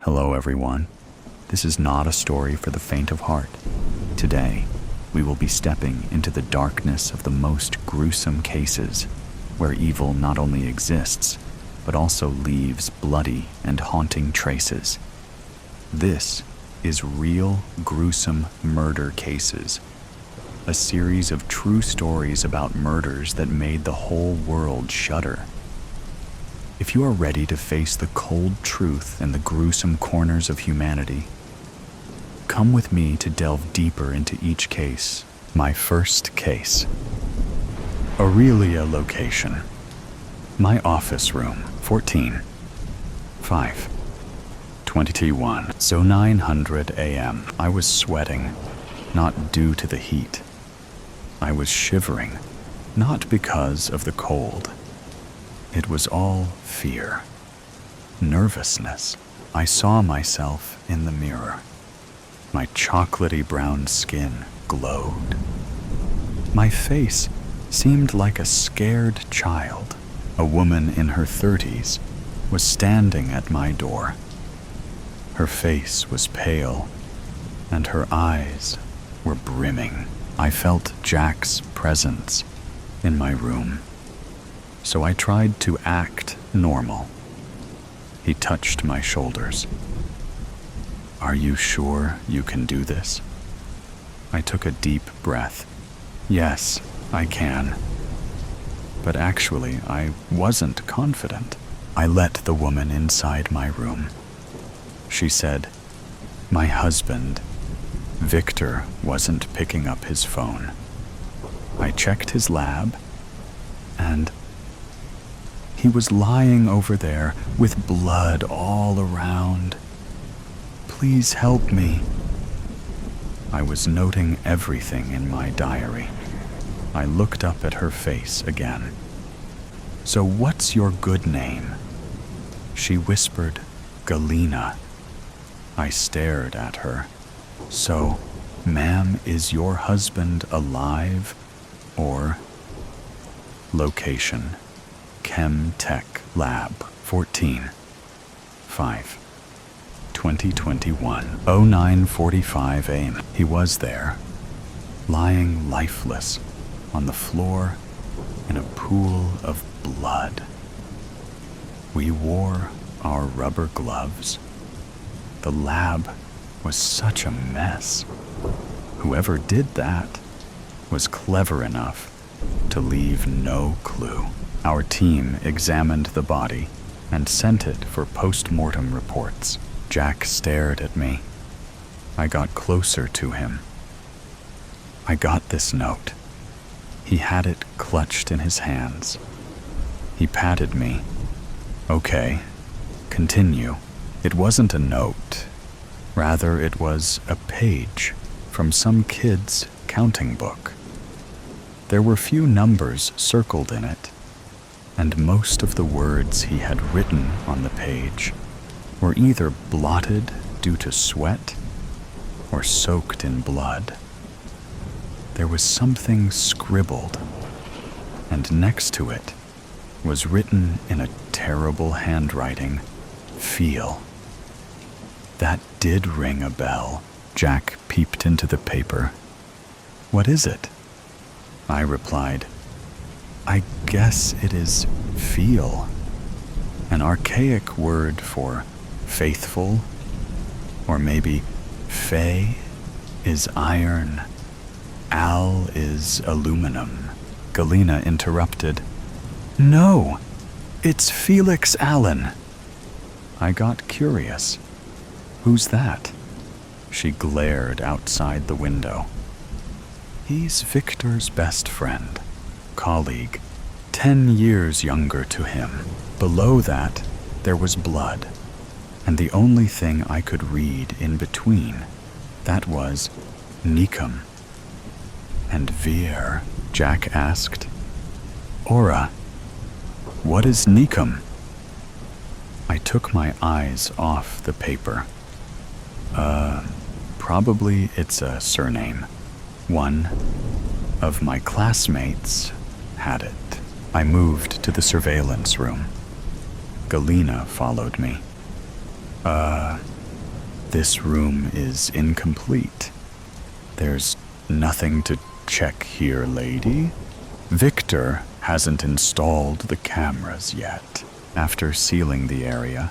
Hello everyone. This is not a story for the faint of heart. Today, we will be stepping into the darkness of the most gruesome cases, where evil not only exists, but also leaves bloody and haunting traces. This is Real Gruesome Murder Cases, a series of true stories about murders that made the whole world shudder. If you are ready to face the cold truth and the gruesome corners of humanity, come with me to delve deeper into each case. My first case. Aurelia location. My office room, 14. 5. 21. So 900 a.m. I was sweating, not due to the heat. I was shivering, not because of the cold. It was all fear, nervousness. I saw myself in the mirror. My chocolatey brown skin glowed. My face seemed like a scared child. A woman in her 30s was standing at my door. Her face was pale, and her eyes were brimming. I felt Jack's presence in my room, so I tried to act normal. He touched my shoulders. "Are you sure you can do this?" I took a deep breath. Yes, I can. But actually, I wasn't confident. I let the woman inside my room. She said, "My husband, Victor, wasn't picking up his phone. I checked his lab, and he was lying over there with blood all around. Please help me." I was noting everything in my diary. I looked up at her face again. "So what's your good name?" She whispered, "Galena." I stared at her. "So, ma'am, is your husband alive, or?" Location: Chem Tech Lab, 14. 5. 2021. 09:45 a.m. He was there, lying lifeless on the floor in a pool of blood. We wore our rubber gloves. The lab was such a mess. Whoever did that was clever enough to leave no clue. Our team examined the body and sent it for post-mortem reports. Jack stared at me. I got closer to him. "I got this note." He had it clutched in his hands. He patted me. "Okay, continue." It wasn't a note. Rather, it was a page from some kid's counting book. There were few numbers circled in it, and most of the words he had written on the page were either blotted due to sweat or soaked in blood. There was something scribbled, and next to it was written in a terrible handwriting, "Feel." That did ring a bell. Jack peeped into the paper. "What is it?" I replied, "I guess it is feel, an archaic word for faithful, or maybe Fe is iron, Al is aluminum." Galena interrupted, "No, it's Felix Allen." I got curious. "Who's that?" She glared outside the window. "He's Victor's best friend, colleague, 10 years younger to him." Below that, there was blood, and the only thing I could read in between, that was Nikum. "And Vier?" Jack asked. "Aura, what is Nikum?" I took my eyes off the paper. Probably it's a surname. One of my classmates had it. I moved to the surveillance room. Galena followed me. This room is incomplete. There's nothing to check here, lady. Victor hasn't installed the cameras yet. After sealing the area,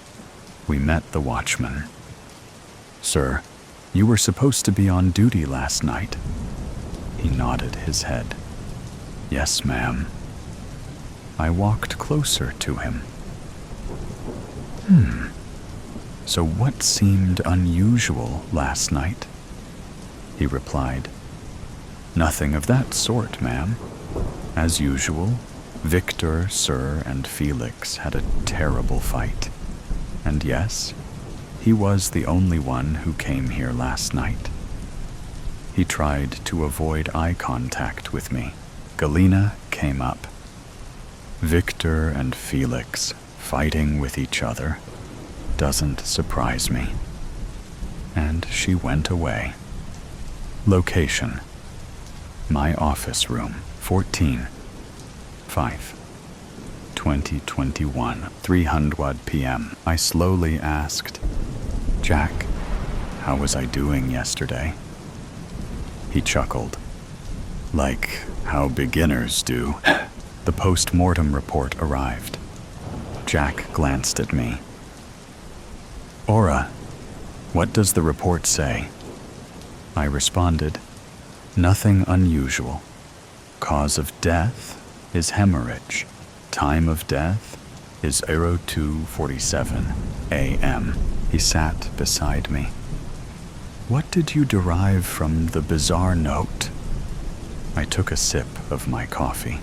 we met the watchman. Sir, you were supposed to be on duty last night. He nodded his head. Yes, ma'am. I walked closer to him. So what seemed unusual last night? He replied, Nothing of that sort, ma'am. As usual, Victor, Sir, and Felix had a terrible fight. And yes, he was the only one who came here last night. He tried to avoid eye contact with me. Galena came up. Victor and Felix fighting with each other doesn't surprise me. And she went away. Location: my office room, 14/5/2021, 3:00 p.m. I slowly asked, Jack, how was I doing yesterday? He chuckled. Like how beginners do. The post-mortem report arrived. Jack glanced at me. Aura, what does the report say? I responded, Nothing unusual. Cause of death is hemorrhage. Time of death is 02:47 a.m. He sat beside me. What did you derive from the bizarre note? I took a sip of my coffee.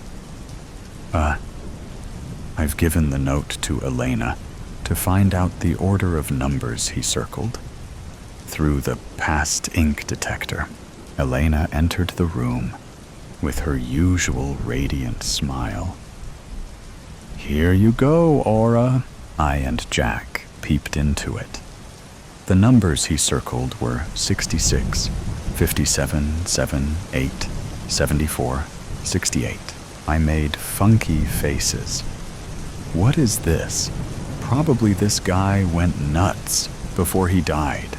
I've given the note to Elena to find out the order of numbers he circled. Through the past ink detector, Elena entered the room with her usual radiant smile. Here you go, Aura. I and Jack peeped into it. The numbers he circled were 66, 57, 7, 8, 74, 68. I made funky faces. What is this? Probably this guy went nuts before he died.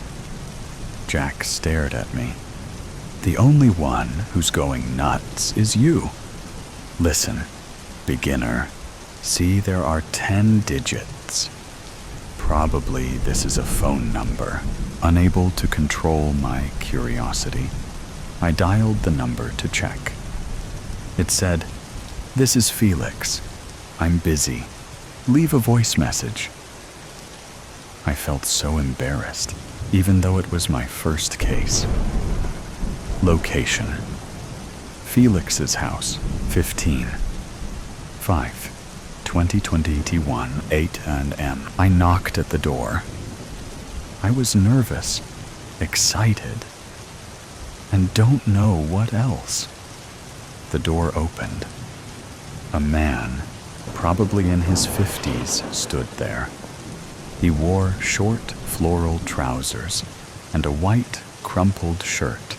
Jack stared at me. The only one who's going nuts is you. Listen, beginner. See, there are 10 digits. Probably this is a phone number. Unable to control my curiosity, I dialed the number to check. It said, This is Felix. I'm busy. Leave a voice message. I felt so embarrassed, even though it was my first case. Location: Felix's house, 15/5/2021, 8 a.m. I knocked at the door. I was nervous, excited, and don't know what else. The door opened. A man, probably in his 50s, stood there. He wore short floral trousers and a white, crumpled shirt.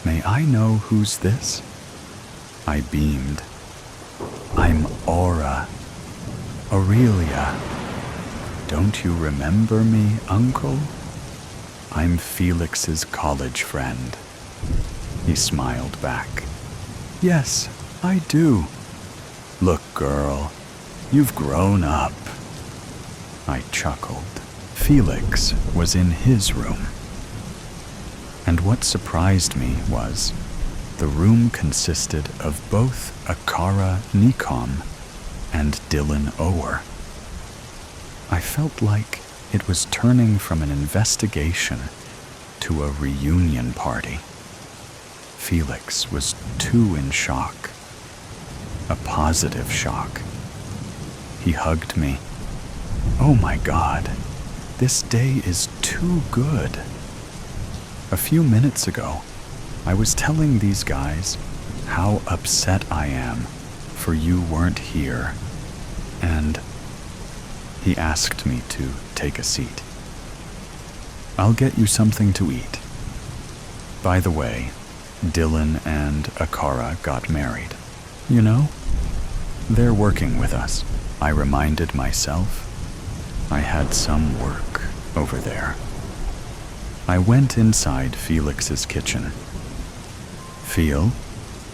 May I know who's this? I beamed. I'm Aura. Aurelia. Don't you remember me, Uncle? I'm Felix's college friend. He smiled back. Yes, I do. Look, girl, you've grown up. I chuckled. Felix was in his room. And what surprised me was the room consisted of both Akara Nikom and Dylan Ower. I felt like it was turning from an investigation to a reunion party. Felix was too in shock. A positive shock. He hugged me. Oh my God, this day is too good. A few minutes ago, I was telling these guys how upset I am for you weren't here, and he asked me to take a seat. I'll get you something to eat. By the way, Dylan and Akara got married. You know, they're working with us. I reminded myself I had some work over there. I went inside Felix's kitchen. Phil,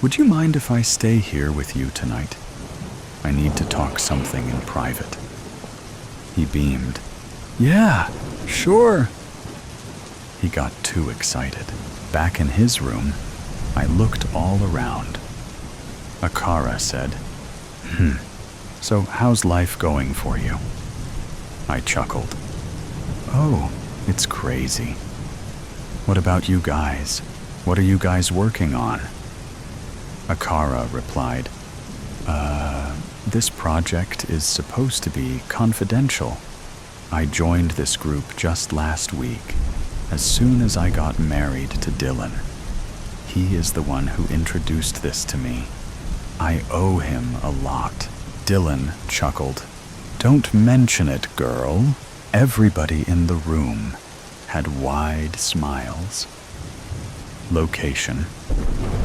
would you mind if I stay here with you tonight? I need to talk something in private. He beamed. Yeah, sure. He got too excited. Back in his room, I looked all around. Akara said, So how's life going for you? I chuckled. Oh, it's crazy. What about you guys? What are you guys working on? Akara replied, This project is supposed to be confidential. I joined this group just last week, as soon as I got married to Dylan. He is the one who introduced this to me. I owe him a lot. Dylan chuckled. Don't mention it, girl. Everybody in the room had wide smiles. Location: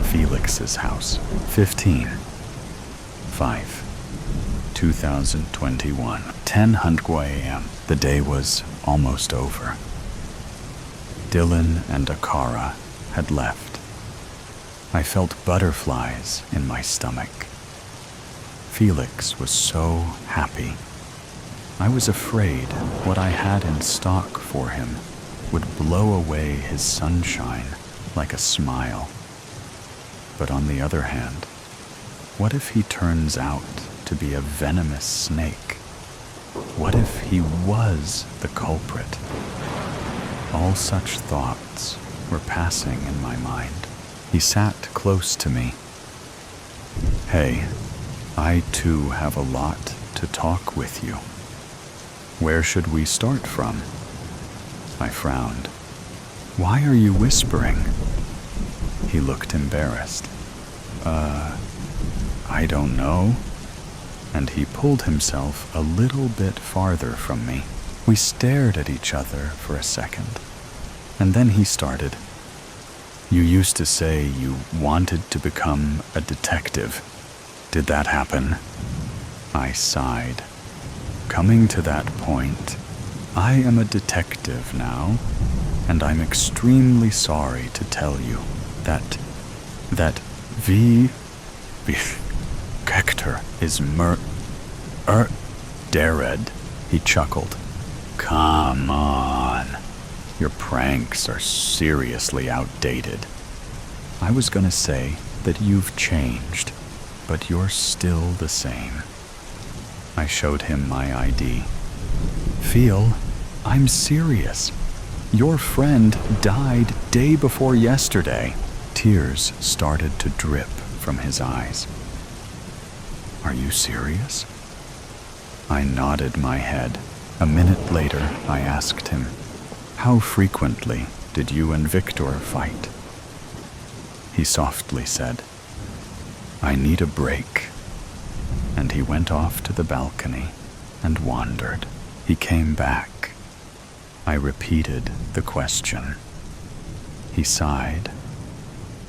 Felix's house. 15/5/2021, 10:00 a.m. The day was almost over. Dylan and Akara had left. I felt butterflies in my stomach. Felix was so happy. I was afraid what I had in stock for him would blow away his sunshine like a smile. But on the other hand, what if he turns out to be a venomous snake? What if he was the culprit? All such thoughts were passing in my mind. He sat close to me. Hey, I too have a lot to talk with you. Where should we start from? I frowned. Why are you whispering? He looked embarrassed. I don't know. And he pulled himself a little bit farther from me. We stared at each other for a second. And then he started. You used to say you wanted to become a detective. Did that happen? I sighed. Coming to that point, I am a detective now, and I'm extremely sorry to tell you that Hector is dead. He chuckled. Come on. Your pranks are seriously outdated. I was gonna say that you've changed, but you're still the same. I showed him my ID. Phil, I'm serious. Your friend died day before yesterday. Tears started to drip from his eyes. Are you serious? I nodded my head. A minute later, I asked him, how frequently did you and Victor fight? He softly said, I need a break. And he went off to the balcony and wandered. He came back. I repeated the question. He sighed.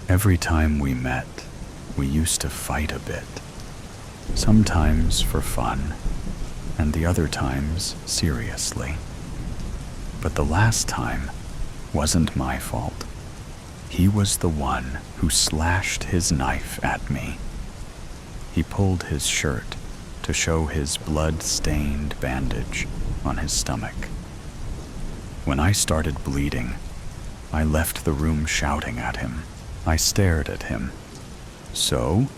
Every time we met, we used to fight a bit. Sometimes for fun, and the other times seriously. But the last time wasn't my fault. He was the one who slashed his knife at me. He pulled his shirt to show his blood-stained bandage on his stomach. When I started bleeding, I left the room shouting at him. I stared at him. So,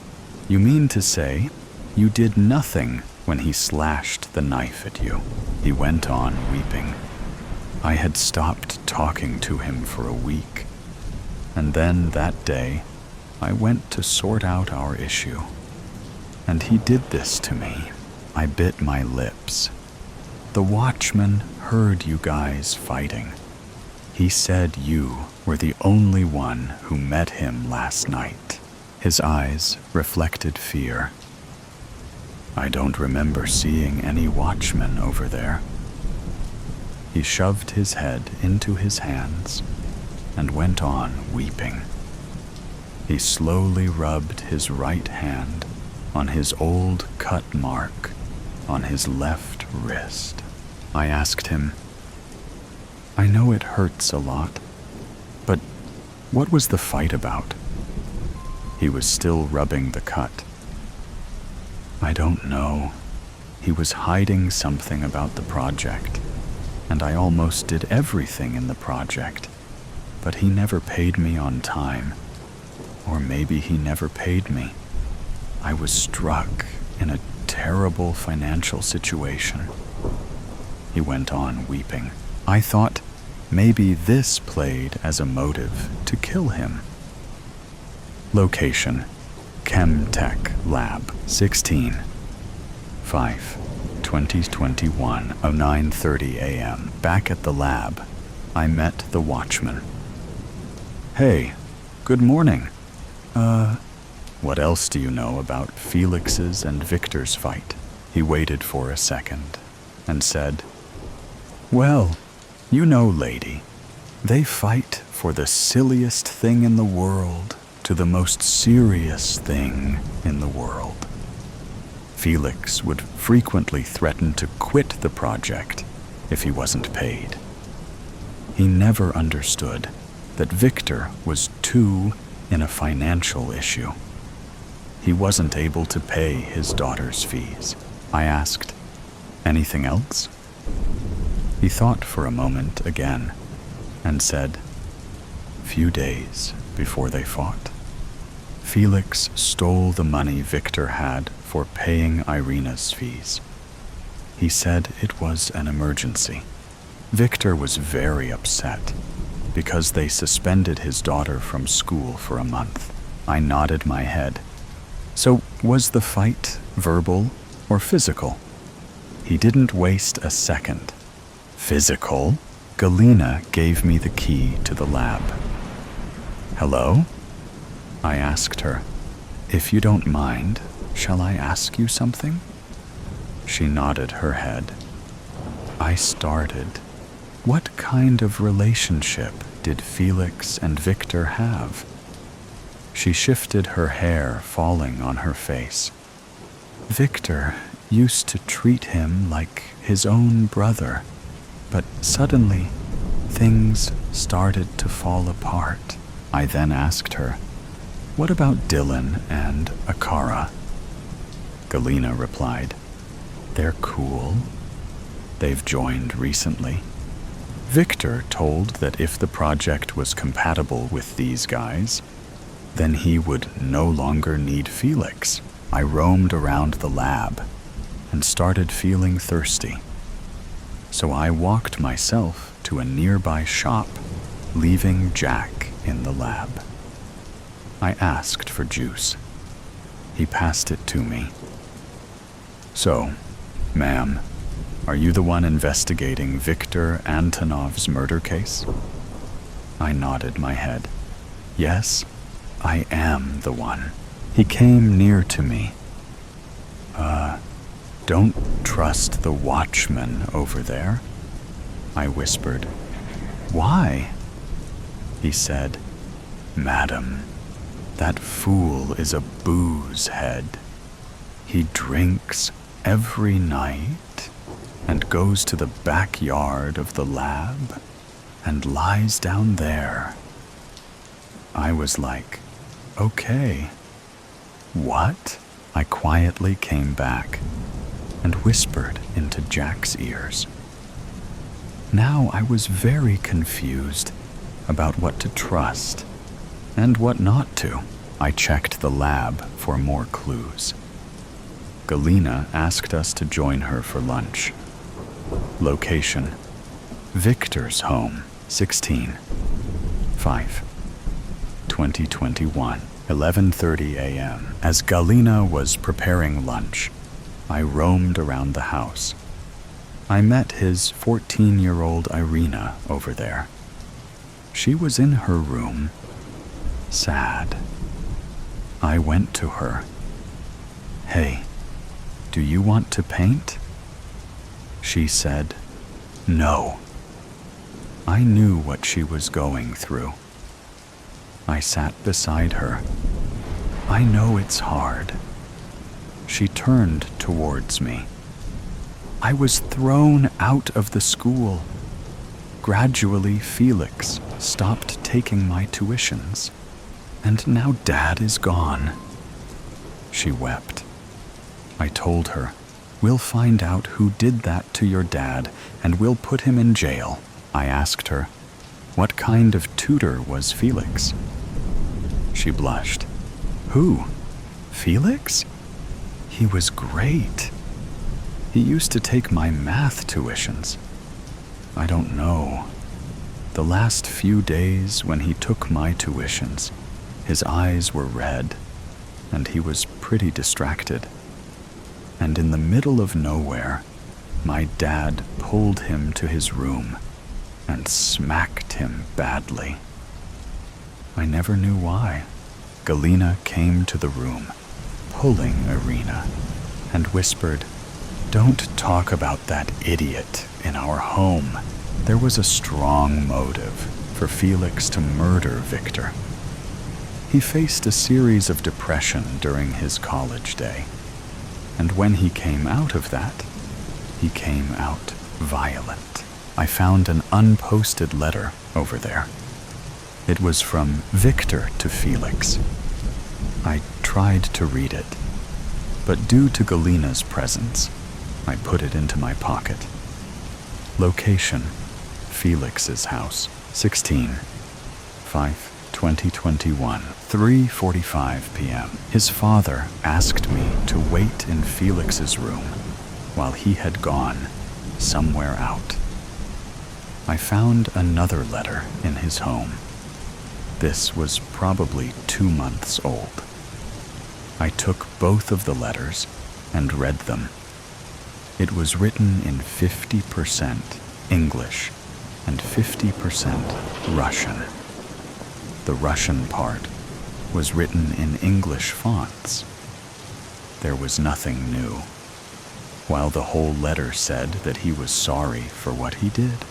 you mean to say you did nothing when he slashed the knife at you? He went on weeping. I had stopped talking to him for a week, and then that day, I went to sort out our issue. And he did this to me. I bit my lips. The watchman heard you guys fighting. He said you were the only one who met him last night. His eyes reflected fear. I don't remember seeing any watchmen over there. He shoved his head into his hands and went on weeping. He slowly rubbed his right hand on his old cut mark on his left wrist. I asked him, I know it hurts a lot, But what was the fight about? He was still rubbing the cut. I don't know. He was hiding something about the project, and I almost did everything in the project, but he never paid me on time. Or maybe he never paid me. I was struck in a terrible financial situation. He went on weeping. I thought maybe this played as a motive to kill him. Location: Chemtech Lab, 16/5/2021, 09:30 a.m. Back at the lab, I met the watchman. Hey, good morning. What else do you know about Felix's and Victor's fight? He waited for a second and said, Well, you know, lady, they fight for the silliest thing in the world to the most serious thing in the world. Felix would frequently threaten to quit the project if he wasn't paid. He never understood that Victor was too in a financial issue. He wasn't able to pay his daughter's fees. I asked, Anything else? He thought for a moment again and said, Few days before they fought, Felix stole the money Victor had for paying Irina's fees. He said it was an emergency. Victor was very upset because they suspended his daughter from school for a month. I nodded my head. So was the fight verbal or physical? He didn't waste a second. Physical? Galina gave me the key to the lab. Hello? I asked her. If you don't mind, shall I ask you something? She nodded her head. I started. What kind of relationship did Felix and Victor have? She shifted her hair falling on her face. Victor used to treat him like his own brother, but suddenly things started to fall apart. I then asked her, What about Dylan and Akara? Galina replied, They're cool. They've joined recently. Victor told that if the project was compatible with these guys, then he would no longer need Felix. I roamed around the lab and started feeling thirsty. So I walked myself to a nearby shop, leaving Jack in the lab. I asked for juice. He passed it to me. So, ma'am, are you the one investigating Viktor Antonov's murder case? I nodded my head. Yes, I am the one. He came near to me. Don't trust the watchman over there, I whispered. Why? He said, Madam, that fool is a booze head. He drinks every night and goes to the backyard of the lab and lies down there. I was like, okay. What? I quietly came back and whispered into Jack's ears. Now I was very confused about what to trust and what not to. I checked the lab for more clues. Galina asked us to join her for lunch. Location: Victor's home, 16/5/2021, 11:30 a.m. As Galina was preparing lunch, I roamed around the house. I met his 14-year-old Irina over there. She was in her room, sad. I went to her. Hey, do you want to paint? She said, no. I knew what she was going through. I sat beside her. I know it's hard. She turned towards me. I was thrown out of the school. Gradually, Felix stopped taking my tuitions, and now Dad is gone." She wept. I told her, "We'll find out who did that to your dad, and we'll put him in jail." I asked her, "What kind of tutor was Felix?" She blushed. "Who? Felix? He was great. He used to take my math tuitions. I don't know. The last few days when he took my tuitions, his eyes were red, and he was pretty distracted. And in the middle of nowhere, my dad pulled him to his room and smacked him badly. I never knew why. Galena came to the room, pulling Irina, and whispered, 'Don't talk about that idiot in our home.' There was a strong motive for Felix to murder Victor. He faced a series of depression during his college day, and when he came out of that, he came out violent. I found an unposted letter over there. It was from Victor to Felix. I tried to read it, but due to Galena's presence, I put it into my pocket. Location: Felix's house, 16/5/2021, 3:45 p.m. His father asked me to wait in Felix's room while he had gone somewhere out. I found another letter in his home. This was probably 2 months old. I took both of the letters and read them. It was written in 50% English and 50% Russian. The Russian part was written in English fonts. There was nothing new, while the whole letter said that he was sorry for what he did.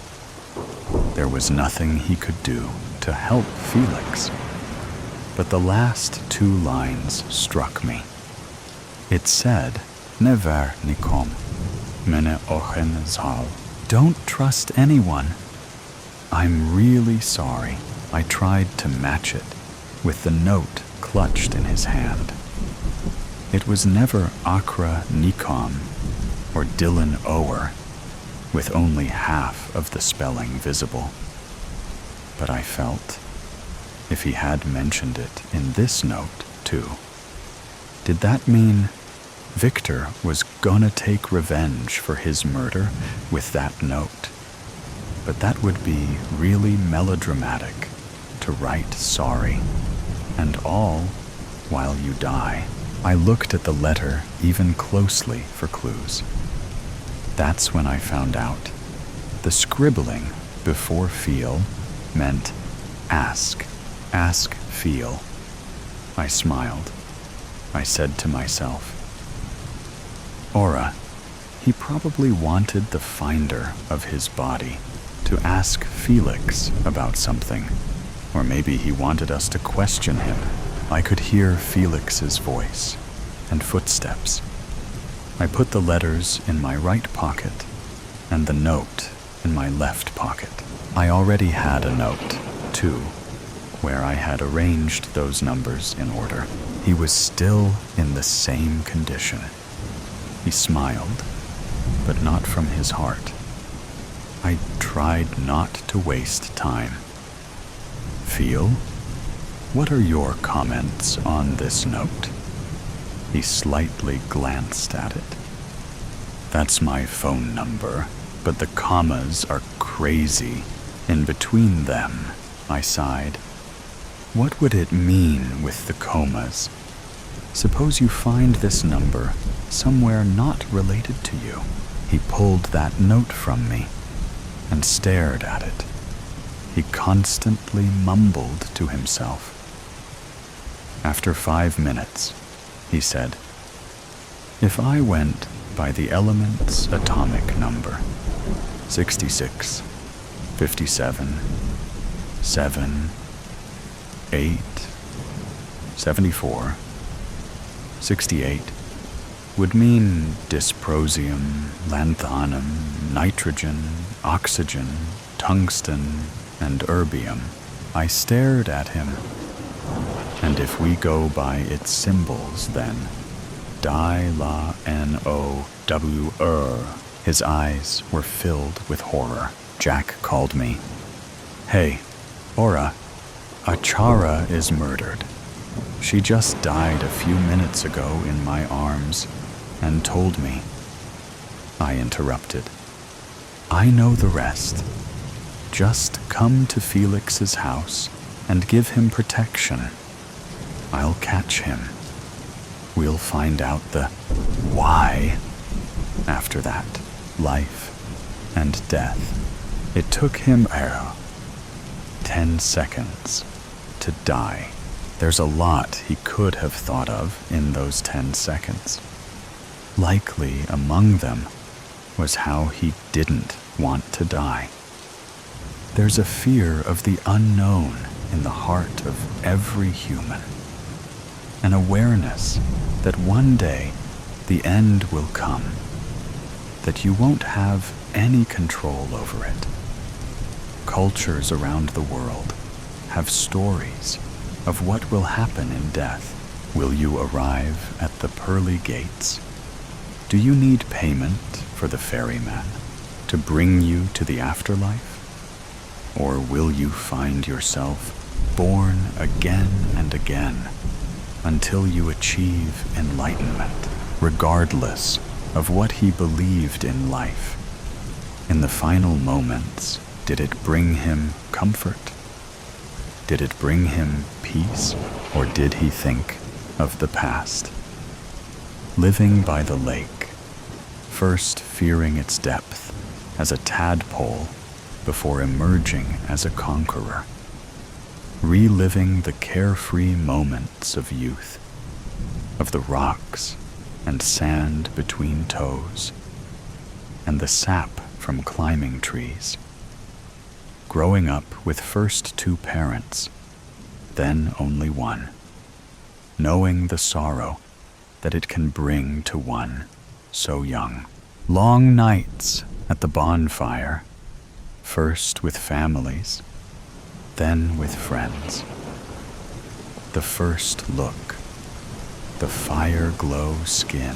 There was nothing he could do to help Felix. But the last 2 lines struck me. It said, "Never nikom, mene ochen zal." Don't trust anyone. I'm really sorry. I tried to match it with the note clutched in his hand. It was never Akra Nikom or Dylan Ower, with only half of the spelling visible. But I felt, if he had mentioned it in this note, too, did that mean Victor was gonna take revenge for his murder with that note? But that would be really melodramatic, to write sorry, and all while you die. I looked at the letter even closely for clues. That's when I found out. The scribbling before feel meant ask feel. I smiled. I said to myself, Aura, he probably wanted the finder of his body to ask Felix about something, or maybe he wanted us to question him. I could hear Felix's voice and footsteps. I put the letters in my right pocket and the note in my left pocket. I already had a note, too, where I had arranged those numbers in order. He was still in the same condition. He smiled, but not from his heart. I tried not to waste time. Feel? What are your comments on this note? He slightly glanced at it. That's my phone number, but the commas are crazy in between them, I sighed. What would it mean with the commas? Suppose you find this number somewhere not related to you. He pulled that note from me and stared at it. He constantly mumbled to himself. After 5 minutes, he said, if I went by the element's atomic number, 66, 57, 7, 8, 74, 68, would mean dysprosium, lanthanum, nitrogen, oxygen, tungsten and erbium, I stared at him. And if we go by its symbols, then Di-La-N-O-W-R. His eyes were filled with horror. Jack called me. Hey, Ora, Achara is murdered. She just died a few minutes ago in my arms and told me. I interrupted. I know the rest. Just come to Felix's house and give him protection. I'll catch him. We'll find out the why. After that, life and death. It took him 10 seconds to die. There's a lot he could have thought of in those 10 seconds. Likely among them was how he didn't want to die. There's a fear of the unknown in the heart of every human. An awareness that one day the end will come, that you won't have any control over it. Cultures around the world have stories of what will happen in death. Will you arrive at the pearly gates? Do you need payment for the ferryman to bring you to the afterlife? Or will you find yourself born again and again until you achieve enlightenment, regardless of what he believed in life? In the final moments, did it bring him comfort? Did it bring him peace? Or did he think of the past? Living by the lake, first fearing its depth as a tadpole before emerging as a conqueror. Reliving the carefree moments of youth, of the rocks and sand between toes, and the sap from climbing trees. Growing up with first 2 parents, then only one, knowing the sorrow that it can bring to one so young. Long nights at the bonfire, first with families, then with friends. The first look, the fire-glow skin,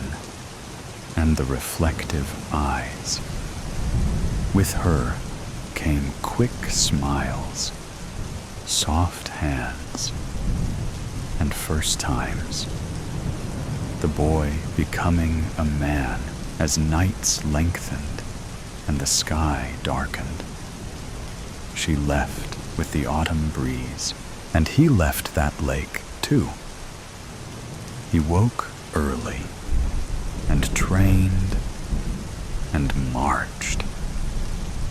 and the reflective eyes. With her came quick smiles, soft hands, and first times. The boy becoming a man as nights lengthened and the sky darkened. She left with the autumn breeze, and he left that lake too. He woke early and trained and marched.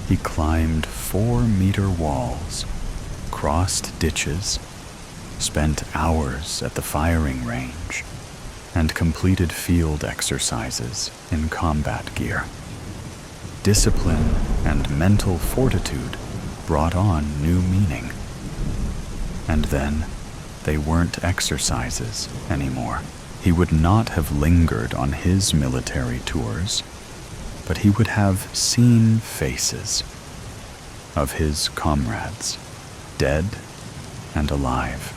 He climbed 4-meter walls, crossed ditches, spent hours at the firing range, and completed field exercises in combat gear. Discipline and mental fortitude brought on new meaning. And then they weren't exercises anymore. He would not have lingered on his military tours, but he would have seen faces of his comrades, dead and alive.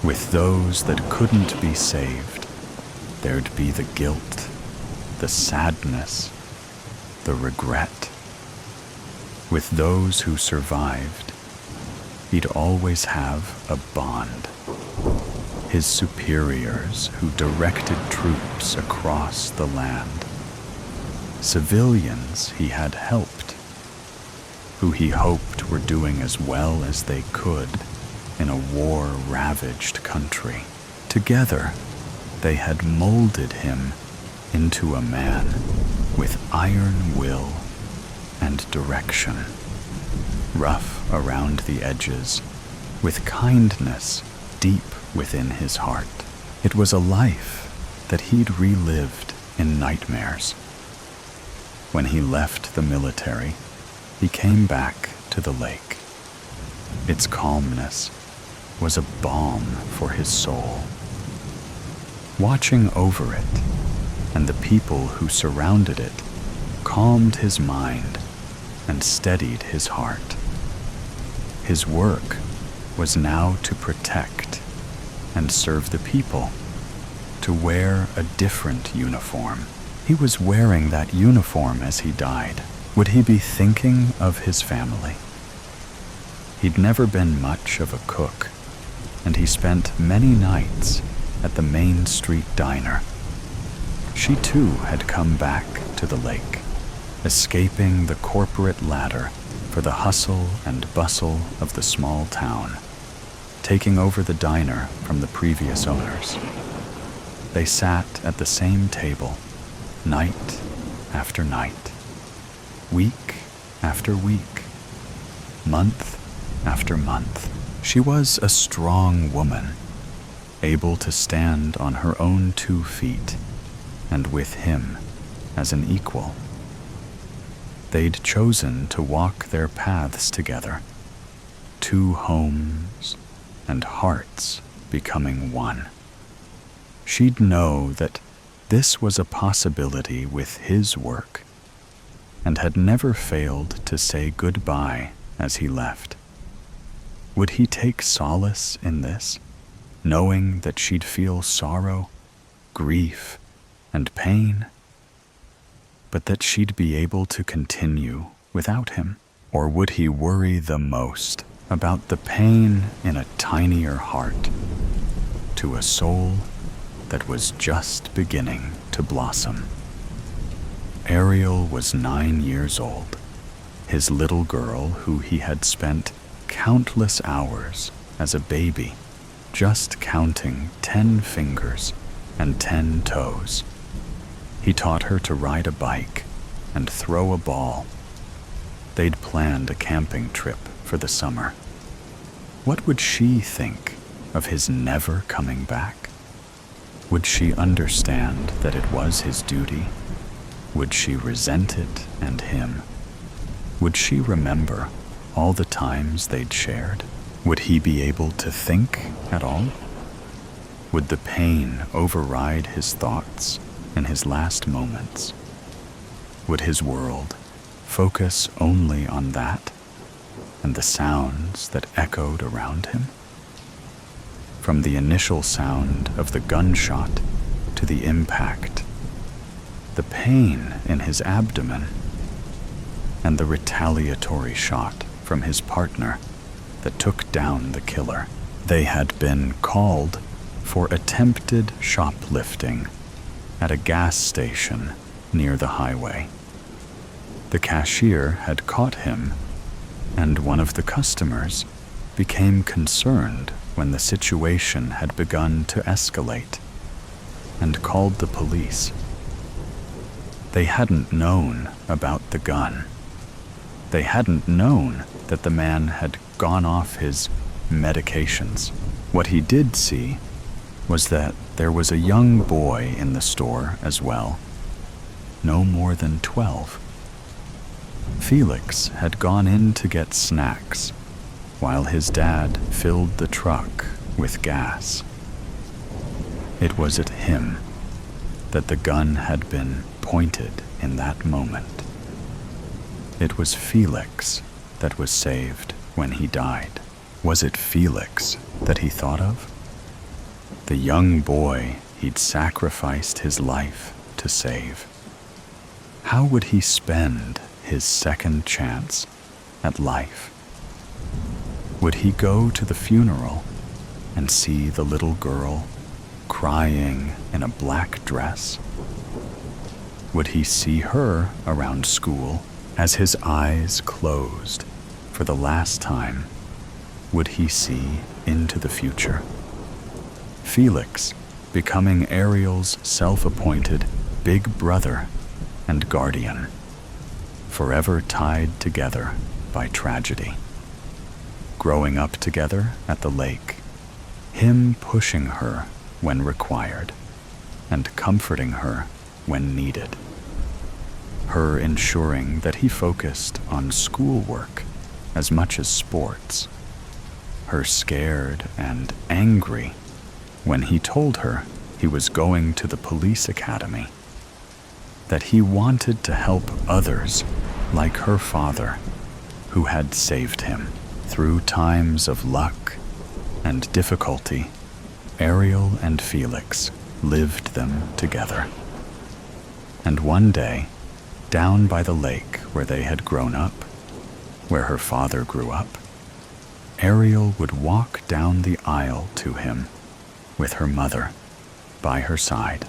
With those that couldn't be saved, there'd be the guilt, the sadness, the regret. With those who survived, he'd always have a bond. His superiors who directed troops across the land. Civilians he had helped, who he hoped were doing as well as they could in a war-ravaged country. Together, they had molded him into a man with iron will and direction, rough around the edges, with kindness deep within his heart. It was a life that he'd relived in nightmares. When he left the military, he came back to the lake. Its calmness was a balm for his soul. Watching over it, and the people who surrounded it, calmed his mind and steadied his heart. His work was now to protect and serve the people, to wear a different uniform. He was wearing that uniform as he died. Would he be thinking of his family? He'd never been much of a cook, and he spent many nights at the Main Street diner. She too had come back to the lake, escaping the corporate ladder for the hustle and bustle of the small town, taking over the diner from the previous owners. They sat at the same table, night after night, week after week, month after month. She was a strong woman, able to stand on her own 2 feet, and with him as an equal. They'd chosen to walk their paths together, 2 homes and hearts becoming one. She'd know that this was a possibility with his work, and had never failed to say goodbye as he left. Would he take solace in this, knowing that she'd feel sorrow, grief, and pain, but that she'd be able to continue without him? Or would he worry the most about the pain in a tinier heart, to a soul that was just beginning to blossom? Ariel was 9 years old, his little girl who he had spent countless hours as a baby just counting 10 fingers and 10 toes. He taught her to ride a bike and throw a ball. They'd planned a camping trip for the summer. What would she think of his never coming back? Would she understand that it was his duty? Would she resent it and him? Would she remember all the times they'd shared? Would he be able to think at all? Would the pain override his thoughts in his last moments? Would his world focus only on that and the sounds that echoed around him? From the initial sound of the gunshot to the impact, the pain in his abdomen, and the retaliatory shot from his partner that took down the killer. They had been called for attempted shoplifting at a gas station near the highway. The cashier had caught him, and one of the customers became concerned when the situation had begun to escalate and called the police. They hadn't known about the gun. They hadn't known that the man had gone off his medications. What he did see was that there was a young boy in the store as well, no more than 12. Felix had gone in to get snacks while his dad filled the truck with gas. It was at him that the gun had been pointed in that moment. It was Felix that was saved when he died. Was it Felix that he thought of? The young boy he'd sacrificed his life to save. How would he spend his second chance at life? Would he go to the funeral and see the little girl crying in a black dress? Would he see her around school as his eyes closed for the last time? Would he see into the future? Felix becoming Ariel's self-appointed big brother and guardian, forever tied together by tragedy. Growing up together at the lake, him pushing her when required and comforting her when needed. Her ensuring that he focused on schoolwork as much as sports. Her scared and angry when he told her he was going to the police academy, that he wanted to help others like her father, who had saved him. Through times of luck and difficulty, Ariel and Felix lived them together. And one day, down by the lake where they had grown up, where her father grew up, Ariel would walk down the aisle to him with her mother by her side.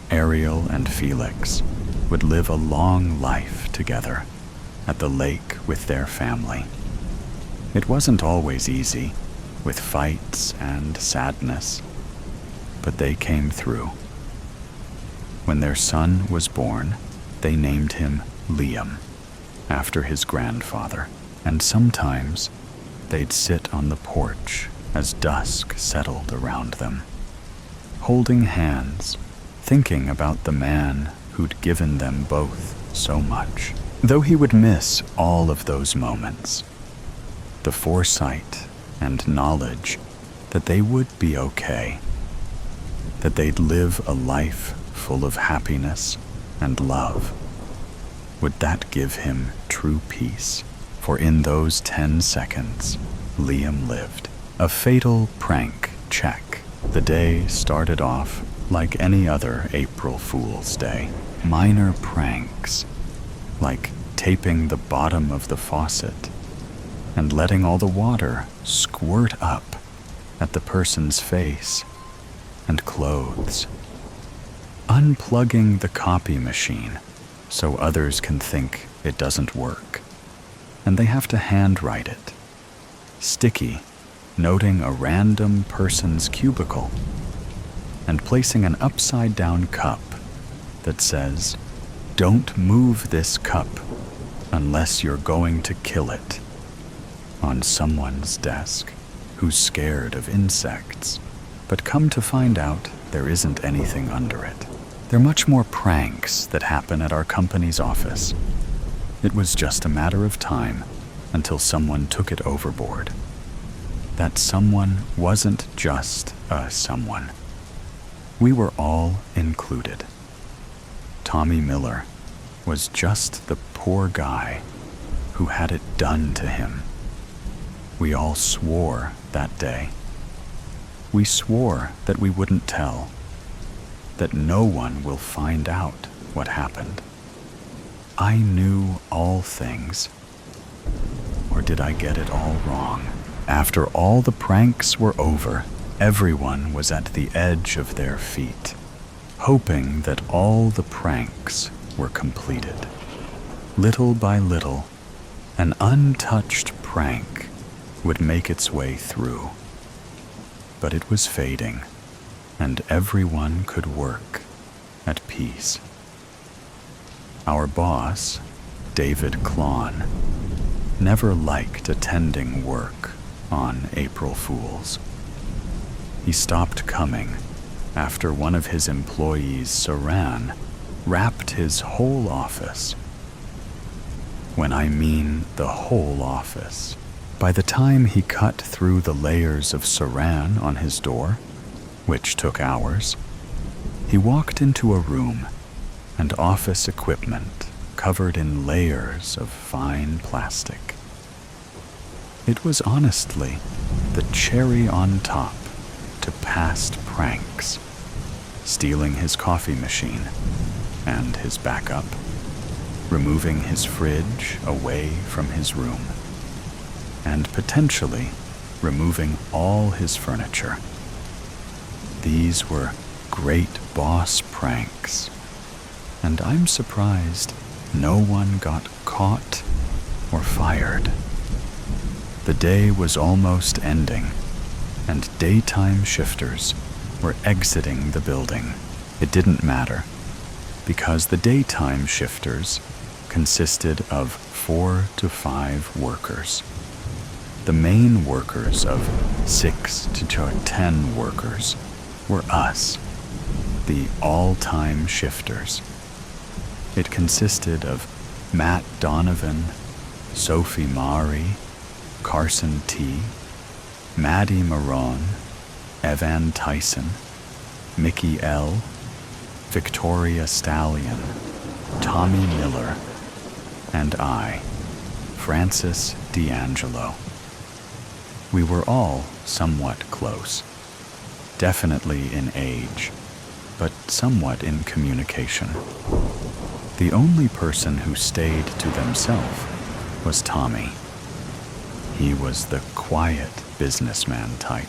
Ariel and Felix would live a long life together at the lake with their family. It wasn't always easy, with fights and sadness, but they came through. When their son was born, they named him Liam, after his grandfather, and sometimes they'd sit on the porch as dusk settled around them, holding hands, thinking about the man who'd given them both so much. Though he would miss all of those moments, the foresight and knowledge that they would be okay, that they'd live a life full of happiness and love, would that give him true peace? For in those 10 seconds, Liam lived. A fatal prank check. The day started off like any other April Fool's Day. Minor pranks, like taping the bottom of the faucet and letting all the water squirt up at the person's face and clothes. Unplugging the copy machine so others can think it doesn't work, and they have to handwrite it. Sticky, noting a random person's cubicle, and placing an upside-down cup that says, "Don't move this cup unless you're going to kill it," on someone's desk who's scared of insects. But come to find out, there isn't anything under it. There are much more pranks that happen at our company's office. It was just a matter of time until someone took it overboard. That someone wasn't just a someone. We were all included. Tommy Miller was just the poor guy who had it done to him. We all swore that day. We swore that we wouldn't tell, that no one will find out what happened. I knew all things. Or did I get it all wrong? After all the pranks were over, everyone was at the edge of their feet, hoping that all the pranks were completed. Little by little, an untouched prank would make its way through. But it was fading, and everyone could work at peace. Our boss, David Klon, never liked attending work on April Fools. He stopped coming after one of his employees, Saran, wrapped his whole office. When I mean the whole office, by the time he cut through the layers of Saran on his door, which took hours, he walked into a room and office equipment covered in layers of fine plastic. It was honestly the cherry on top to past pranks, stealing his coffee machine and his backup, removing his fridge away from his room, and potentially removing all his furniture. These were great boss pranks, and I'm surprised no one got caught or fired. The day was almost ending, and daytime shifters were exiting the building. It didn't matter, because the daytime shifters consisted of 4 to 5 workers. The main workers of 6 to 10 workers were us, the all-time shifters. It consisted of Matt Donovan, Sophie Mari, Carson T., Maddie Marone, Evan Tyson, Mickey L., Victoria Stallion, Tommy Miller, and I, Francis D'Angelo. We were all somewhat close, definitely in age, but somewhat in communication. The only person who stayed to themselves was Tommy. He was the quiet businessman type,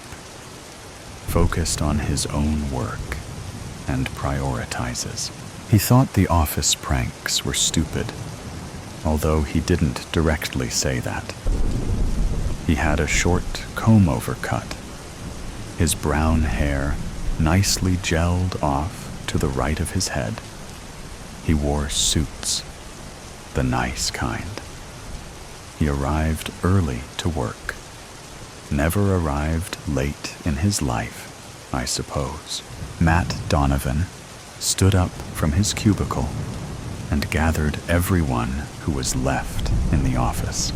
focused on his own work and prioritizes. He thought the office pranks were stupid, although he didn't directly say that. He had a short comb-over cut, his brown hair nicely gelled off to the right of his head. He wore suits, the nice kind. He arrived early to work, never arrived late in his life, I suppose. Matt Donovan stood up from his cubicle and gathered everyone who was left in the office,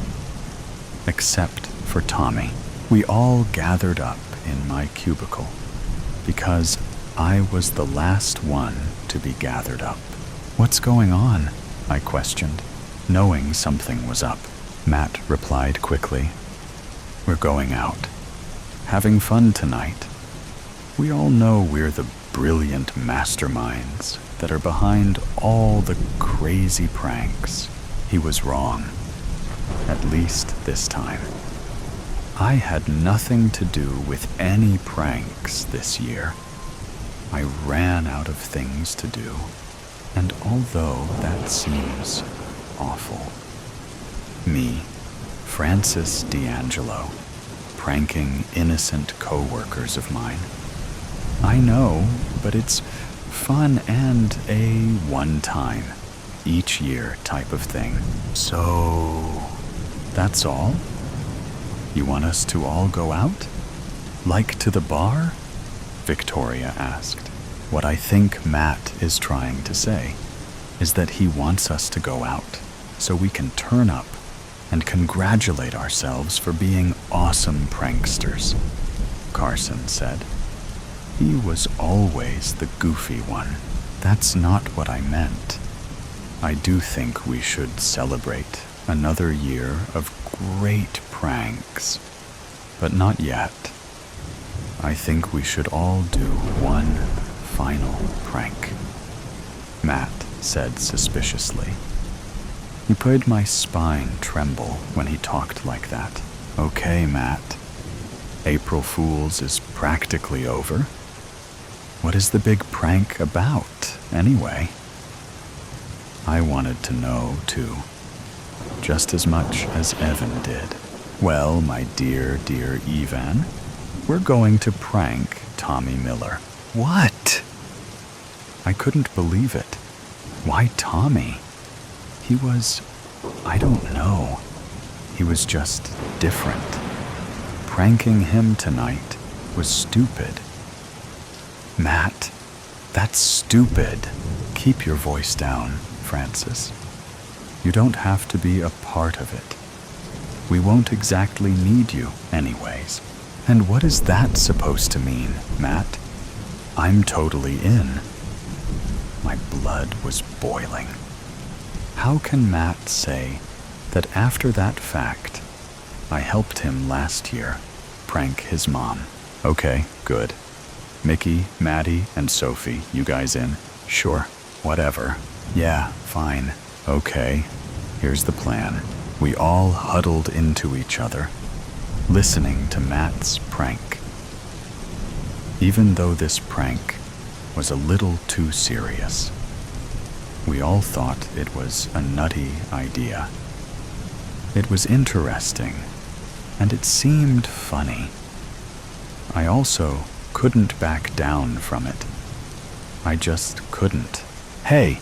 except for Tommy. We all gathered up in my cubicle because I was the last one to be gathered up. "What's going on?" I questioned, knowing something was up. Matt replied quickly, "We're going out, having fun tonight. We all know we're the brilliant masterminds that are behind all the crazy pranks." He was wrong, at least this time. I had nothing to do with any pranks this year. I ran out of things to do, and although that seems awful, me, Francis D'Angelo, pranking innocent co-workers of mine. I know, but it's fun and a one-time, each year type of thing. So, that's all? You want us to all go out? Like to the bar? Victoria asked. What I think Matt is trying to say is that he wants us to go out so we can turn up and congratulate ourselves for being awesome pranksters, Carson said. He was always the goofy one. That's not what I meant. I do think we should celebrate another year of great pranks, but not yet. I think we should all do one final prank, Matt said suspiciously. He made my spine tremble when he talked like that. Okay, Matt. April Fool's is practically over. What is the big prank about, anyway? I wanted to know, too, just as much as Evan did. Well, my dear Evan, we're going to prank Tommy Miller. What? I couldn't believe it. Why Tommy? He was, I don't know. He was just different. Pranking him tonight was stupid. Matt, that's stupid. Keep your voice down, Francis. You don't have to be a part of it. We won't exactly need you anyways. And what is that supposed to mean, Matt? I'm totally in. My blood was boiling. How can Matt say that after that fact, I helped him last year prank his mom? Okay, good. Mickey, Maddie, and Sophie, you guys in? Sure, whatever. Yeah, fine. Okay, here's the plan. We all huddled into each other, listening to Matt's prank. Even though this prank was a little too serious, we all thought it was a nutty idea. It was interesting, and it seemed funny. I also couldn't back down from it. I just couldn't. Hey,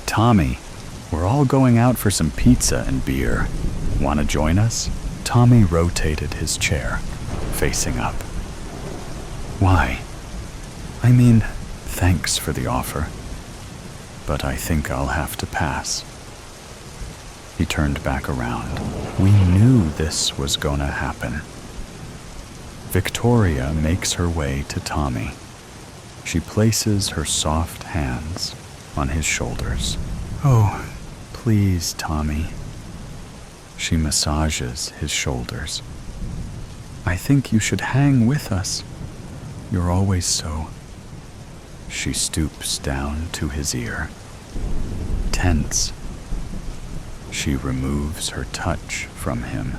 Tommy, we're all going out for some pizza and beer. Want to join us? Tommy rotated his chair, facing up. Why? I mean, thanks for the offer, but I think I'll have to pass. He turned back around. We knew this was gonna happen. Victoria makes her way to Tommy. She places her soft hands on his shoulders. Oh, please, Tommy, She massages his shoulders. I think you should hang with us. You're always so. She stoops down to his ear. Tense. She removes her touch from him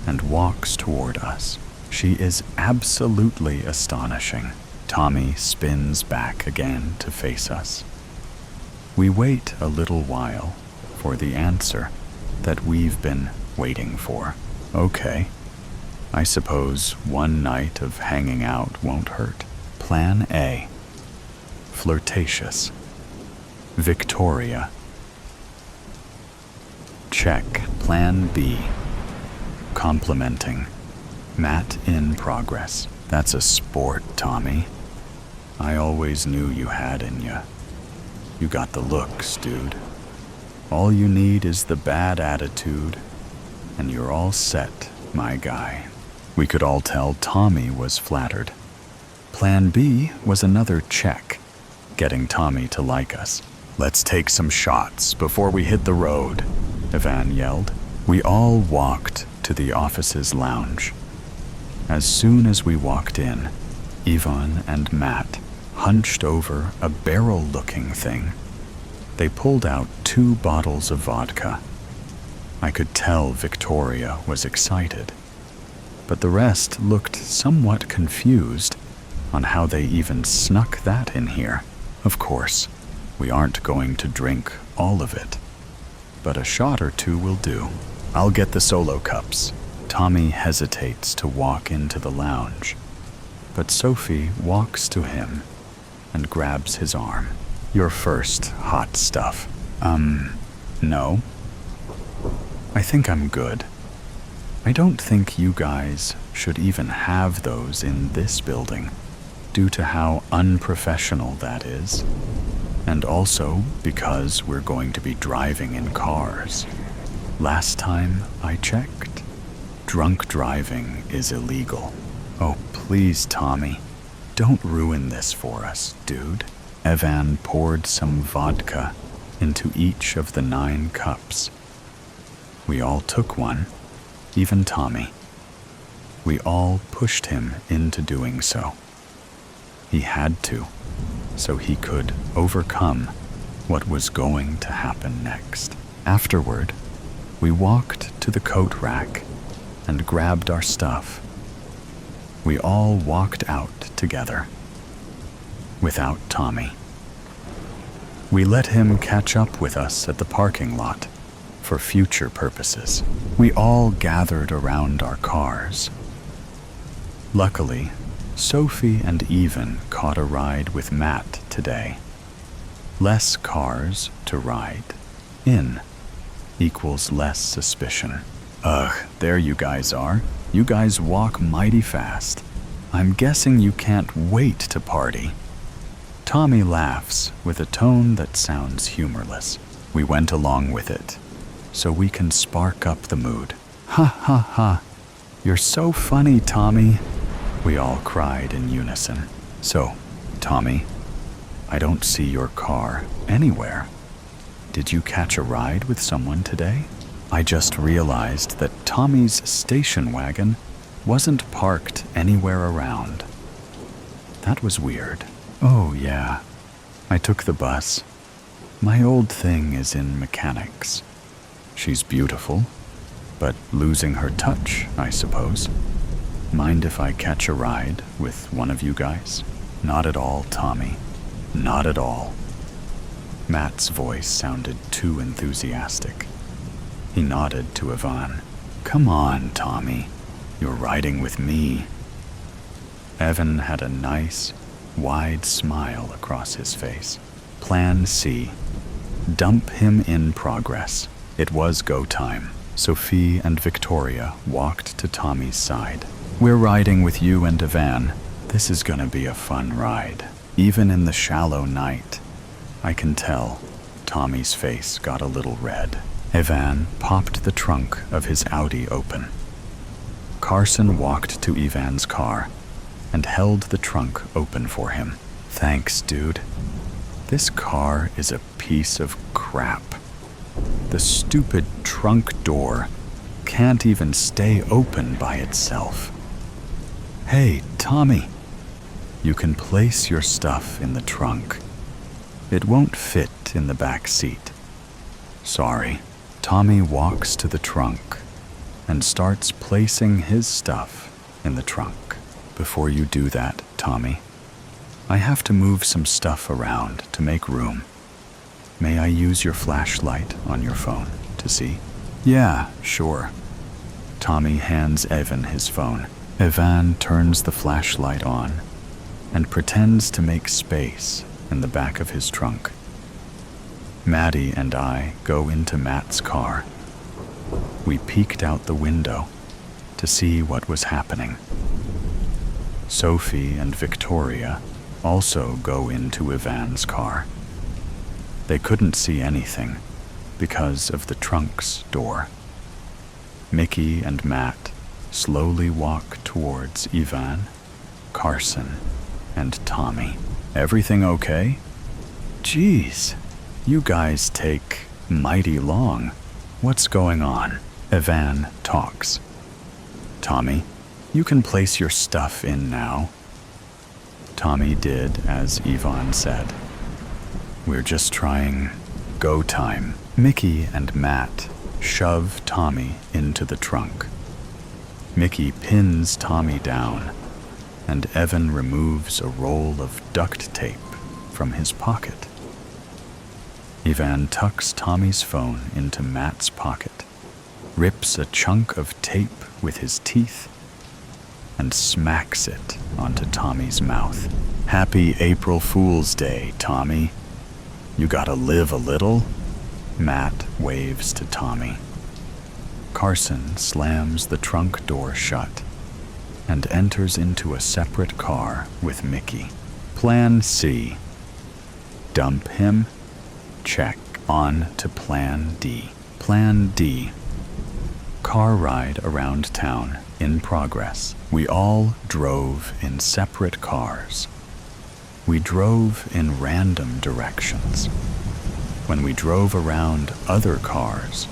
and walks toward us. She is absolutely astonishing. Tommy spins back again to face us. We wait a little while for the answer that we've been waiting for. Okay, I suppose one night of hanging out won't hurt. Plan A. Flirtatious. Victoria. Check. Plan B. Complimenting. Matt in progress. That's a sport, Tommy. I always knew you had in ya. You got the looks, dude. All you need is the bad attitude, and you're all set, my guy. We could all tell Tommy was flattered. Plan B was another check, getting Tommy to like us. Let's take some shots before we hit the road, Ivan yelled. We all walked to the office's lounge. As soon as we walked in, Ivan and Matt hunched over a barrel-looking thing. They pulled out 2 bottles of vodka. I could tell Victoria was excited, but the rest looked somewhat confused on how they even snuck that in here. Of course, we aren't going to drink all of it, but a shot or 2 will do. I'll get the solo cups. Tommy hesitates to walk into the lounge, but Sophie walks to him and grabs his arm. You're first, hot stuff. No. I think I'm good. I don't think you guys should even have those in this building, due to how unprofessional that is, and also because we're going to be driving in cars. Last time I checked, drunk driving is illegal. Oh, please, Tommy, don't ruin this for us, dude. Evan poured some vodka into each of the 9 cups. We all took one, even Tommy. We all pushed him into doing so. He had to, so he could overcome what was going to happen next. Afterward, we walked to the coat rack and grabbed our stuff. We all walked out together, without Tommy. We let him catch up with us at the parking lot for future purposes. We all gathered around our cars. Luckily, Sophie and Even caught a ride with Matt today. Less cars to ride in equals less suspicion. Ugh, there you guys are. You guys walk mighty fast. I'm guessing you can't wait to party. Tommy laughs with a tone that sounds humorless. We went along with it, so we can spark up the mood. Ha ha ha. You're so funny, Tommy. We all cried in unison. So, Tommy, I don't see your car anywhere. Did you catch a ride with someone today? I just realized that Tommy's station wagon wasn't parked anywhere around. That was weird. Oh, yeah. I took the bus. My old thing is in mechanics. She's beautiful, but losing her touch, I suppose. Mind if I catch a ride with one of you guys? Not at all, Tommy. Not at all. Matt's voice sounded too enthusiastic. He nodded to Ivan. Come on, Tommy. You're riding with me. Evan had a nice, wide smile across his face. Plan C. Dump him in progress. It was go time. Sophie and Victoria walked to Tommy's side. We're riding with you and Ivan. This is gonna be a fun ride. Even in the shallow night, I can tell Tommy's face got a little red. Ivan popped the trunk of his Audi open. Carson walked to Ivan's car and held the trunk open for him. Thanks, dude. This car is a piece of crap. The stupid trunk door can't even stay open by itself. Hey, Tommy, you can place your stuff in the trunk. It won't fit in the back seat. Sorry. Tommy walks to the trunk and starts placing his stuff in the trunk. Before you do that, Tommy, I have to move some stuff around to make room. May I use your flashlight on your phone to see? Yeah, sure. Tommy hands Evan his phone. Evan turns the flashlight on and pretends to make space in the back of his trunk. Maddie and I go into Matt's car. We peeked out the window to see what was happening. Sophie and Victoria also go into Ivan's car. They couldn't see anything because of the trunk's door. Mickey and Matt slowly walk towards Ivan, Carson, and Tommy. Everything okay? Geez, you guys take mighty long. What's going on? Ivan talks. Tommy, you can place your stuff in now. Tommy did as Ivan said. We're just trying go time. Mickey and Matt shove Tommy into the trunk. Mickey pins Tommy down, and Evan removes a roll of duct tape from his pocket. Ivan tucks Tommy's phone into Matt's pocket, rips a chunk of tape with his teeth, and smacks it onto Tommy's mouth. Happy April Fool's Day, Tommy. You gotta live a little? Matt waves to Tommy. Carson slams the trunk door shut and enters into a separate car with Mickey. Plan C. Dump him? Check. On to Plan D. Plan D. Car ride around town in progress. We all drove in separate cars. We drove in random directions. When we drove around other cars,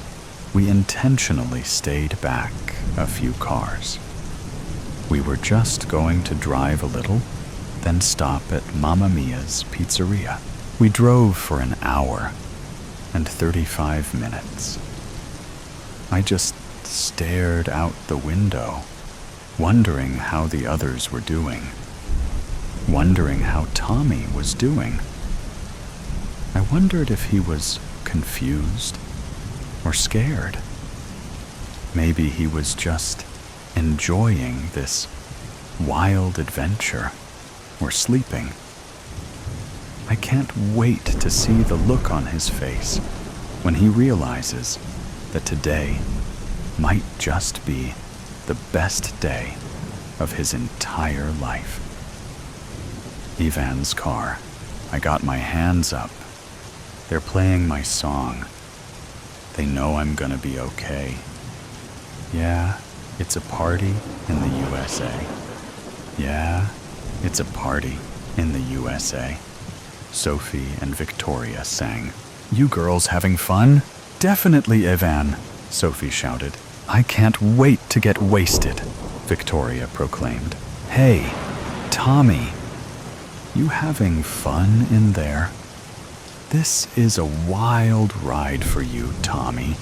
we intentionally stayed back a few cars. We were just going to drive a little, then stop at Mamma Mia's Pizzeria. We drove for an hour and 35 minutes. I just stared out the window, wondering how the others were doing, wondering how Tommy was doing. I wondered if he was confused or scared. Maybe he was just enjoying this wild adventure or sleeping. I can't wait to see the look on his face when he realizes that today might just be the best day of his entire life. Ivan's car. I got my hands up. They're playing my song. They know I'm gonna be okay. Yeah, it's a party in the USA. Yeah, it's a party in the USA. Sophie and Victoria sang. You girls having fun? Definitely, Ivan, Sophie shouted. I can't wait to get wasted, Victoria proclaimed. Hey, Tommy, you having fun in there? This is a wild ride for you, Tommy.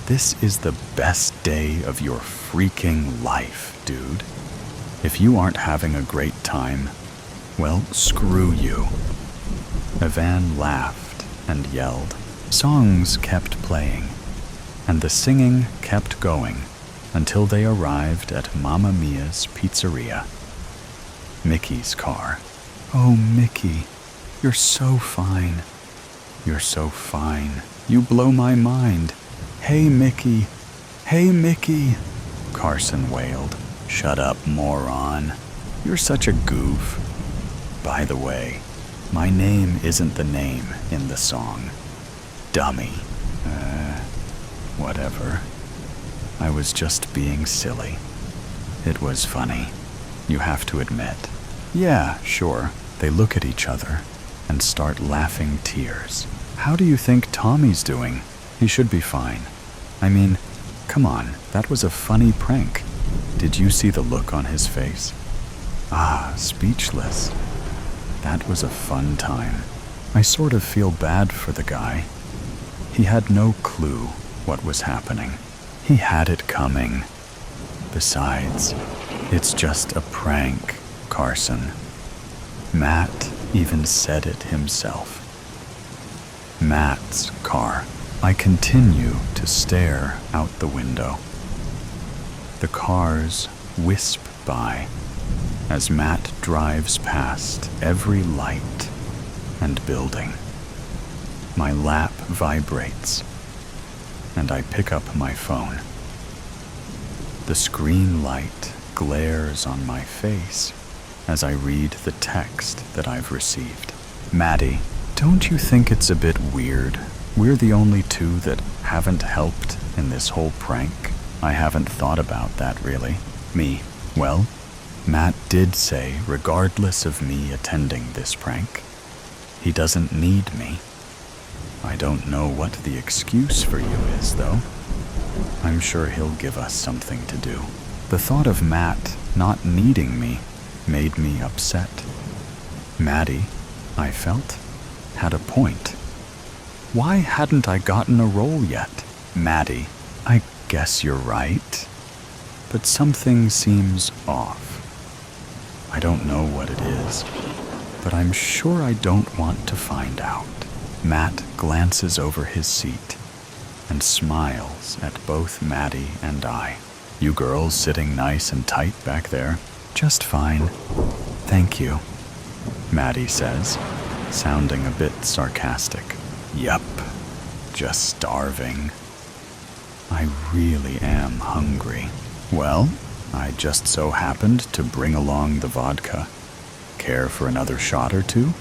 This is the best day of your freaking life, dude. If you aren't having a great time, well, screw you. Ivan laughed and yelled. Songs kept playing, and the singing kept going until they arrived at Mamma Mia's Pizzeria. Mickey's car. Oh, Mickey, you're so fine. You're so fine. You blow my mind. Hey, Mickey. Hey, Mickey. Carson wailed. Shut up, moron. You're such a goof. By the way, my name isn't the name in the song. Dummy. Whatever. I was just being silly. It was funny. You have to admit. Yeah, sure. They look at each other and start laughing tears. How do you think Tommy's doing? He should be fine. I mean, Come on, that was a funny prank. Did you see the look on his face? Ah, speechless. That was a fun time. I sort of feel bad for the guy. He had no clue what was happening. He had it coming. Besides, it's just a prank, Carson. Matt even said it himself. Matt's car. I continue to stare out the window. The cars wisp by as Matt drives past every light and building. My lap vibrates, and I pick up my phone. The screen light glares on my face as I read the text that I've received. Maddie, don't you think it's a bit weird? We're the only two that haven't helped in this whole prank. I haven't thought about that, really. Me. Well, Matt did say, regardless of me attending this prank, he doesn't need me. I don't know what the excuse for you is, though. I'm sure he'll give us something to do. The thought of Matt not needing me made me upset. Maddie, I felt, had a point. Why hadn't I gotten a role yet? Maddie, I guess you're right, but something seems off. I don't know what it is, but I'm sure I don't want to find out. Matt glances over his seat and smiles at both Maddie and I. You girls sitting nice and tight back there? Just fine. Thank you, Maddie says, sounding a bit sarcastic. Yup, just starving. I really am hungry. Well, I just so happened to bring along the vodka. Care for another shot or two?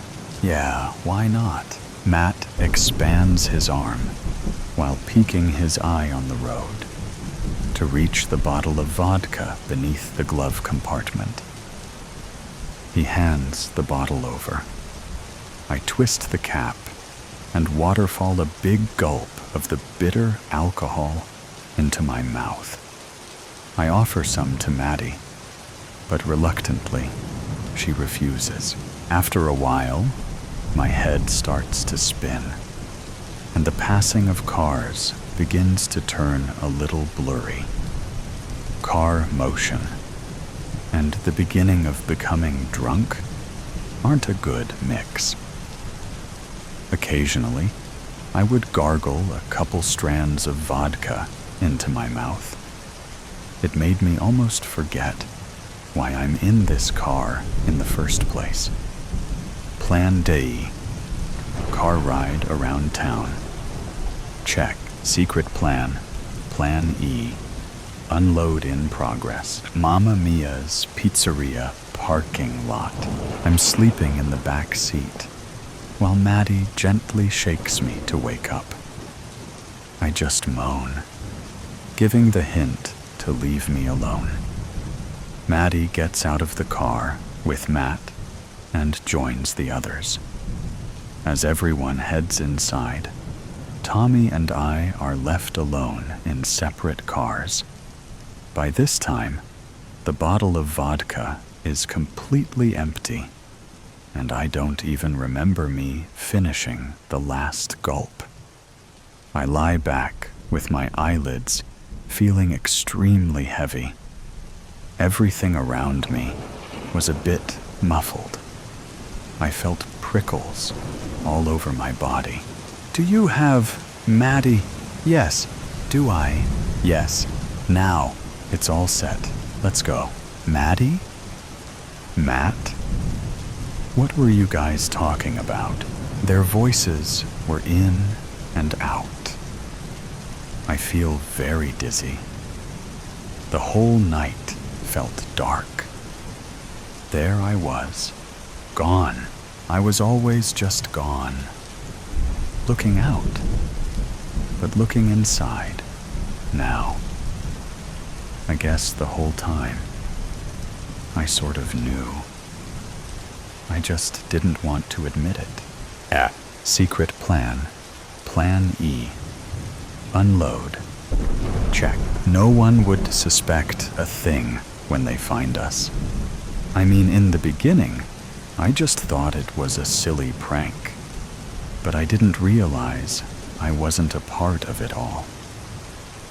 Yeah, why not? Matt expands his arm while peeking his eye on the road to reach the bottle of vodka beneath the glove compartment. He hands the bottle over. I twist the cap and waterfall a big gulp of the bitter alcohol into my mouth. I offer some to Maddie, but reluctantly, she refuses. After a while, my head starts to spin, and the passing of cars begins to turn a little blurry. Car motion and the beginning of becoming drunk aren't a good mix. Occasionally, I would gargle a couple strands of vodka into my mouth. It made me almost forget why I'm in this car in the first place. Plan D. Car ride around town. Check. Secret plan. Plan E. Unload in progress. Mamma Mia's Pizzeria parking lot. I'm sleeping in the back seat while Maddie gently shakes me to wake up. I just moan, giving the hint to leave me alone. Maddie gets out of the car with Matt and joins the others. As everyone heads inside, Tommy and I are left alone in separate cars. By this time, the bottle of vodka is completely empty, and I don't even remember me finishing the last gulp. I lie back with my eyelids feeling extremely heavy. Everything around me was a bit muffled. I felt prickles all over my body. Do you have Maddie? Yes. Do I? Yes. Now. It's all set. Let's go. Maddie? Matt? What were you guys talking about? Their voices were in and out. I feel very dizzy. The whole night felt dark. There I was, gone. I was always just gone. Looking out, but looking inside now. I guess the whole time, I sort of knew. I just didn't want to admit it. Secret plan. Plan E. Unload Check. No one would suspect a thing when they find us. I mean, in the beginning, I just thought it was a silly prank. But I didn't realize I wasn't a part of it all.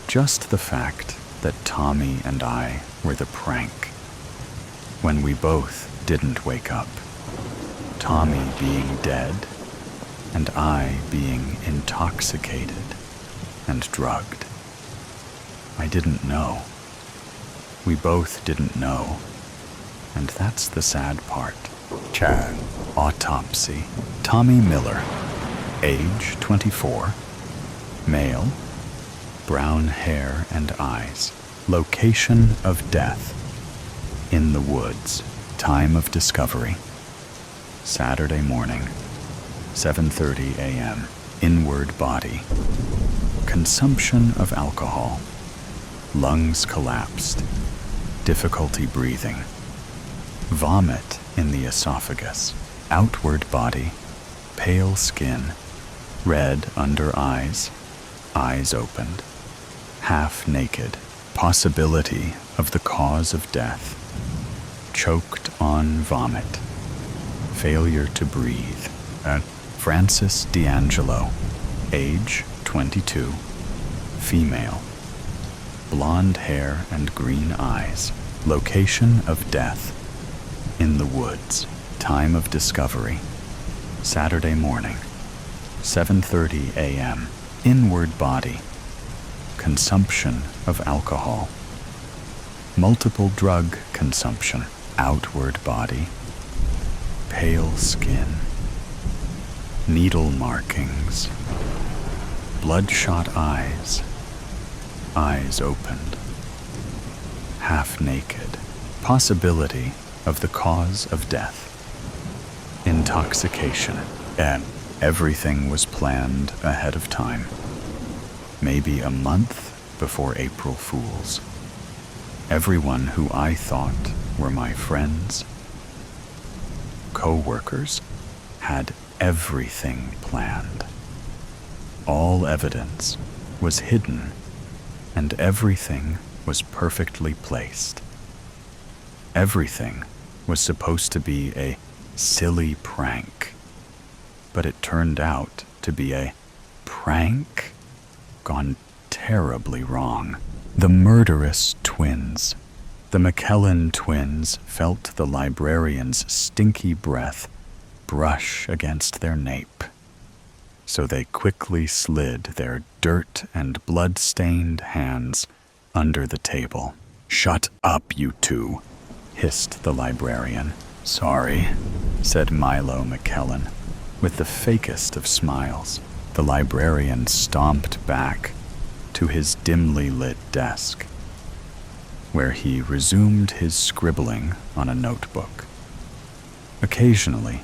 Just the fact that Tommy and I were the prank. When we both didn't wake up. Tommy being dead, and I being intoxicated and drugged. I didn't know. We both didn't know. And that's the sad part. Chad. Autopsy. Tommy Miller. Age 24. Male. Brown hair and eyes. Location of death. In the woods. Time of discovery. Saturday morning. 7:30 a.m. Inward body. Consumption of alcohol. Lungs collapsed. Difficulty breathing. Vomit in the esophagus. Outward body. Pale skin. Red under eyes. Eyes opened. Half naked. Possibility of the cause of death. Choked on vomit. Failure to breathe. Francis D'Angelo. Age 22. Female. Blonde hair and green eyes. Location of death. In the woods. Time of discovery. Saturday morning. 7:30 a.m. Inward body. Consumption of alcohol. Multiple drug consumption. Outward body. Pale skin. Needle markings. Bloodshot eyes. Eyes opened. Half naked. Possibility of the cause of death. Intoxication. And everything was planned ahead of time. Maybe a month before April Fools. Everyone who I thought were my friends, co-workers, had everything planned. All evidence was hidden, and everything was perfectly placed. Everything was supposed to be a silly prank, but it turned out to be a prank gone terribly wrong. The murderous twins. The McKellen twins felt the librarian's stinky breath brush against their nape. So they quickly slid their dirt and blood-stained hands under the table. "Shut up, you two," hissed the librarian. "Sorry," said Milo McKellen, with the fakest of smiles. The librarian stomped back to his dimly lit desk, where he resumed his scribbling on a notebook. Occasionally,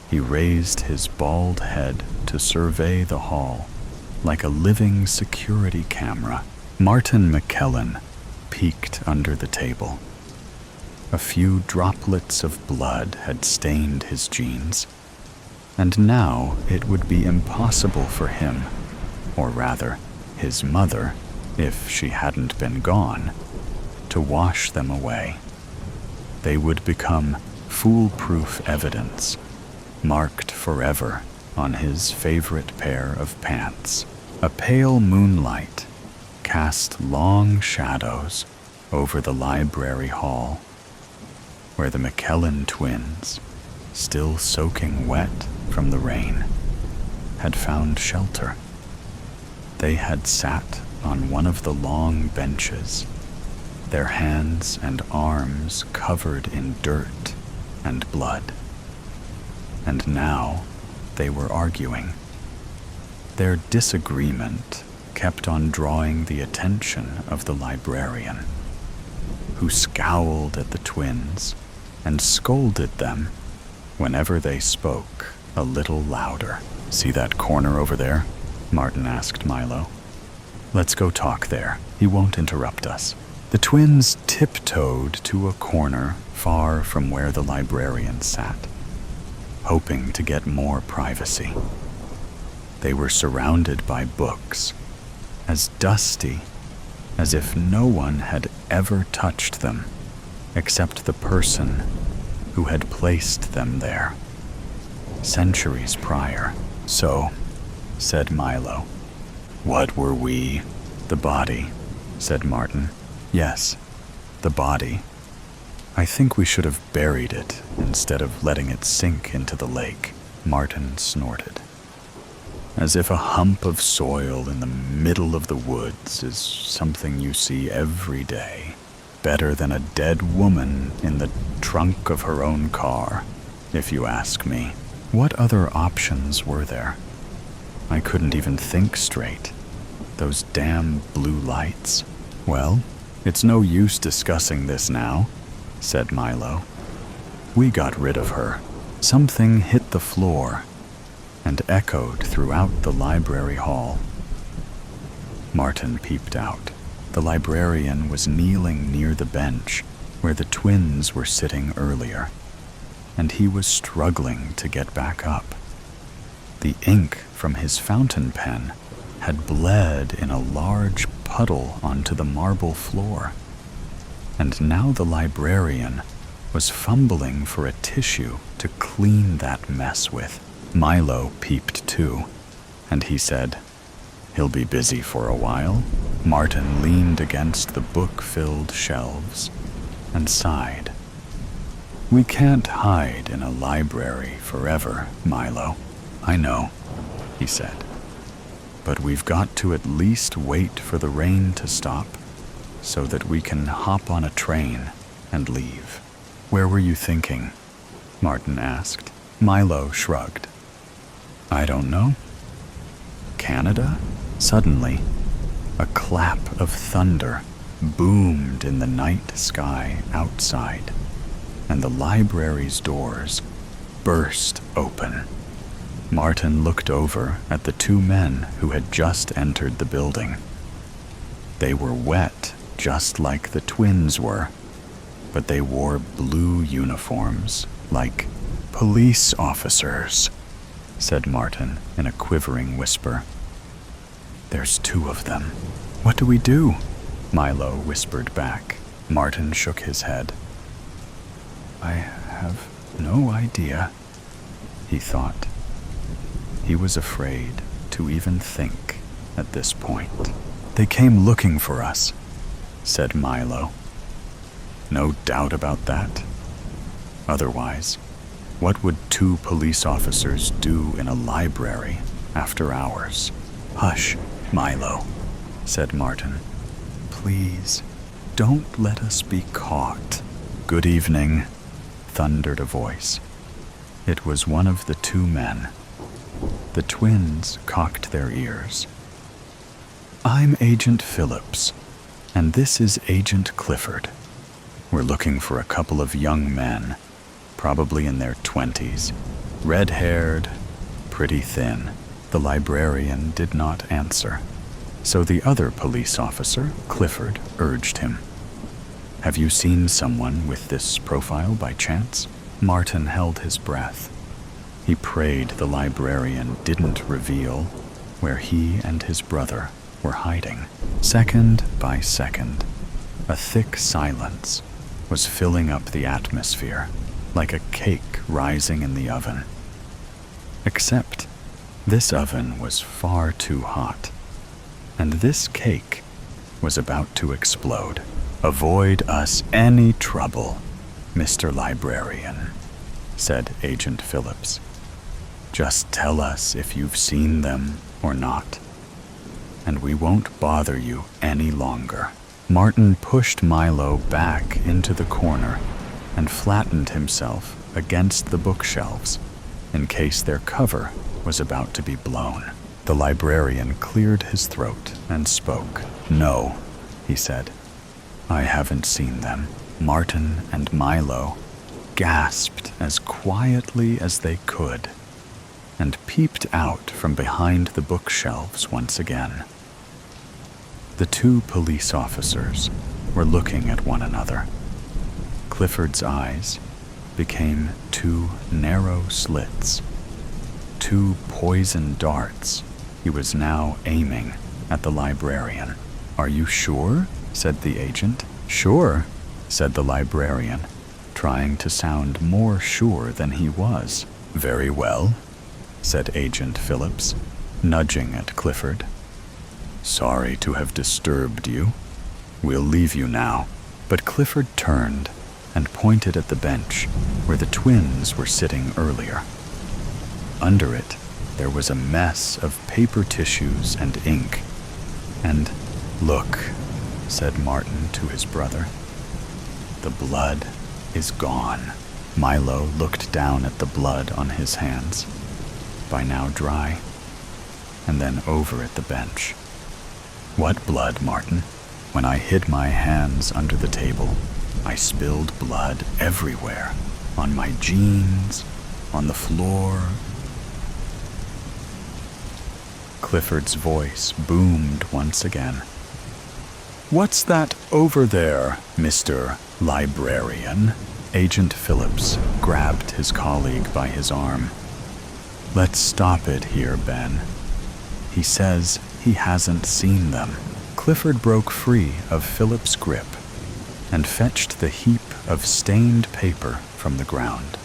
he raised his bald head to survey the hall like a living security camera. Martin McKellen peeked under the table. A few droplets of blood had stained his jeans, and now it would be impossible for him, or rather, his mother, if she hadn't been gone, to wash them away. They would become foolproof evidence, marked forever on his favorite pair of pants. A pale moonlight cast long shadows over the library hall, where the McKellen twins, still soaking wet from the rain, had found shelter. They had sat on one of the long benches, their hands and arms covered in dirt and blood. And now they were arguing. Their disagreement kept on drawing the attention of the librarian, who scowled at the twins and scolded them whenever they spoke a little louder. "See that corner over there?" Martin asked Milo. "Let's go talk there. He won't interrupt us." The twins tiptoed to a corner far from where the librarian sat, hoping to get more privacy. They were surrounded by books, as dusty as if no one had ever touched them except the person who had placed them there. Centuries prior. So, said Milo. What were we? The body, said Martin. Yes, the body. I think we should have buried it instead of letting it sink into the lake, Martin snorted. As if a hump of soil in the middle of the woods is something you see every day. Better than a dead woman in the trunk of her own car, if you ask me. What other options were there? I couldn't even think straight. Those damn blue lights. Well, it's no use discussing this now, said Milo. We got rid of her. Something hit the floor and echoed throughout the library hall. Martin peeped out. The librarian was kneeling near the bench where the twins were sitting earlier, and he was struggling to get back up. The ink from his fountain pen had bled in a large puddle onto the marble floor, and now the librarian was fumbling for a tissue to clean that mess with. Milo peeped too, and he said, He'll be busy for a while. Martin leaned against the book-filled shelves and sighed. We can't hide in a library forever, Milo. I know, he said. But we've got to at least wait for the rain to stop so that we can hop on a train and leave. Where were you thinking? Martin asked. Milo shrugged. I don't know. Canada? Suddenly, a clap of thunder boomed in the night sky outside, and the library's doors burst open. Martin looked over at the two men who had just entered the building. They were wet, just like the twins were, but they wore blue uniforms, like police officers, said Martin in a quivering whisper. There's two of them. What do we do? Milo whispered back. Martin shook his head. I have no idea, he thought. He was afraid to even think at this point. They came looking for us, said Milo. No doubt about that. Otherwise, what would two police officers do in a library after hours? Hush, Milo, said Martin. Please, don't let us be caught. Good evening, thundered a voice. It was one of the two men. The twins cocked their ears. I'm Agent Phillips, and this is Agent Clifford. We're looking for a couple of young men, probably in their 20s, red-haired, pretty thin. The librarian did not answer, so the other police officer, Clifford, urged him. Have you seen someone with this profile by chance? Martin held his breath. He prayed the librarian didn't reveal where he and his brother were hiding. Second by second, a thick silence was filling up the atmosphere, like a cake rising in the oven. Except this oven was far too hot, and this cake was about to explode. Avoid us any trouble, Mr. Librarian, said Agent Phillips. Just tell us if you've seen them or not, and we won't bother you any longer. Martin pushed Milo back into the corner and flattened himself against the bookshelves in case their cover was about to be blown. The librarian cleared his throat and spoke. No, he said. I haven't seen them. Martin and Milo gasped as quietly as they could and peeped out from behind the bookshelves once again. The two police officers were looking at one another. Clifford's eyes became two narrow slits, two poison darts he was now aiming at the librarian. "Are you sure?" said the agent. "Sure," said the librarian, trying to sound more sure than he was. "Very well," said Agent Phillips, nudging at Clifford. "Sorry to have disturbed you. We'll leave you now." But Clifford turned and pointed at the bench where the twins were sitting earlier. Under it, there was a mess of paper tissues and ink. And, "Look," said Martin to his brother. "The blood is gone." Milo looked down at the blood on his hands, by now dry, and then over at the bench. "What blood, Martin?" "When I hid my hands under the table, I spilled blood everywhere, on my jeans, on the floor." Clifford's voice boomed once again. "What's that over there, Mr. Librarian?" Agent Phillips grabbed his colleague by his arm. "Let's stop it here, Ben. He says he hasn't seen them." Clifford broke free of Phillips' grip and fetched the heap of stained paper from the ground.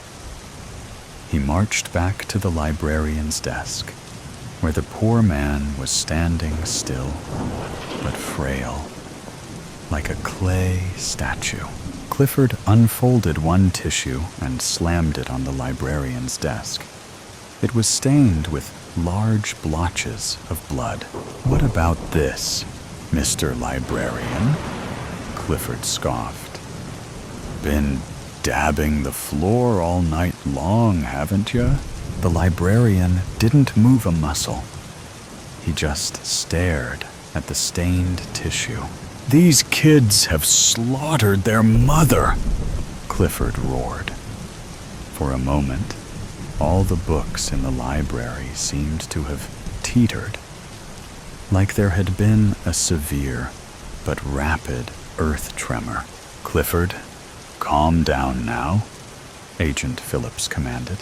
He marched back to the librarian's desk, where the poor man was standing still, but frail, like a clay statue. Clifford unfolded one tissue and slammed it on the librarian's desk. It was stained with large blotches of blood. "What about this, Mr. Librarian?" Clifford scoffed. "Been dabbing the floor all night long, haven't you?" The librarian didn't move a muscle. He just stared at the stained tissue. "These kids have slaughtered their mother!" Clifford roared. For a moment, all the books in the library seemed to have teetered, like there had been a severe but rapid earth tremor. "Clifford, calm down now," Agent Phillips commanded.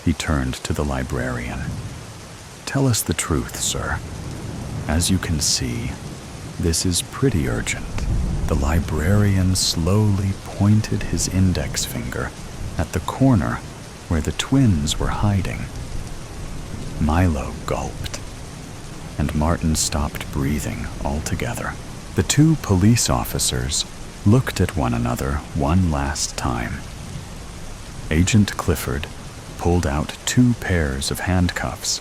He turned to the librarian. "Tell us the truth, sir. As you can see, this is pretty urgent." The librarian slowly pointed his index finger at the corner where the twins were hiding. Milo gulped, and Martin stopped breathing altogether. The two police officers looked at one another one last time. Agent Clifford pulled out 2 pairs of handcuffs,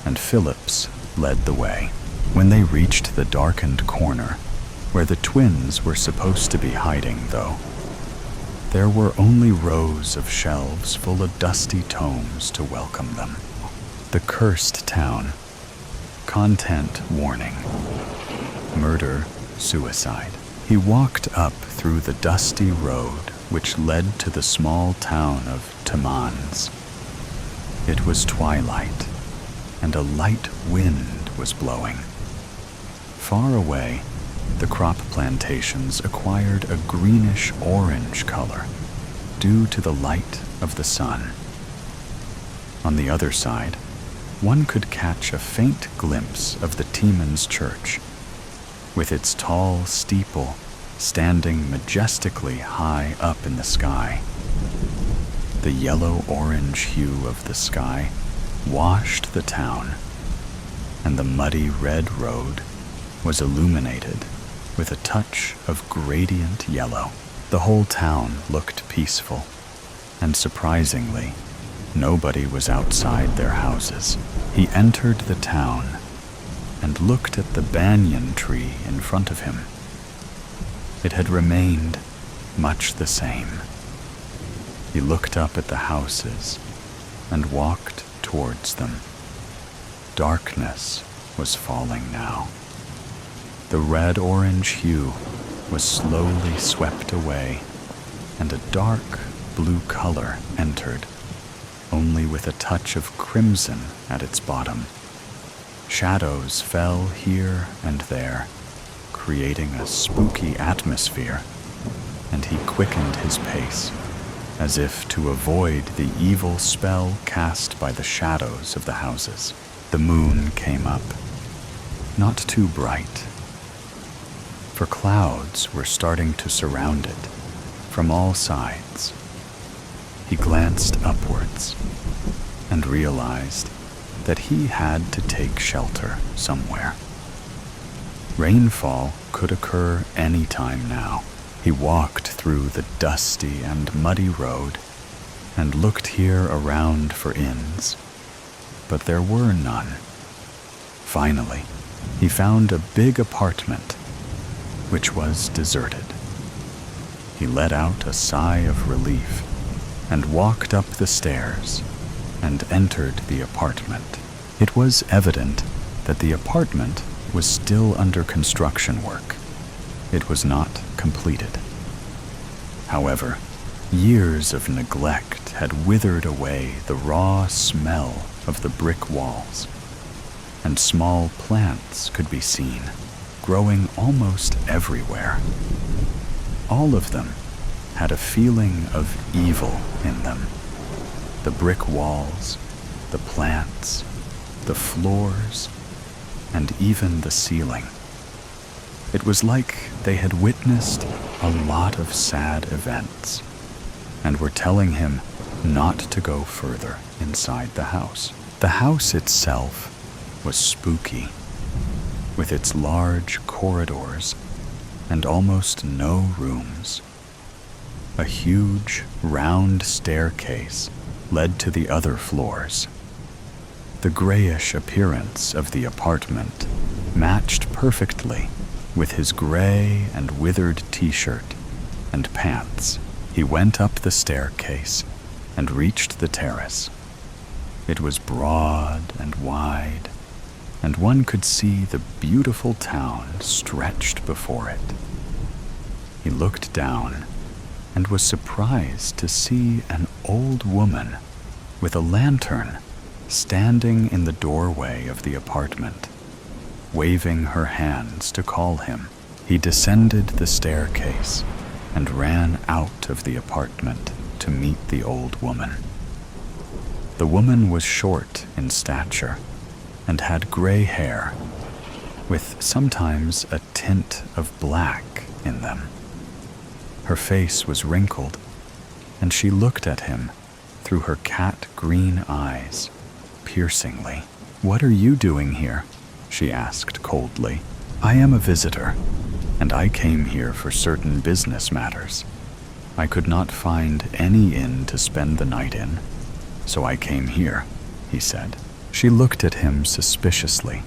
and Phillips led the way. When they reached the darkened corner, where the twins were supposed to be hiding, though, there were only rows of shelves full of dusty tomes to welcome them. The Cursed Town. Content warning. Murder, suicide. He walked up through the dusty road which led to the small town of Temans. It was twilight, and a light wind was blowing. Far away, the crop plantations acquired a greenish-orange color due to the light of the sun. On the other side, one could catch a faint glimpse of the Temans Church, with its tall steeple standing majestically high up in the sky. The yellow-orange hue of the sky washed the town, and the muddy red road was illuminated with a touch of gradient yellow. The whole town looked peaceful, and surprisingly, nobody was outside their houses. He entered the town and looked at the banyan tree in front of him. It had remained much the same. He looked up at the houses and walked towards them. Darkness was falling now. The red-orange hue was slowly swept away, and a dark blue color entered, only with a touch of crimson at its bottom. Shadows fell here and there, creating a spooky atmosphere, and he quickened his pace, as if to avoid the evil spell cast by the shadows of the houses. The moon came up, not too bright, for clouds were starting to surround it from all sides. He glanced upwards and realized that he had to take shelter somewhere. Rainfall could occur any time now. He walked through the dusty and muddy road and looked here around for inns, but there were none. Finally, he found a big apartment, which was deserted. He let out a sigh of relief and walked up the stairs and entered the apartment. It was evident that the apartment was still under construction work. It was not completed. However, years of neglect had withered away the raw smell of the brick walls, and small plants could be seen growing almost everywhere. All of them had a feeling of evil in them. The brick walls, the plants, the floors, and even the ceiling. It was like they had witnessed a lot of sad events and were telling him not to go further inside the house. The house itself was spooky, with its large corridors and almost no rooms. A huge, round staircase led to the other floors. The grayish appearance of the apartment matched perfectly with his gray and withered t-shirt and pants. He went up the staircase and reached the terrace. It was broad and wide, and one could see the beautiful town stretched before it. He looked down and was surprised to see an old woman with a lantern standing in the doorway of the apartment, waving her hands to call him. He descended the staircase and ran out of the apartment to meet the old woman. The woman was short in stature and had gray hair, with sometimes a tint of black in them. Her face was wrinkled, and she looked at him through her cat-green eyes, piercingly. "What are you doing here?" she asked coldly. "I am a visitor, and I came here for certain business matters. I could not find any inn to spend the night in, so I came here," he said. She looked at him suspiciously,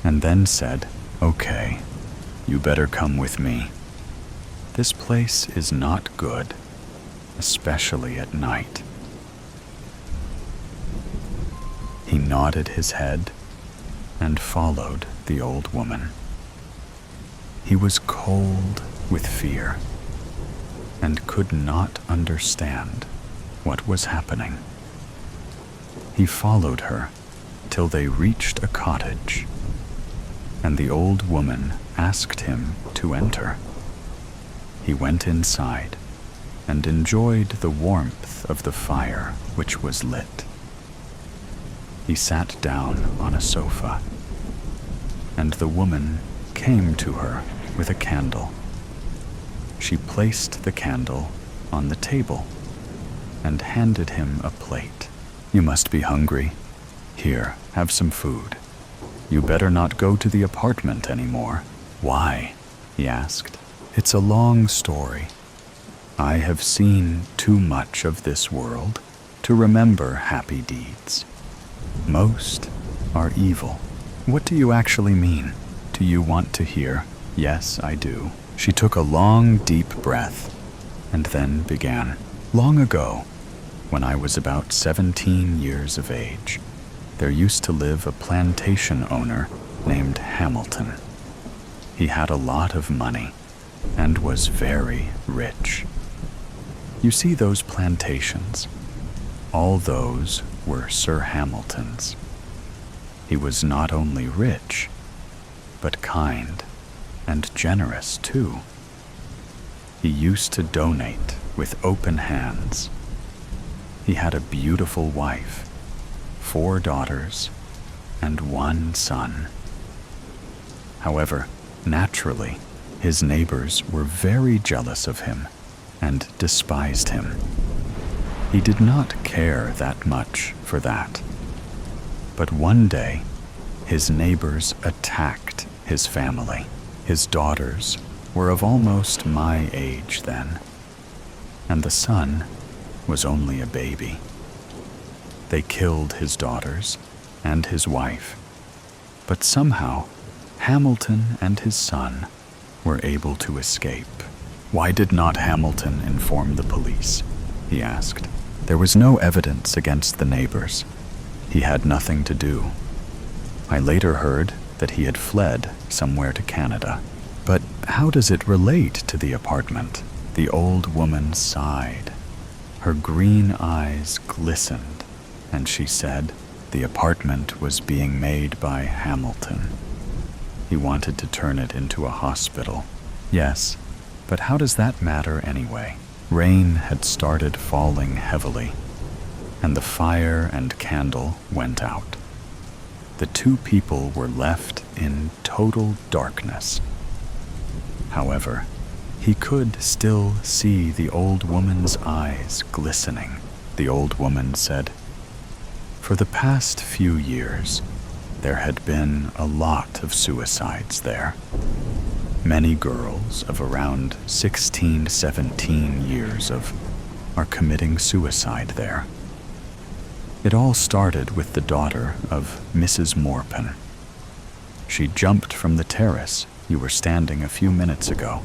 and then said, "Okay, you better come with me. This place is not good, especially at night." He nodded his head and followed the old woman. He was cold with fear and could not understand what was happening. He followed her till they reached a cottage, and the old woman asked him to enter. He went inside and enjoyed the warmth of the fire which was lit. He sat down on a sofa, and the woman came to her with a candle. She placed the candle on the table and handed him a plate. "You must be hungry. Here, have some food. You better not go to the apartment anymore." "Why?" he asked. "It's a long story. I have seen too much of this world to remember happy deeds. Most are evil." "What do you actually mean? Do you want to hear?" "Yes, I do." She took a long, deep breath and then began. "Long ago, when I was about 17 years of age, there used to live a plantation owner named Hamilton. He had a lot of money and was very rich. You see those plantations? All those were Sir Hamilton's. He was not only rich, but kind and generous too. He used to donate with open hands. He had a beautiful wife, 4 daughters, and 1 son. However, naturally, His neighbors were very jealous of him and despised him. He did not care that much for that. But one day, his neighbors attacked his family. His daughters were of almost my age then, and the son was only a baby. They killed his daughters and his wife, but somehow Hamilton and his son were able to escape. Why did not Hamilton inform the police? He asked. There was no evidence against the neighbors. He had nothing to do. I later heard that he had fled somewhere to Canada. But how does it relate to the apartment? The old woman sighed. Her green eyes glistened, and she said the apartment was being made by Hamilton. He wanted to turn it into a hospital. Yes, but how does that matter anyway? Rain had started falling heavily, and the fire and candle went out. The two people were left in total darkness. However, he could still see the old woman's eyes glistening. The old woman said, "For the past few years, there had been a lot of suicides there. Many girls of around 16, 17 years are committing suicide there. It all started with the daughter of Mrs. Morpin. She jumped from the terrace you were standing a few minutes ago.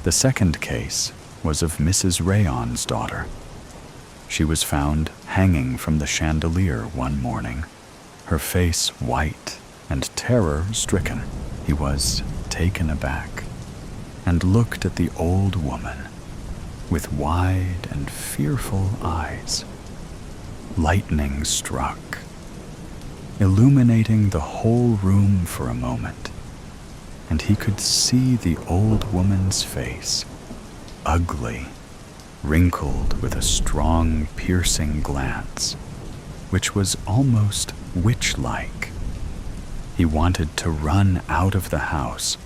The second case was of Mrs. Rayon's daughter. She was found hanging from the chandelier one morning, her face white and terror-stricken. He was taken aback and looked at the old woman with wide and fearful eyes. Lightning struck, illuminating the whole room for a moment, and he could see the old woman's face, ugly, wrinkled with a strong, piercing glance, which was almost witch-like. He wanted to run out of the house,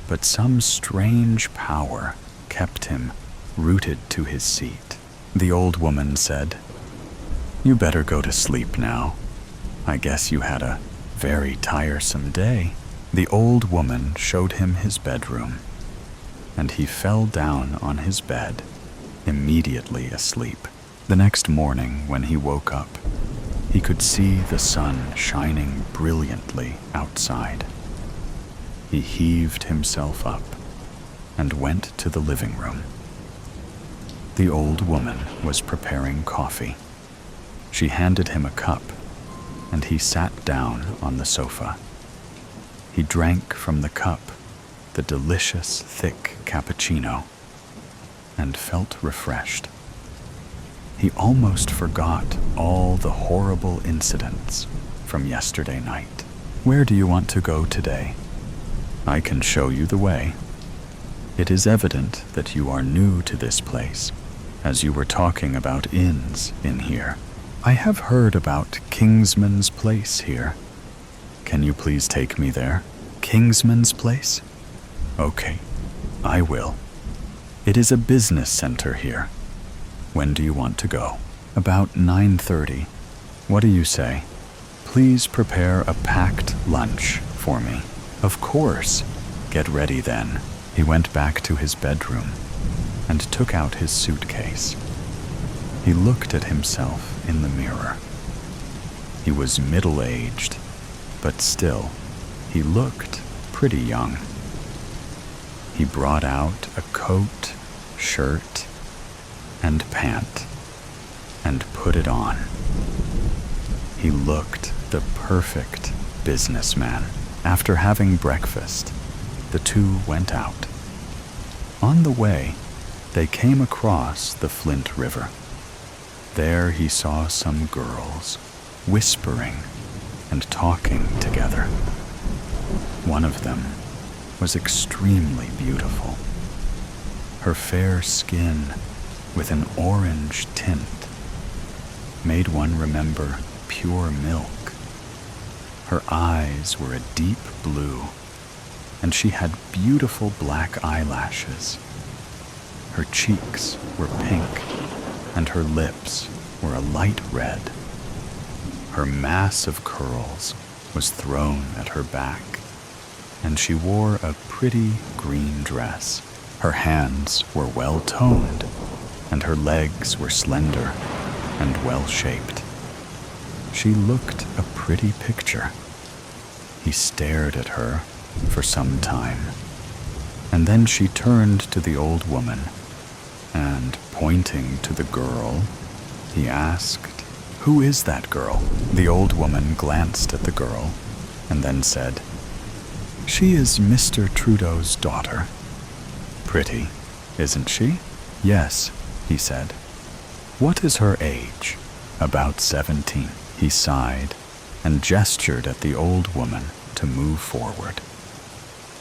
but some strange power kept him rooted to his seat. The old woman said, "You better go to sleep now. I guess you had a very tiresome day." The old woman showed him his bedroom, and he fell down on his bed, immediately asleep. The next morning, when he woke up, he could see the sun shining brilliantly outside. He heaved himself up and went to the living room. The old woman was preparing coffee. She handed him a cup, and he sat down on the sofa. He drank from the cup the delicious, thick cappuccino and felt refreshed. He almost forgot all the horrible incidents from yesterday night. "Where do you want to go today? I can show you the way. It is evident that you are new to this place, as you were talking about inns in here. I have heard about Kingsman's Place here. Can you please take me there?" "Kingsman's Place? Okay, I will. It is a business center here. When do you want to go?" "About 9:30. What do you say? Please prepare a packed lunch for me." "Of course. Get ready then." He went back to his bedroom and took out his suitcase. He looked at himself in the mirror. He was middle-aged, but still, he looked pretty young. He brought out a coat, shirt, and pant and put it on. He looked the perfect businessman. After having breakfast, the two went out. On the way, they came across the Flint River. There he saw some girls whispering and talking together. One of them was extremely beautiful. Her fair skin with an orange tint made one remember pure milk. Her eyes were a deep blue, and she had beautiful black eyelashes. Her cheeks were pink, and her lips were a light red. Her mass of curls was thrown at her back, and she wore a pretty green dress. Her hands were well-toned, and her legs were slender and well-shaped. She looked a pretty picture. He stared at her for some time, and then she turned to the old woman, and pointing to the girl, he asked, "Who is that girl?" The old woman glanced at the girl and then said, "She is Mr. Trudeau's daughter." "Pretty, isn't she?" "Yes," he said. "What is her age?" "About 17. He sighed and gestured at the old woman to move forward.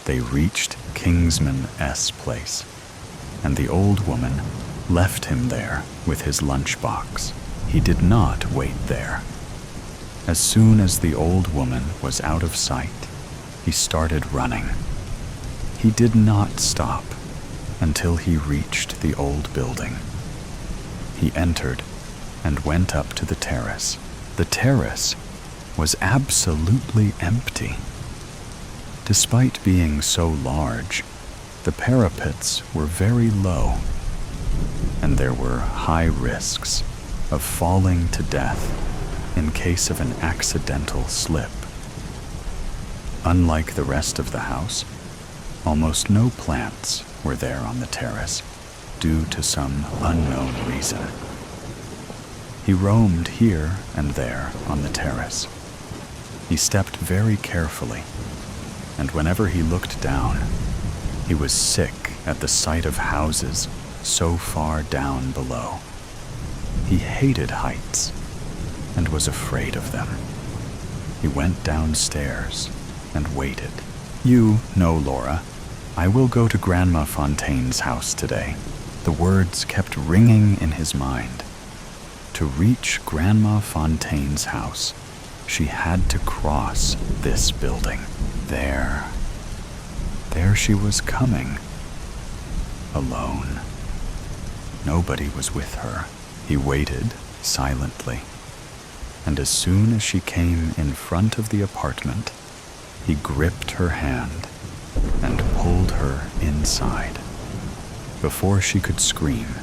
They reached Kingsman S. Place, and the old woman left him there with his lunchbox. He did not wait there. As soon as the old woman was out of sight, he started running. He did not stop until he reached the old building. He entered and went up to the terrace. The terrace was absolutely empty. Despite being so large, the parapets were very low, and there were high risks of falling to death in case of an accidental slip. Unlike the rest of the house, almost no plants were there on the terrace due to some unknown reason. He roamed here and there on the terrace. He stepped very carefully, and whenever he looked down, he was sick at the sight of houses so far down below. He hated heights and was afraid of them. He went downstairs and waited. "You know, Laura, I will go to Grandma Fontaine's house today." The words kept ringing in his mind. To reach Grandma Fontaine's house, she had to cross this building. There she was coming, alone. Nobody was with her. He waited silently, and as soon as she came in front of the apartment, he gripped her hand and pulled her inside. Before she could scream,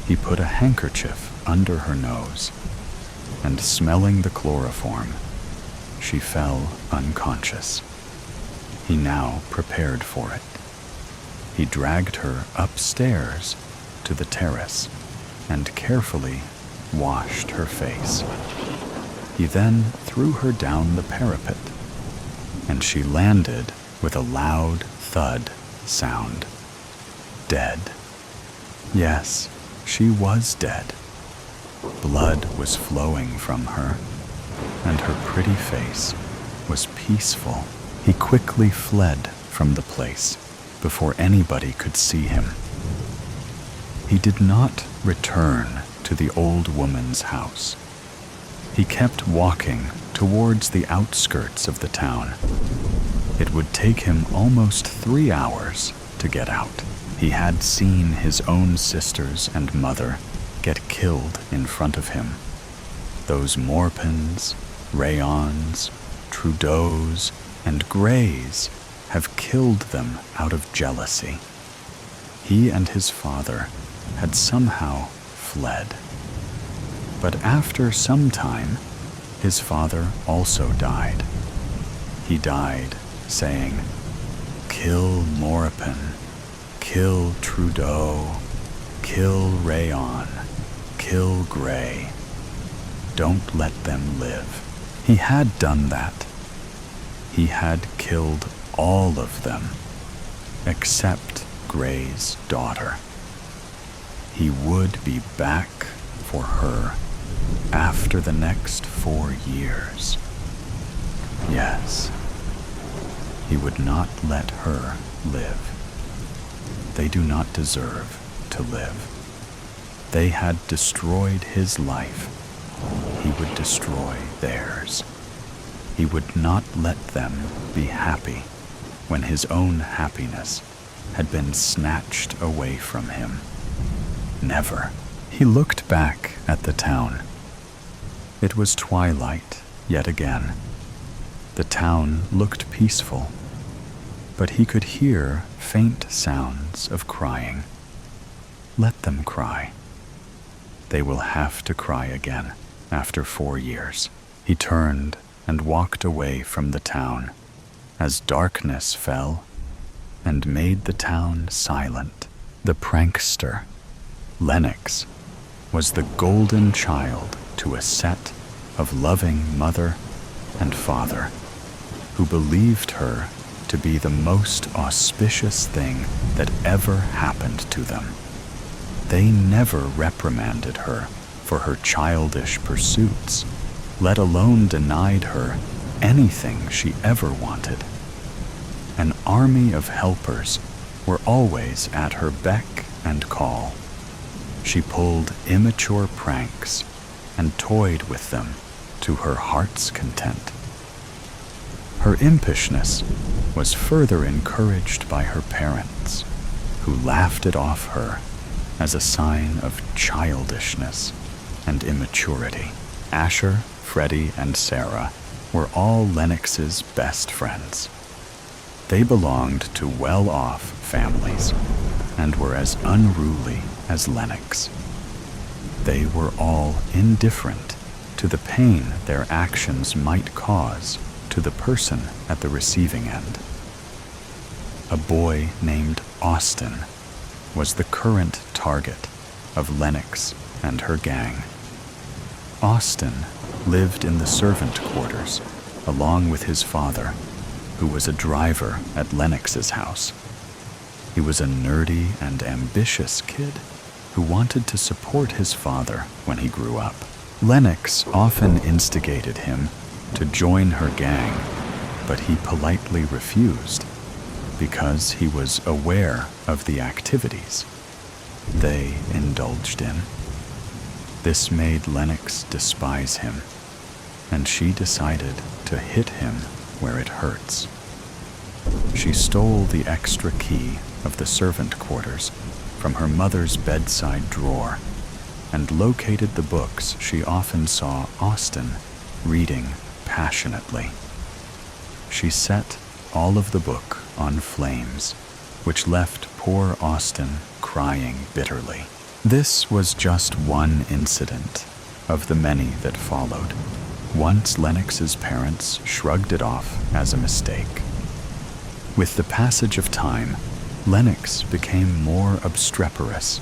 he put a handkerchief under her nose, and smelling the chloroform, she fell unconscious. He now prepared for it. He dragged her upstairs to the terrace and carefully washed her face. He then threw her down the parapet, and she landed with a loud thud sound. Dead. Yes, she was dead. Blood was flowing from her, and her pretty face was peaceful. He quickly fled from the place before anybody could see him. He did not return to the old woman's house. He kept walking towards the outskirts of the town. It would take him almost 3 hours to get out. He had seen his own sisters and mother get killed in front of him. Those Morpins, Rayons, Trudeaus, and Greys have killed them out of jealousy. He and his father had somehow fled. But after some time, his father also died. He died saying, "Kill Morpin, kill Trudeau, kill Rayon, kill Grey. Don't let them live." He had done that. He had killed all of them, except Grey's daughter. He would be back for her after the next 4 years. Yes, he would not let her live. They do not deserve to live. They had destroyed his life. He would destroy theirs. He would not let them be happy. when his own happiness had been snatched away from him. Never. He looked back at the town. It was twilight yet again. The town looked peaceful, but he could hear faint sounds of crying. Let them cry. They will have to cry again after 4 years. He turned and walked away from the town as darkness fell and made the town silent. The prankster, Lennox, was the golden child to a set of loving mother and father who believed her to be the most auspicious thing that ever happened to them. They never reprimanded her for her childish pursuits, let alone denied her anything she ever wanted. An army of helpers were always at her beck and call. She pulled immature pranks and toyed with them to her heart's content. Her impishness was further encouraged by her parents, who laughed it off her as a sign of childishness and immaturity. Asher, Freddie, and Sarah were all Lennox's best friends. They belonged to well-off families and were as unruly as Lennox. They were all indifferent to the pain their actions might cause to the person at the receiving end. A boy named Austin was the current target of Lennox and her gang. Austin lived in the servant quarters along with his father, who was a driver at Lennox's house. He was a nerdy and ambitious kid who wanted to support his father when he grew up. Lennox often instigated him to join her gang, but he politely refused because he was aware of the activities they indulged in. This made Lennox despise him, and she decided to hit him where it hurts. She stole the extra key of the servant quarters from her mother's bedside drawer and located the books she often saw Austin reading passionately. She set all of the book on flames, which left poor Austin crying bitterly. This was just one incident of the many that followed. Once Lennox's parents shrugged it off as a mistake. With the passage of time, Lennox became more obstreperous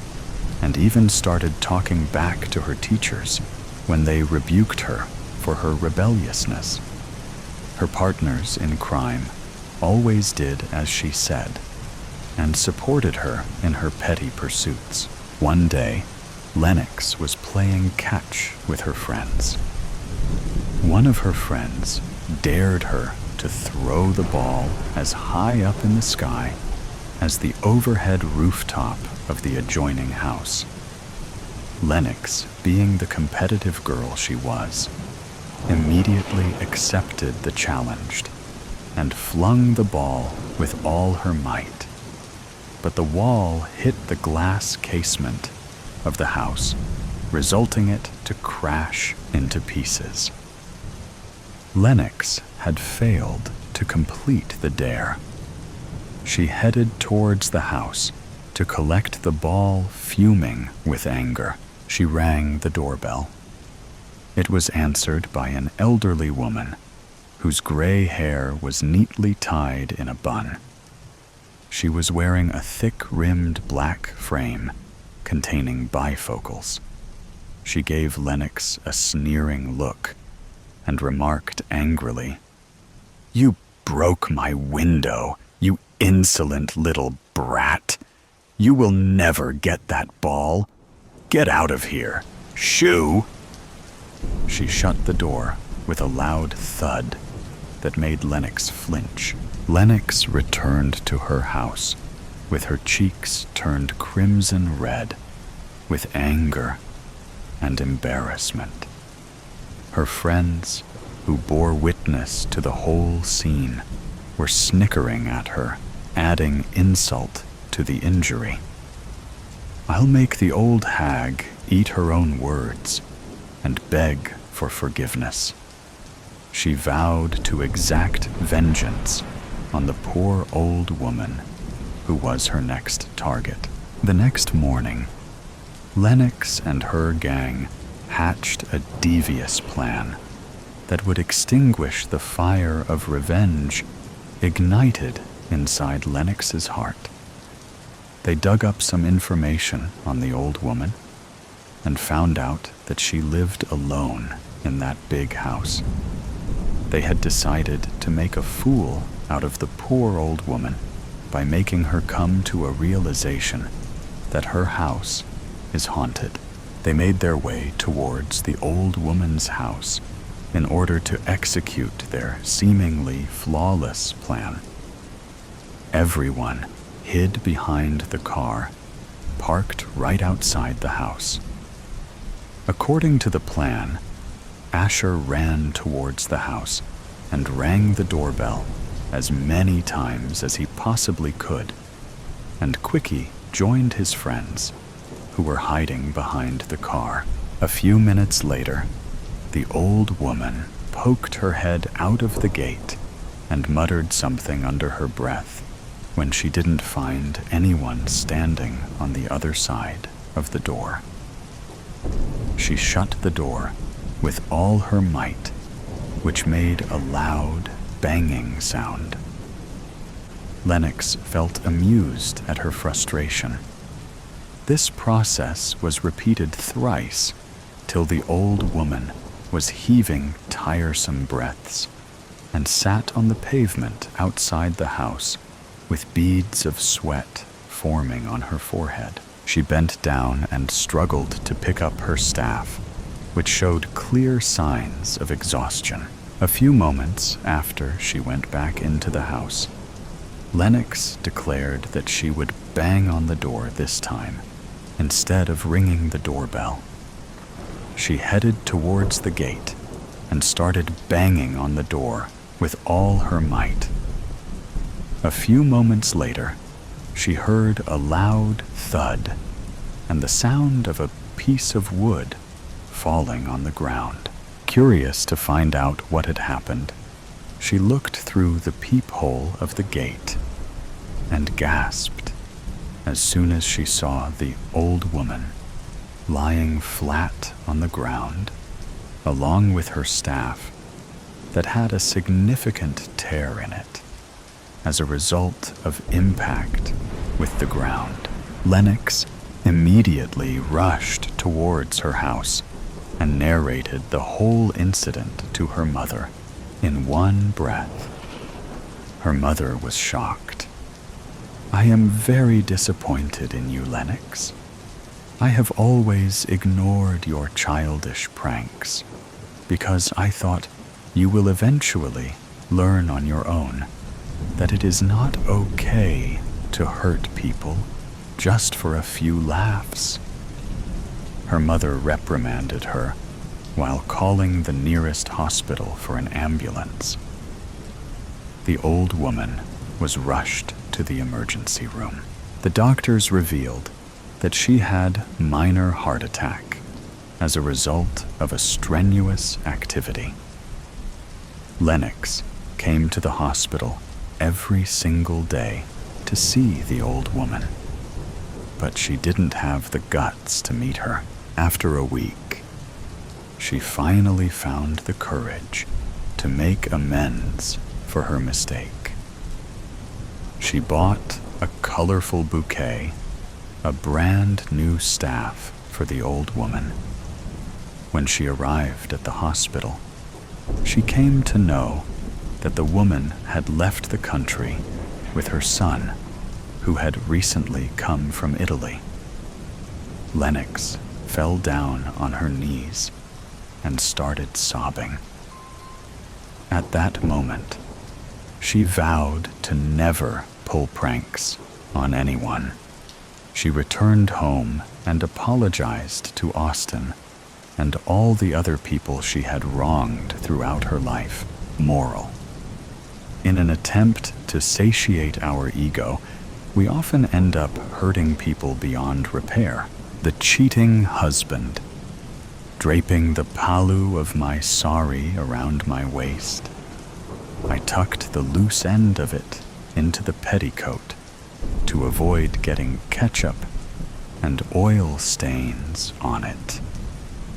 and even started talking back to her teachers when they rebuked her for her rebelliousness. Her partners in crime always did as she said and supported her in her petty pursuits. One day, Lennox was playing catch with her friends. One of her friends dared her to throw the ball as high up in the sky as the overhead rooftop of the adjoining house. Lennox, being the competitive girl she was, immediately accepted the challenge and flung the ball with all her might. But the wall hit the glass casement of the house, resulting it to crash into pieces. Lennox had failed to complete the dare. She headed towards the house to collect the ball, fuming with anger. She rang the doorbell. It was answered by an elderly woman whose gray hair was neatly tied in a bun. She was wearing a thick-rimmed black frame containing bifocals. She gave Lennox a sneering look and remarked angrily, "You broke my window, you insolent little brat. You will never get that ball. Get out of here. Shoo!" She shut the door with a loud thud that made Lennox flinch. Lennox returned to her house with her cheeks turned crimson red with anger and embarrassment. Her friends, who bore witness to the whole scene, were snickering at her, adding insult to the injury. "I'll make the old hag eat her own words and beg for forgiveness." She vowed to exact vengeance on the poor old woman who was her next target. The next morning, Lennox and her gang hatched a devious plan that would extinguish the fire of revenge ignited inside Lennox's heart. They dug up some information on the old woman and found out that she lived alone in that big house. They had decided to make a fool out of the poor old woman by making her come to a realization that her house is haunted. They made their way towards the old woman's house in order to execute their seemingly flawless plan. Everyone hid behind the car, parked right outside the house. According to the plan, Asher ran towards the house and rang the doorbell as many times as he possibly could, and Quickie joined his friends, who were hiding behind the car. A few minutes later, the old woman poked her head out of the gate and muttered something under her breath when she didn't find anyone standing on the other side of the door. She shut the door with all her might, which made a loud, banging sound. Lennox felt amused at her frustration. This process was repeated thrice till the old woman was heaving tiresome breaths and sat on the pavement outside the house with beads of sweat forming on her forehead. She bent down and struggled to pick up her staff, which showed clear signs of exhaustion. A few moments after she went back into the house, Lennox declared that she would bang on the door this time, instead of ringing the doorbell. She headed towards the gate and started banging on the door with all her might. A few moments later, she heard a loud thud and the sound of a piece of wood falling on the ground. Curious to find out what had happened, she looked through the peephole of the gate and gasped as soon as she saw the old woman lying flat on the ground, along with her staff that had a significant tear in it as a result of impact with the ground. Lennox immediately rushed towards her house and narrated the whole incident to her mother in one breath. Her mother was shocked. "I am very disappointed in you, Lennox. I have always ignored your childish pranks because I thought you will eventually learn on your own that it is not okay to hurt people just for a few laughs." Her mother reprimanded her while calling the nearest hospital for an ambulance. The old woman was rushed to the emergency room. The doctors revealed that she had minor heart attack as a result of a strenuous activity. Lennox came to the hospital every single day to see the old woman, but she didn't have the guts to meet her. After a week, she finally found the courage to make amends for her mistake. She bought a colorful bouquet, a brand new staff for the old woman. When she arrived at the hospital, she came to know that the woman had left the country with her son, who had recently come from Italy. Lennox fell down on her knees and started sobbing. At that moment, she vowed to never pull pranks on anyone. She returned home and apologized to Austin and all the other people she had wronged throughout her life. Moral: In an attempt to satiate our ego, we often end up hurting people beyond repair. The cheating husband, draping the palu of my sari around my waist. I tucked the loose end of it into the petticoat to avoid getting ketchup and oil stains on it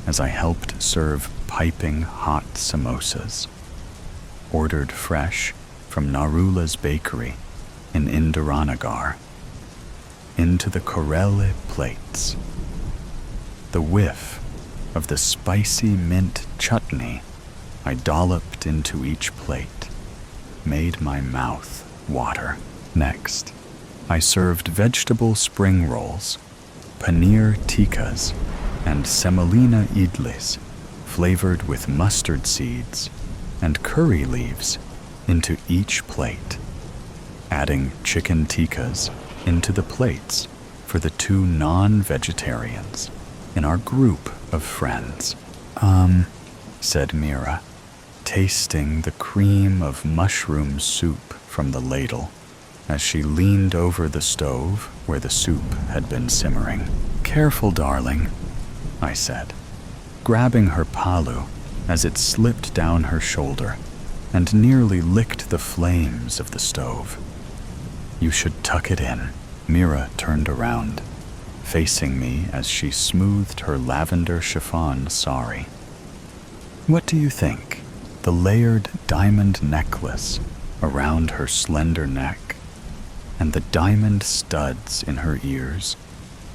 as I helped serve piping hot samosas, ordered fresh from Narula's bakery in Indiranagar, into the Corelle plates. The whiff of the spicy mint chutney I dolloped into each plate made my mouth water. Next, I served vegetable spring rolls, paneer tikkas, and semolina idlis flavored with mustard seeds and curry leaves into each plate, adding chicken tikkas into the plates for the 2 non-vegetarians in our group of friends. Said Mira, tasting the cream of mushroom soup from the ladle as she leaned over the stove where the soup had been simmering. Careful, darling, I said, grabbing her palu as it slipped down her shoulder and nearly licked the flames of the stove. You should tuck it in. Mira turned around, facing me as she smoothed her lavender chiffon sari. What do you think? The layered diamond necklace around her slender neck and the diamond studs in her ears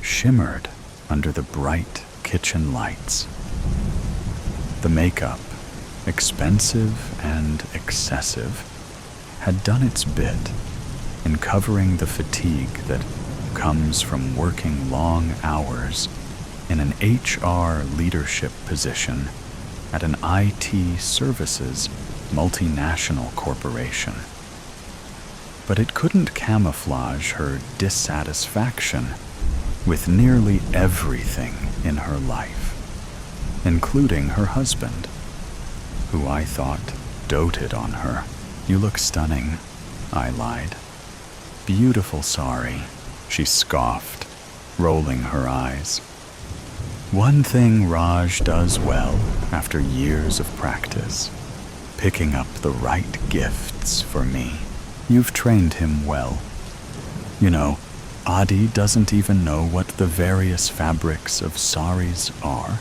shimmered under the bright kitchen lights. The makeup, expensive and excessive, had done its bit in covering the fatigue that comes from working long hours in an HR leadership position at an IT services multinational corporation. But it couldn't camouflage her dissatisfaction with nearly everything in her life, including her husband, who I thought doted on her. You look stunning, I lied. Beautiful sari, she scoffed, rolling her eyes. One thing Raj does well after years of practice, picking up the right gifts for me. You've trained him well. You know, Adi doesn't even know what the various fabrics of saris are,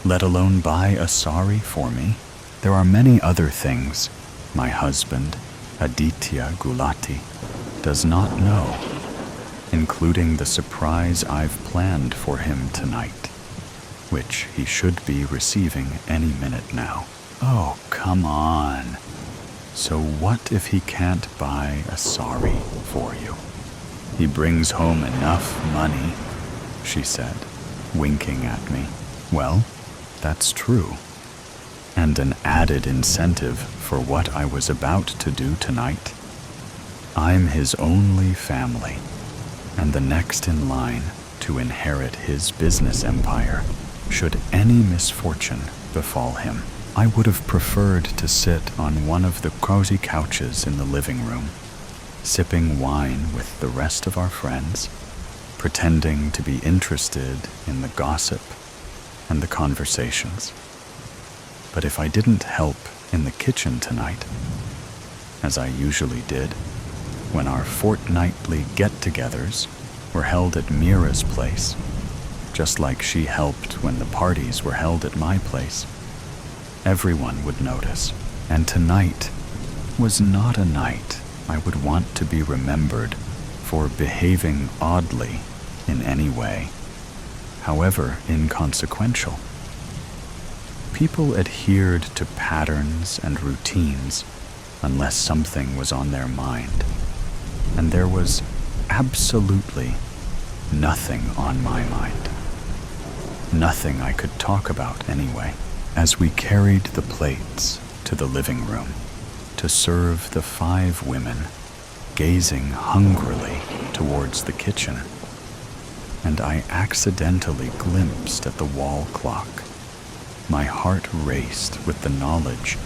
let alone buy a sari for me. There are many other things my husband, Aditya Gulati, does not know, including the surprise I've planned for him tonight, which he should be receiving any minute now. Oh, come on. So what if he can't buy a sari for you? He brings home enough money, she said, winking at me. Well, that's true. And an added incentive for what I was about to do tonight. I'm his only family, and the next in line to inherit his business empire, should any misfortune befall him. I would have preferred to sit on one of the cozy couches in the living room, sipping wine with the rest of our friends, pretending to be interested in the gossip and the conversations. But if I didn't help in the kitchen tonight, as I usually did when our fortnightly get-togethers were held at Mira's place, just like she helped when the parties were held at my place, everyone would notice. And tonight was not a night I would want to be remembered for behaving oddly in any way, however inconsequential. People adhered to patterns and routines unless something was on their mind, and there was absolutely nothing on my mind. Nothing I could talk about anyway. As we carried the plates to the living room to serve the 5 women, gazing hungrily towards the kitchen, and I accidentally glimpsed at the wall clock, my heart raced with the knowledge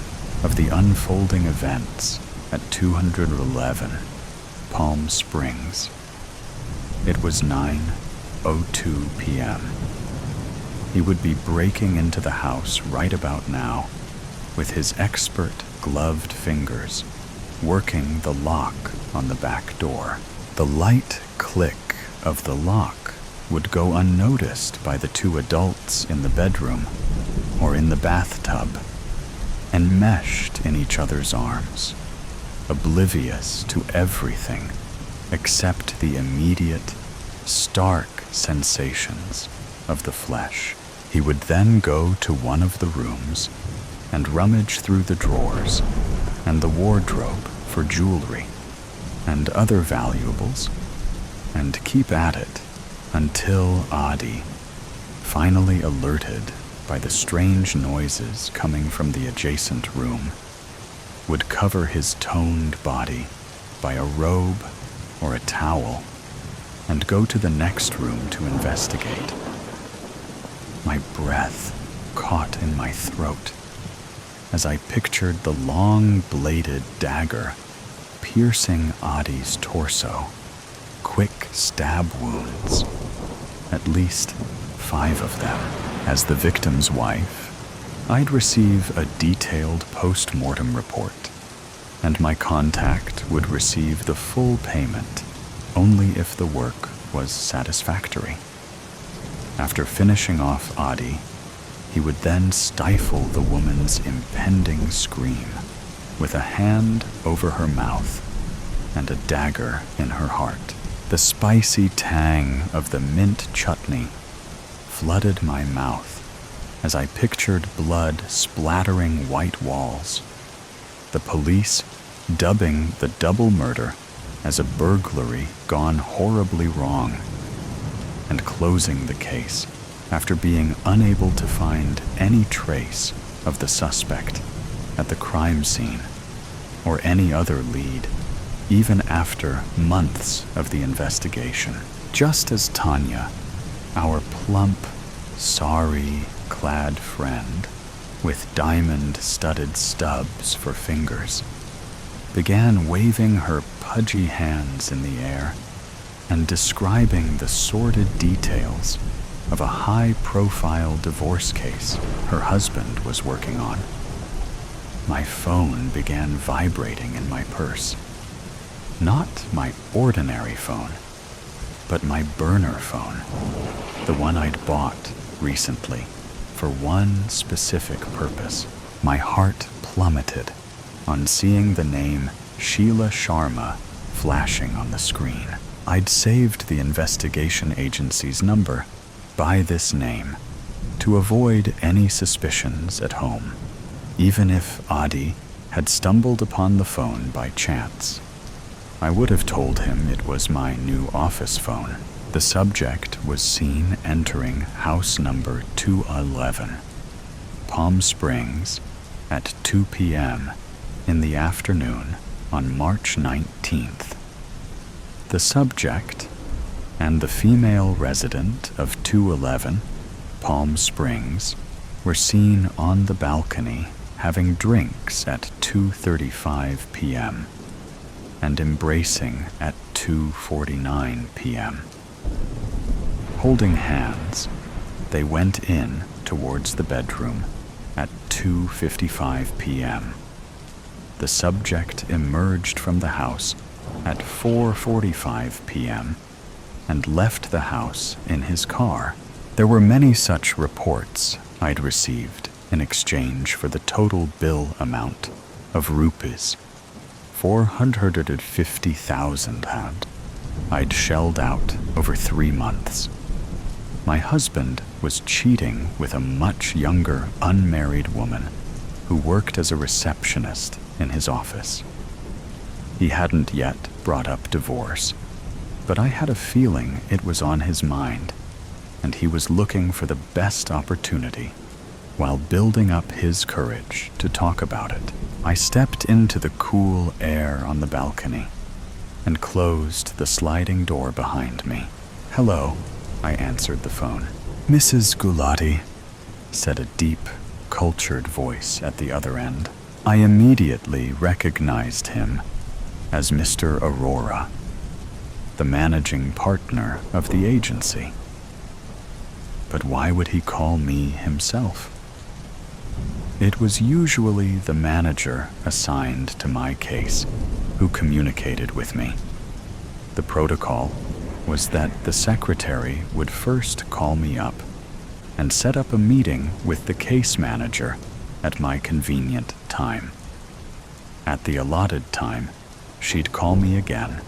of the unfolding events at 211 Palm Springs. It was 9:02 p.m. He would be breaking into the house right about now, with his expert gloved fingers working the lock on the back door. The light click of the lock would go unnoticed by the two adults in the bedroom or in the bathtub, enmeshed in each other's arms, oblivious to everything except the immediate, stark sensations of the flesh. He would then go to one of the rooms and rummage through the drawers and the wardrobe for jewelry and other valuables, and keep at it until Adi, finally alerted by the strange noises coming from the adjacent room, would cover his toned body by a robe or a towel and go to the next room to investigate. My breath caught in my throat as I pictured the long-bladed dagger piercing Adi's torso, quick stab wounds, at least 5 of them. As the victim's wife, I'd receive a detailed post-mortem report, and my contact would receive the full payment only if the work was satisfactory. After finishing off Adi, he would then stifle the woman's impending scream with a hand over her mouth and a dagger in her heart. The spicy tang of the mint chutney flooded my mouth as I pictured blood splattering white walls, the police dubbing the double murder as a burglary gone horribly wrong, and closing the case after being unable to find any trace of the suspect at the crime scene or any other lead, even after months of the investigation. Just as Tanya, our plump, sari-clad friend with diamond-studded stubs for fingers, began waving her pudgy hands in the air and describing the sordid details of a high-profile divorce case her husband was working on, my phone began vibrating in my purse. Not my ordinary phone, but my burner phone, the one I'd bought recently for one specific purpose. My heart plummeted on seeing the name Sheila Sharma flashing on the screen. I'd saved the investigation agency's number by this name to avoid any suspicions at home, even if Adi had stumbled upon the phone by chance. I would have told him it was my new office phone. The subject was seen entering house number 211, Palm Springs, at 2 p.m. in the afternoon on March 19th. The subject and the female resident of 211, Palm Springs, were seen on the balcony having drinks at 2:35 p.m. and embracing at 2:49 p.m. Holding hands, they went in towards the bedroom at 2:55 p.m. The subject emerged from the house at 4:45 p.m. and left the house in his car. There were many such reports I'd received in exchange for the total bill amount of rupees, 450,000 I'd shelled out over 3 months. My husband was cheating with a much younger, unmarried woman who worked as a receptionist in his office. He hadn't yet brought up divorce, but I had a feeling it was on his mind, and he was looking for the best opportunity while building up his courage to talk about it. I stepped into the cool air on the balcony and closed the sliding door behind me. "Hello," I answered the phone. "Mrs. Gulati," said a deep, cultured voice at the other end. I immediately recognized him as Mr. Aurora, the managing partner of the agency. But why would he call me himself? It was usually the manager assigned to my case who communicated with me. The protocol was that the secretary would first call me up and set up a meeting with the case manager at my convenient time. At the allotted time, she'd call me again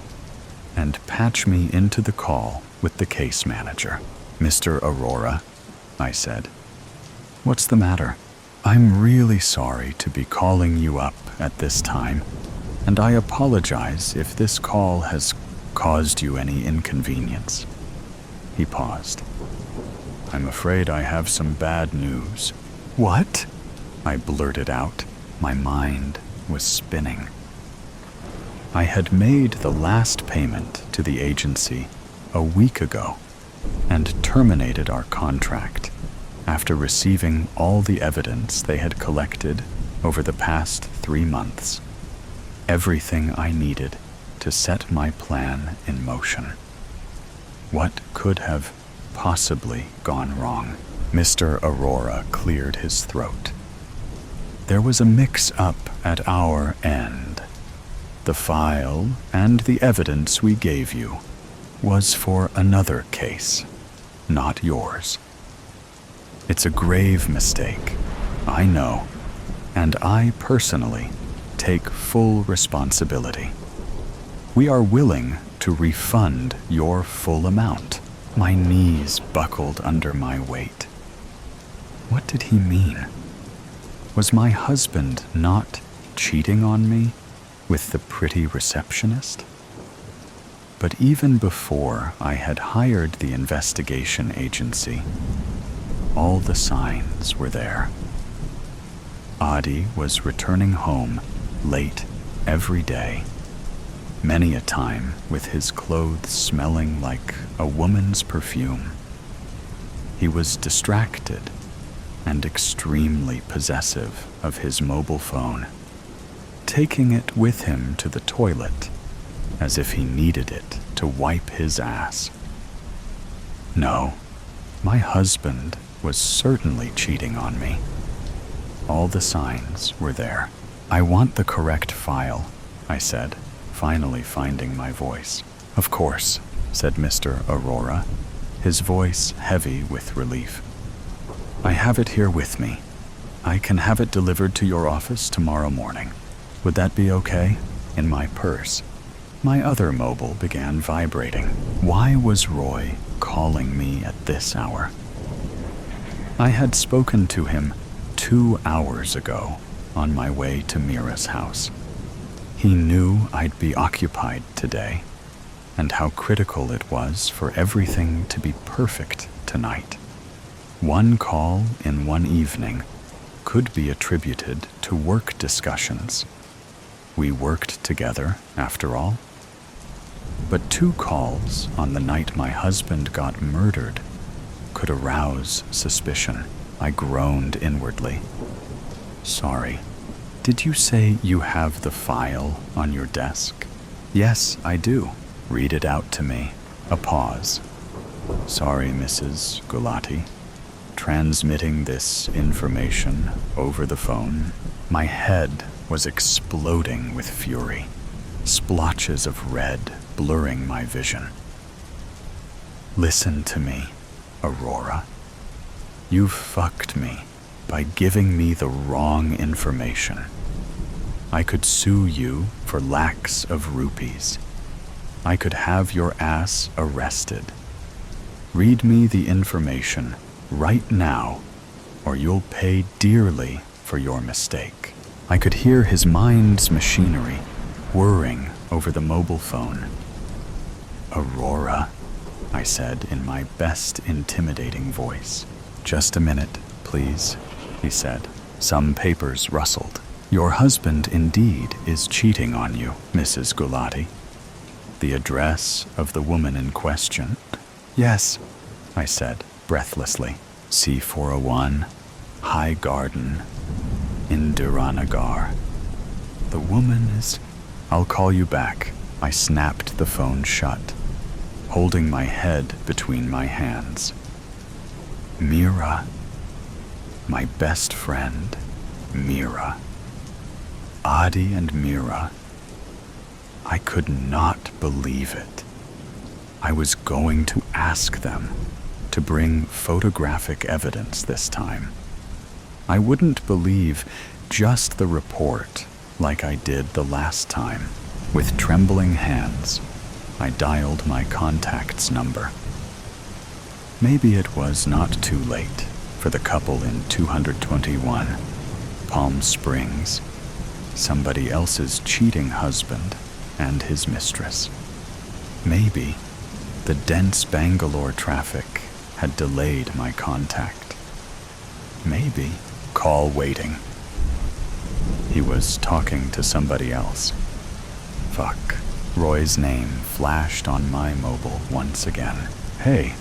and patch me into the call with the case manager. "Mr. Aurora," I said, "what's the matter? I'm really sorry to be calling you up at this time, and I apologize if this call has caused you any inconvenience." He paused. "I'm afraid I have some bad news." "What?" I blurted out. My mind was spinning. I had made the last payment to the agency a week ago and terminated our contract after receiving all the evidence they had collected over the past 3 months. Everything I needed to set my plan in motion. What could have possibly gone wrong? Mr. Aurora cleared his throat. "There was a mix-up at our end. The file and the evidence we gave you was for another case, not yours. It's a grave mistake, I know, and I personally take full responsibility. We are willing to refund your full amount." My knees buckled under my weight. What did he mean? Was my husband not cheating on me with the pretty receptionist? But even before I had hired the investigation agency, all the signs were there. Adi was returning home late every day, many a time with his clothes smelling like a woman's perfume. He was distracted and extremely possessive of his mobile phone, taking it with him to the toilet as if he needed it to wipe his ass. No, my husband was certainly cheating on me. All the signs were there. "I want the correct file," I said, finally finding my voice. "Of course," said Mr. Aurora, his voice heavy with relief. "I have it here with me. I can have it delivered to your office tomorrow morning. Would that be okay?" In my purse, my other mobile began vibrating. Why was Roy calling me at this hour? I had spoken to him 2 hours ago on my way to Mira's house. He knew I'd be occupied today, and how critical it was for everything to be perfect tonight. One call in one evening could be attributed to work discussions. We worked together, after all. But 2 calls on the night my husband got murdered could arouse suspicion. I groaned inwardly. "Sorry, did you say you have the file on your desk?" "Yes, I do." "Read it out to me." A pause. "Sorry, Mrs. Gulati. Transmitting this information over the phone." My head was exploding with fury, splotches of red blurring my vision. "Listen to me, Aurora. You've fucked me by giving me the wrong information. I could sue you for lakhs of rupees. I could have your ass arrested. Read me the information right now, or you'll pay dearly for your mistake." I could hear his mind's machinery whirring over the mobile phone. "Aurora," I said in my best intimidating voice. "Just a minute, please," he said. Some papers rustled. "Your husband indeed is cheating on you, Mrs. Gulati. The address of the woman in question?" "Yes," I said breathlessly. "C401, High Garden, Indiranagar." The woman is... I'll call you back. I snapped the phone shut, holding my head between my hands. Mira. My best friend, Mira. Adi and Mira. I could not believe it. I was going to ask them to bring photographic evidence this time. I wouldn't believe just the report like I did the last time. With trembling hands, I dialed my contact's number. Maybe it was not too late for the couple in 221 Palm Springs, somebody else's cheating husband and his mistress. Maybe the dense Bangalore traffic had delayed my contact. Maybe call waiting. He was talking to somebody else. Fuck. Roy's name flashed on my mobile once again. Hey,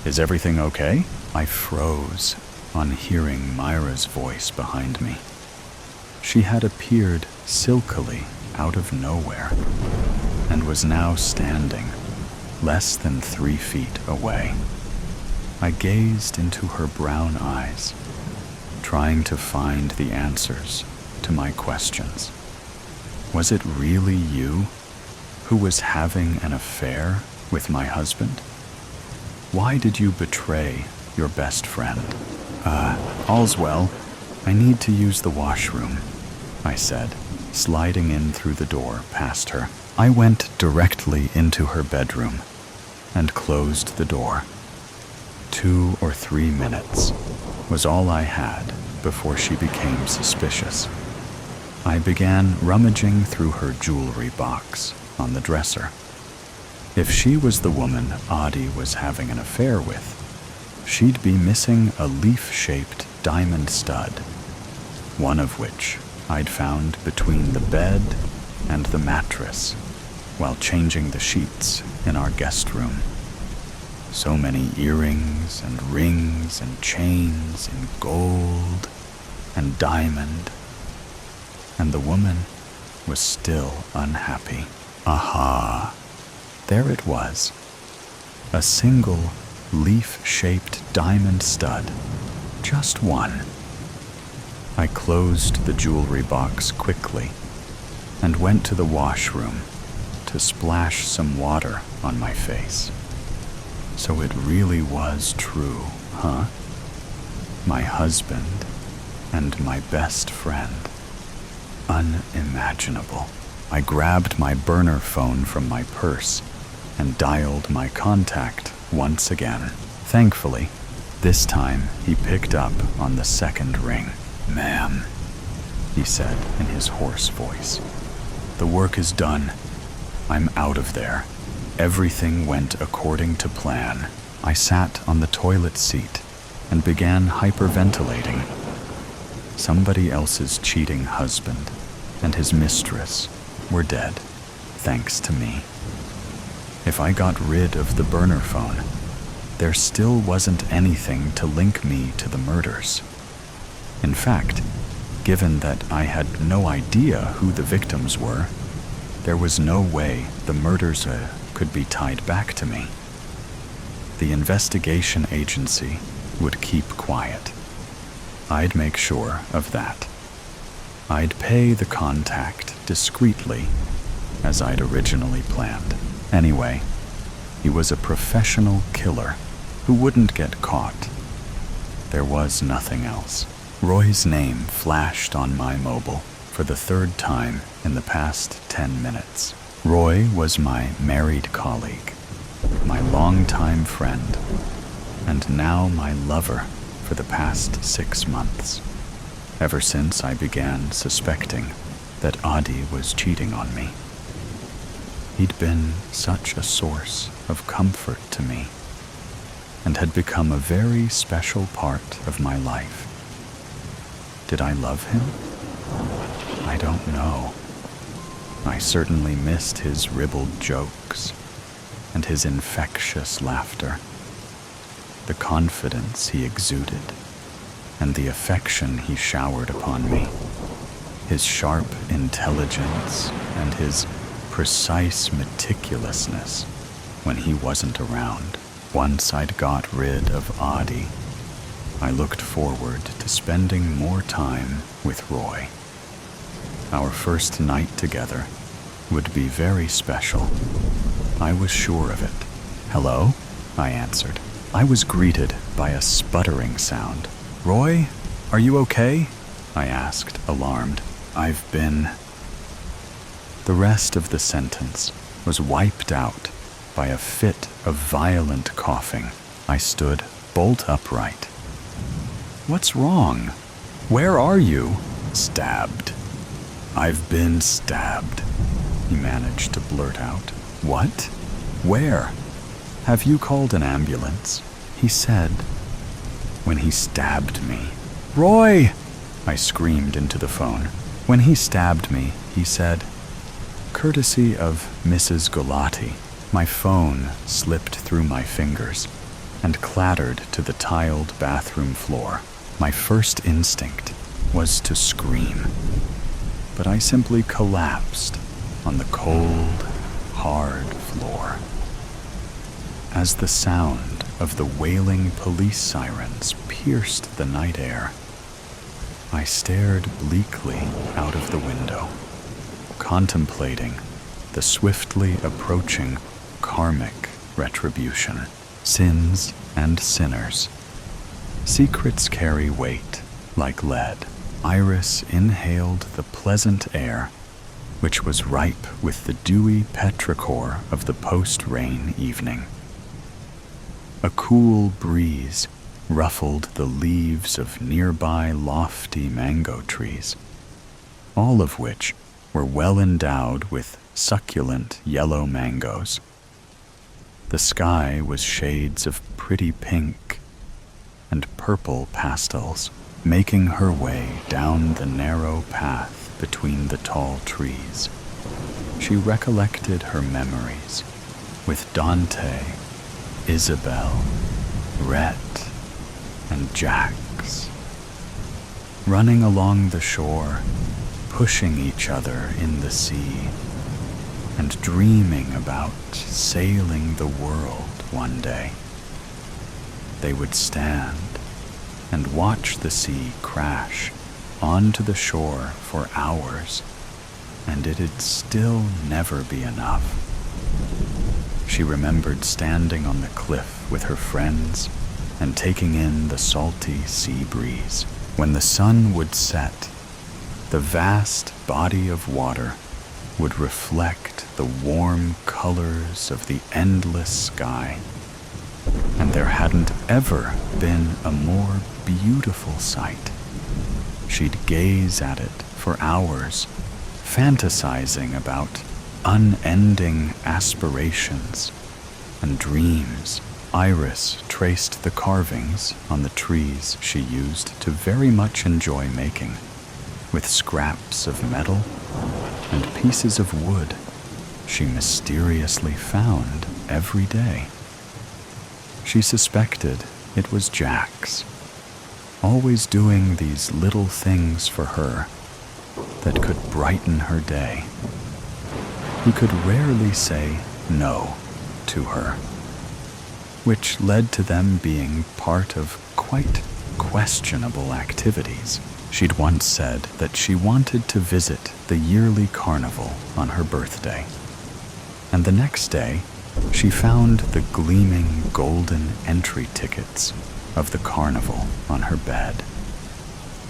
is everything okay? I froze on hearing Myra's voice behind me. She had appeared silkily out of nowhere and was now standing less than 3 feet away. I gazed into her brown eyes, trying to find the answers to my questions. Was it really you who was having an affair with my husband? Why did you betray your best friend? All's well. I need to use the washroom, I said, sliding in through the door past her. I went directly into her bedroom and closed the door. 2 or 3 minutes was all I had before she became suspicious. I began rummaging through her jewelry box on the dresser. If she was the woman Adi was having an affair with, she'd be missing a leaf-shaped diamond stud, one of which I'd found between the bed and the mattress while changing the sheets in our guest room. So many earrings and rings and chains in gold and diamond. And the woman was still unhappy. Aha! There it was. A single leaf-shaped diamond stud. Just one. I closed the jewelry box quickly and went to the washroom to splash some water on my face. So it really was true, huh? My husband and my best friend. Unimaginable. I grabbed my burner phone from my purse and dialed my contact once again. Thankfully, this time he picked up on the second ring. "Ma'am," he said in his hoarse voice. "The work is done. I'm out of there. Everything went according to plan." I sat on the toilet seat and began hyperventilating. Somebody else's cheating husband and his mistress were dead, thanks to me. If I got rid of the burner phone, there still wasn't anything to link me to the murders. In fact, given that I had no idea who the victims were, there was no way the murders could be tied back to me. The investigation agency would keep quiet. I'd make sure of that. I'd pay the contact discreetly, as I'd originally planned. Anyway, he was a professional killer who wouldn't get caught. There was nothing else. Roy's name flashed on my mobile for the 3rd time in the past 10 minutes. Roy was my married colleague, my longtime friend, and now my lover for the past 6 months, ever since I began suspecting that Adi was cheating on me. He'd been such a source of comfort to me and had become a very special part of my life. Did I love him? I don't know. I certainly missed his ribald jokes and his infectious laughter, the confidence he exuded, and the affection he showered upon me. his sharp intelligence and his precise meticulousness when he wasn't around. Once I'd got rid of Audie, I looked forward to spending more time with Roy. Our first night together would be very special. I was sure of it. "Hello?" I answered. I was greeted by a sputtering sound. "Roy, are you okay?" I asked, alarmed. "I've been..." The rest of the sentence was wiped out by a fit of violent coughing. I stood bolt upright. "What's wrong? Where are you?" "Stabbed. I've been stabbed," he managed to blurt out. "What? Where? Have you called an ambulance?" he said when he stabbed me. "Roy!" I screamed into the phone. "When he stabbed me," he said. Courtesy of Mrs. Galati, my phone slipped through my fingers and clattered to the tiled bathroom floor. My first instinct was to scream, but I simply collapsed on the cold, hard floor. As the sound of the wailing police sirens pierced the night air, I stared bleakly out of the window, contemplating the swiftly approaching karmic retribution. Sins and sinners. Secrets carry weight like lead. Iris inhaled the pleasant air, which was ripe with the dewy petrichor of the post-rain evening. A cool breeze ruffled the leaves of nearby lofty mango trees, all of which were well endowed with succulent yellow mangoes. The sky was shades of pretty pink and purple pastels, making her way down the narrow path between the tall trees. She recollected her memories with Dante, Isabel, Rhett, and Jax, running along the shore, pushing each other in the sea, and dreaming about sailing the world one day. They would stand and watch the sea crash onto the shore for hours, and it'd still never be enough. She remembered standing on the cliff with her friends and taking in the salty sea breeze. When the sun would set, the vast body of water would reflect the warm colors of the endless sky, and there hadn't ever been a more beautiful sight. She'd gaze at it for hours, fantasizing about unending aspirations and dreams. Iris traced the carvings on the trees she used to very much enjoy making, with scraps of metal and pieces of wood she mysteriously found every day. She suspected it was Jax, always doing these little things for her that could brighten her day. He could rarely say no to her, which led to them being part of quite questionable activities. She'd once said that she wanted to visit the yearly carnival on her birthday, and the next day she found the gleaming golden entry tickets of the carnival on her bed.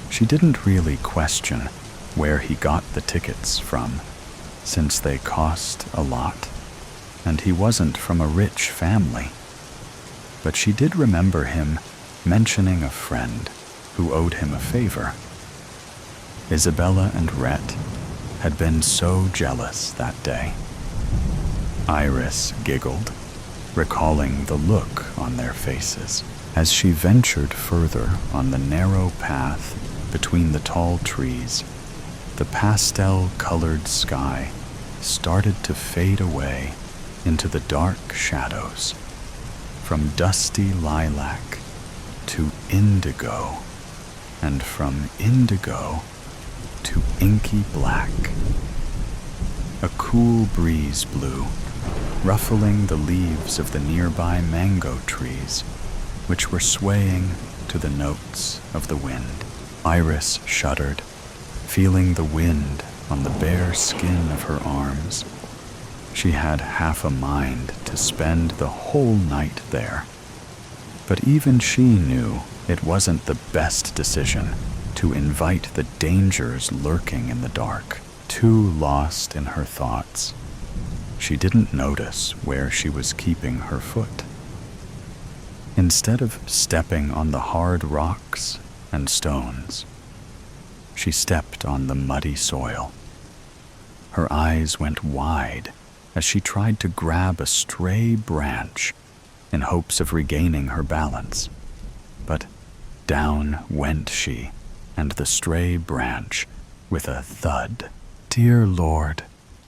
She didn't really question where he got the tickets from, since they cost a lot, and he wasn't from a rich family. But she did remember him mentioning a friend who owed him a favor. Isabella and Rhett had been so jealous that day. Iris giggled, recalling the look on their faces. As she ventured further on the narrow path between the tall trees, the pastel-colored sky started to fade away into the dark shadows, from dusty lilac to indigo, and from indigo to inky black. A cool breeze blew, ruffling the leaves of the nearby mango trees, which were swaying to the notes of the wind. Iris shuddered, feeling the wind on the bare skin of her arms. She had half a mind to spend the whole night there. But even she knew it wasn't the best decision to invite the dangers lurking in the dark. Too lost in her thoughts, she didn't notice where she was keeping her foot. Instead of stepping on the hard rocks and stones, she stepped on the muddy soil. Her eyes went wide as she tried to grab a stray branch in hopes of regaining her balance. But down went she, and the stray branch, with a thud. Dear Lord,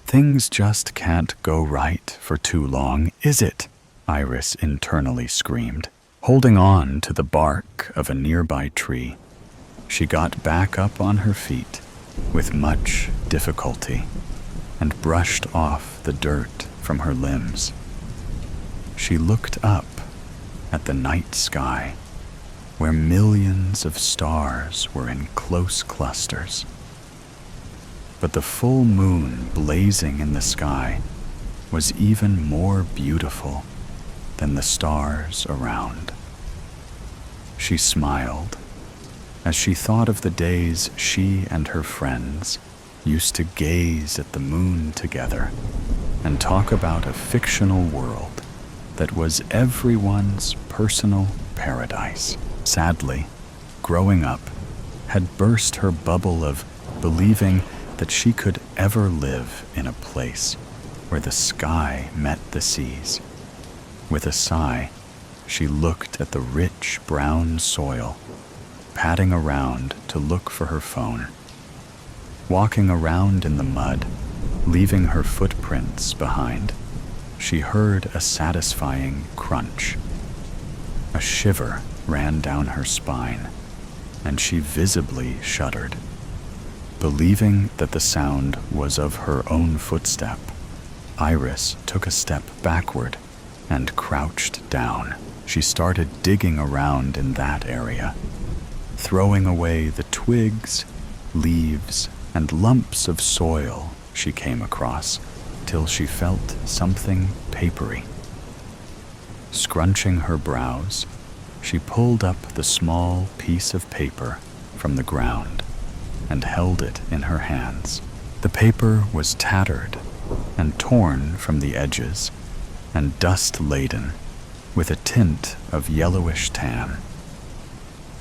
things just can't go right for too long, is it? Iris internally screamed. Holding on to the bark of a nearby tree, she got back up on her feet with much difficulty and brushed off the dirt from her limbs. She looked up at the night sky, where millions of stars were in close clusters. But the full moon blazing in the sky was even more beautiful than the stars around. She smiled as she thought of the days she and her friends used to gaze at the moon together and talk about a fictional world that was everyone's personal paradise. Sadly, growing up had burst her bubble of believing that she could ever live in a place where the sky met the seas. With a sigh, she looked at the rich brown soil, padding around to look for her phone. Walking around in the mud, leaving her footprints behind, she heard a satisfying crunch. A shiver ran down her spine, and she visibly shuddered. Believing that the sound was of her own footstep, Iris took a step backward and crouched down. She started digging around in that area, throwing away the twigs, leaves, and lumps of soil she came across till she felt something papery. Scrunching her brows, she pulled up the small piece of paper from the ground and held it in her hands. The paper was tattered and torn from the edges and dust-laden with a tint of yellowish tan.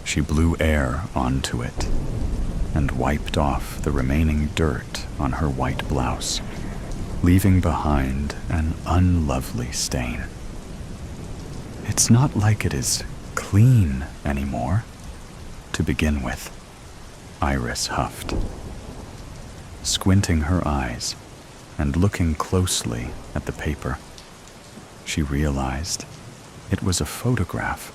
She blew air onto it and wiped off the remaining dirt on her white blouse, leaving behind an unlovely stain. It's not like it is clean anymore, to begin with, Iris huffed. Squinting her eyes and looking closely at the paper, she realized it was a photograph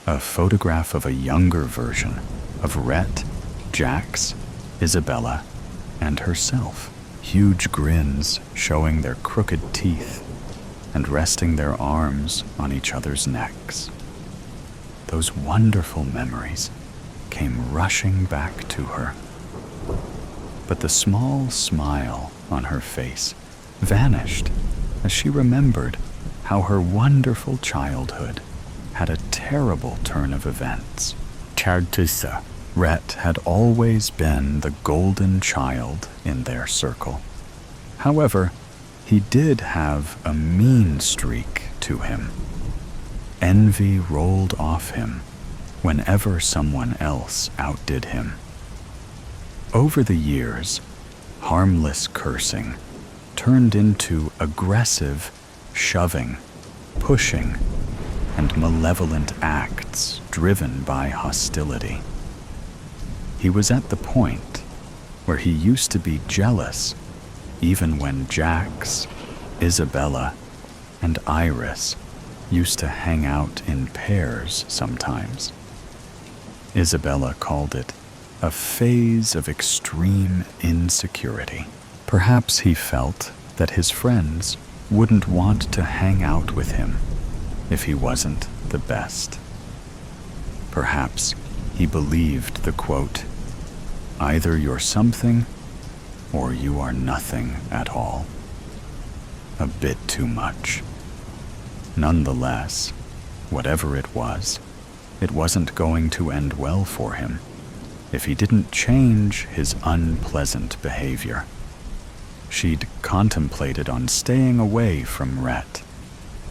of a younger version of Rhett, Jax, Isabella, and herself. Huge grins showing their crooked teeth and resting their arms on each other's necks. Those wonderful memories came rushing back to her. But the small smile on her face vanished as she remembered how her wonderful childhood had a terrible turn of events. Chartusa. Rhett had always been the golden child in their circle. However, he did have a mean streak to him. Envy rolled off him whenever someone else outdid him. Over the years, harmless cursing turned into aggressive shoving, pushing, and malevolent acts driven by hostility. He was at the point where he used to be jealous even when Jax, Isabella, and Iris used to hang out in pairs sometimes. Isabella called it a phase of extreme insecurity. Perhaps he felt that his friends wouldn't want to hang out with him if he wasn't the best. Perhaps he believed the quote, "Either you're something or you are nothing at all," a bit too much. Nonetheless, whatever it wasn't going to end well for him if he didn't change his unpleasant behavior. She'd contemplated on staying away from Rhett,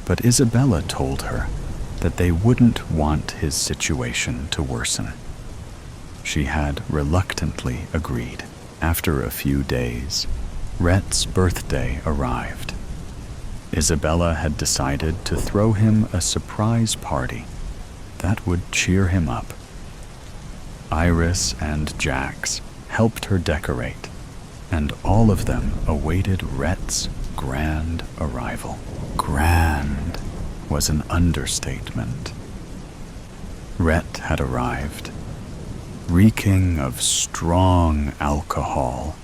but Isabella told her that they wouldn't want his situation to worsen. She had reluctantly agreed. After a few days, Rhett's birthday arrived. Isabella had decided to throw him a surprise party that would cheer him up. Iris and Jax helped her decorate, and all of them awaited Rhett's grand arrival. Grand was an understatement. Rhett had arrived, reeking of strong alcohol,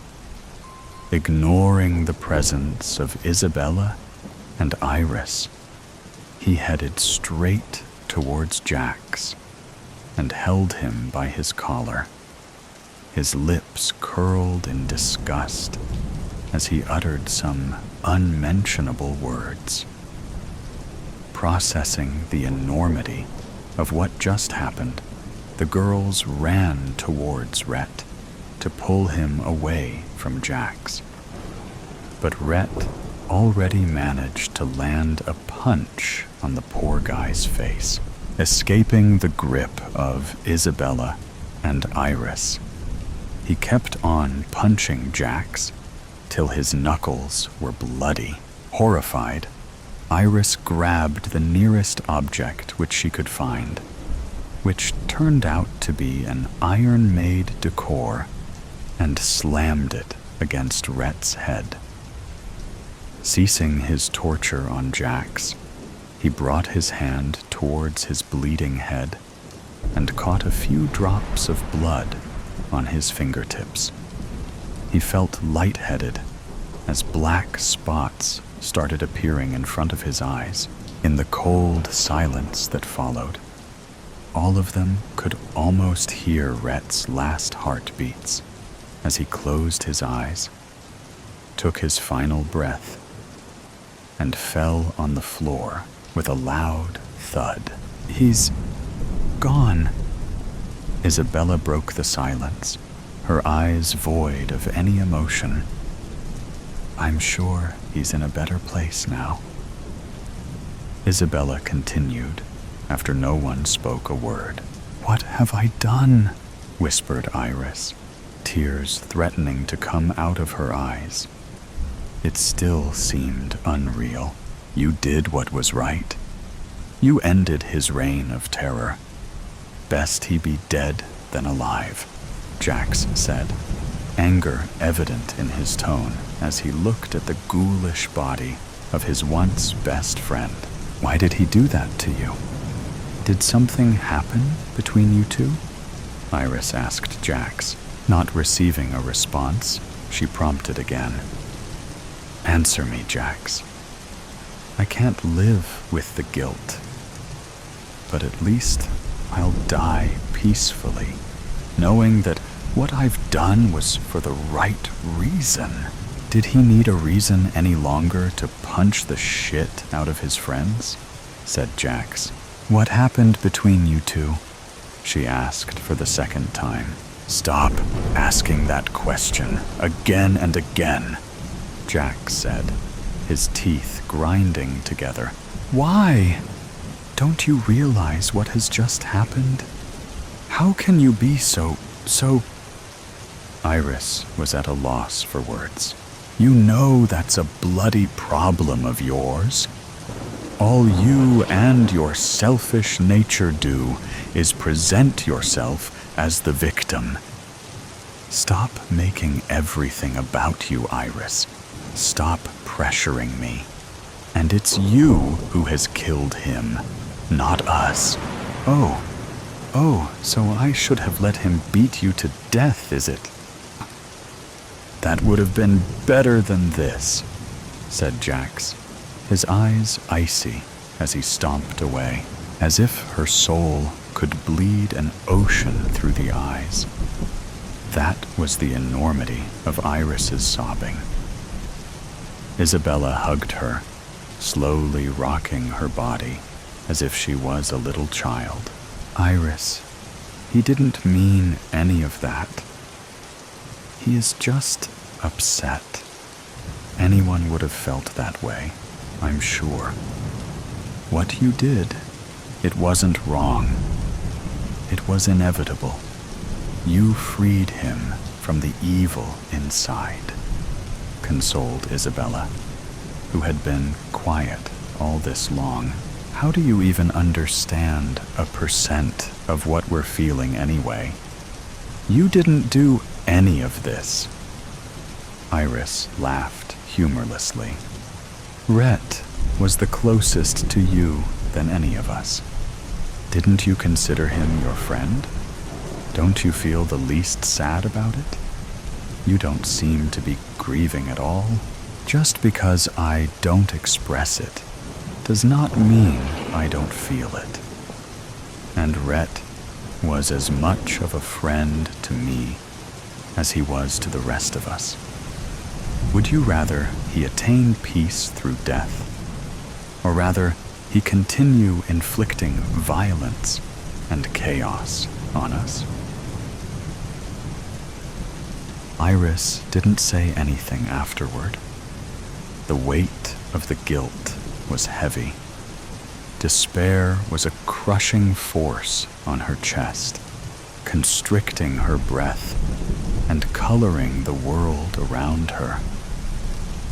ignoring the presence of Isabella and Iris. He headed straight towards Jax and held him by his collar. His lips curled in disgust as he uttered some unmentionable words. Processing the enormity of what just happened, the girls ran towards Rhett to pull him away from Jax. But Rhett already managed to land a punch on the poor guy's face, escaping the grip of Isabella and Iris. He kept on punching Jax till his knuckles were bloody. Horrified, Iris grabbed the nearest object which she could find, which turned out to be an iron-made decor, and slammed it against Rhett's head. Ceasing his torture on Jax, he brought his hand towards his bleeding head and caught a few drops of blood on his fingertips. He felt lightheaded as black spots started appearing in front of his eyes. In the cold silence that followed, all of them could almost hear Rhett's last heartbeats as he closed his eyes, took his final breath, and fell on the floor with a loud thud. "He's gone." Isabella broke the silence, her eyes void of any emotion. "I'm sure he's in a better place now." Isabella continued, after no one spoke a word. "What have I done?" whispered Iris, tears threatening to come out of her eyes. It still seemed unreal. "You did what was right. You ended his reign of terror. Best he be dead than alive," Jax said, anger evident in his tone as he looked at the ghoulish body of his once best friend. "Why did he do that to you? Did something happen between you two?" Iris asked Jax. Not receiving a response, she prompted again. "Answer me, Jax. I can't live with the guilt, but at least I'll die peacefully, knowing that what I've done was for the right reason." Did he need a reason any longer to punch the shit out of his friends? Said Jax. "What happened between you two?" she asked for the second time. "Stop asking that question again and again," Jax said, his teeth grinding together. "Why? Don't you realize what has just happened? How can you be so... Iris was at a loss for words. "You know that's a bloody problem of yours. All you and your selfish nature do is present yourself as the victim. Stop making everything about you, Iris. Stop pressuring me. And it's you who has killed him, not us." "Oh, Oh, so I should have let him beat you to death, is it? That would have been better than this, said Jax, his eyes icy as he stomped away, as if her soul could bleed an ocean through the eyes. That was the enormity of Iris's sobbing. Isabella hugged her, slowly rocking her body as if she was a little child. Iris, he didn't mean any of that. He is just upset. Anyone would have felt that way, I'm sure. What you did, it wasn't wrong. It was inevitable. You freed him from the evil inside, consoled Isabella, who had been quiet all this long. How do you even understand 1% of what we're feeling anyway? You didn't do any of this. Iris laughed humorlessly. Rhett was the closest to you than any of us. Didn't you consider him your friend? Don't you feel the least sad about it? You don't seem to be grieving at all. Just because I don't express it does not mean I don't feel it. And Rhett was as much of a friend to me as he was to the rest of us. Would you rather he attain peace through death, or rather he continue inflicting violence and chaos on us? Iris didn't say anything afterward. The weight of the guilt was heavy. Despair was a crushing force on her chest, constricting her breath and coloring the world around her.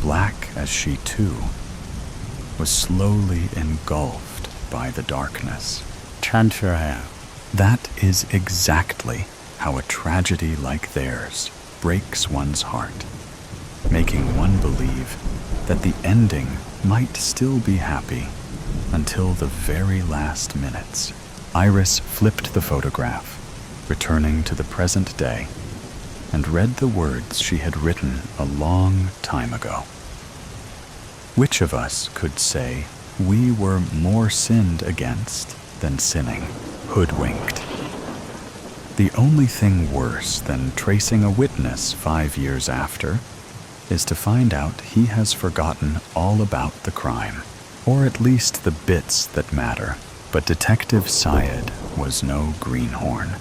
Black as she too was slowly engulfed by the darkness. That is exactly how a tragedy like theirs breaks one's heart, making one believe that the ending might still be happy until the very last minutes. Iris flipped the photograph, returning to the present day, and read the words she had written a long time ago. Which of us could say we were more sinned against than sinning, hoodwinked? The only thing worse than tracing a witness 5 years after is to find out he has forgotten all about the crime, or at least the bits that matter. But Detective Syed was no greenhorn.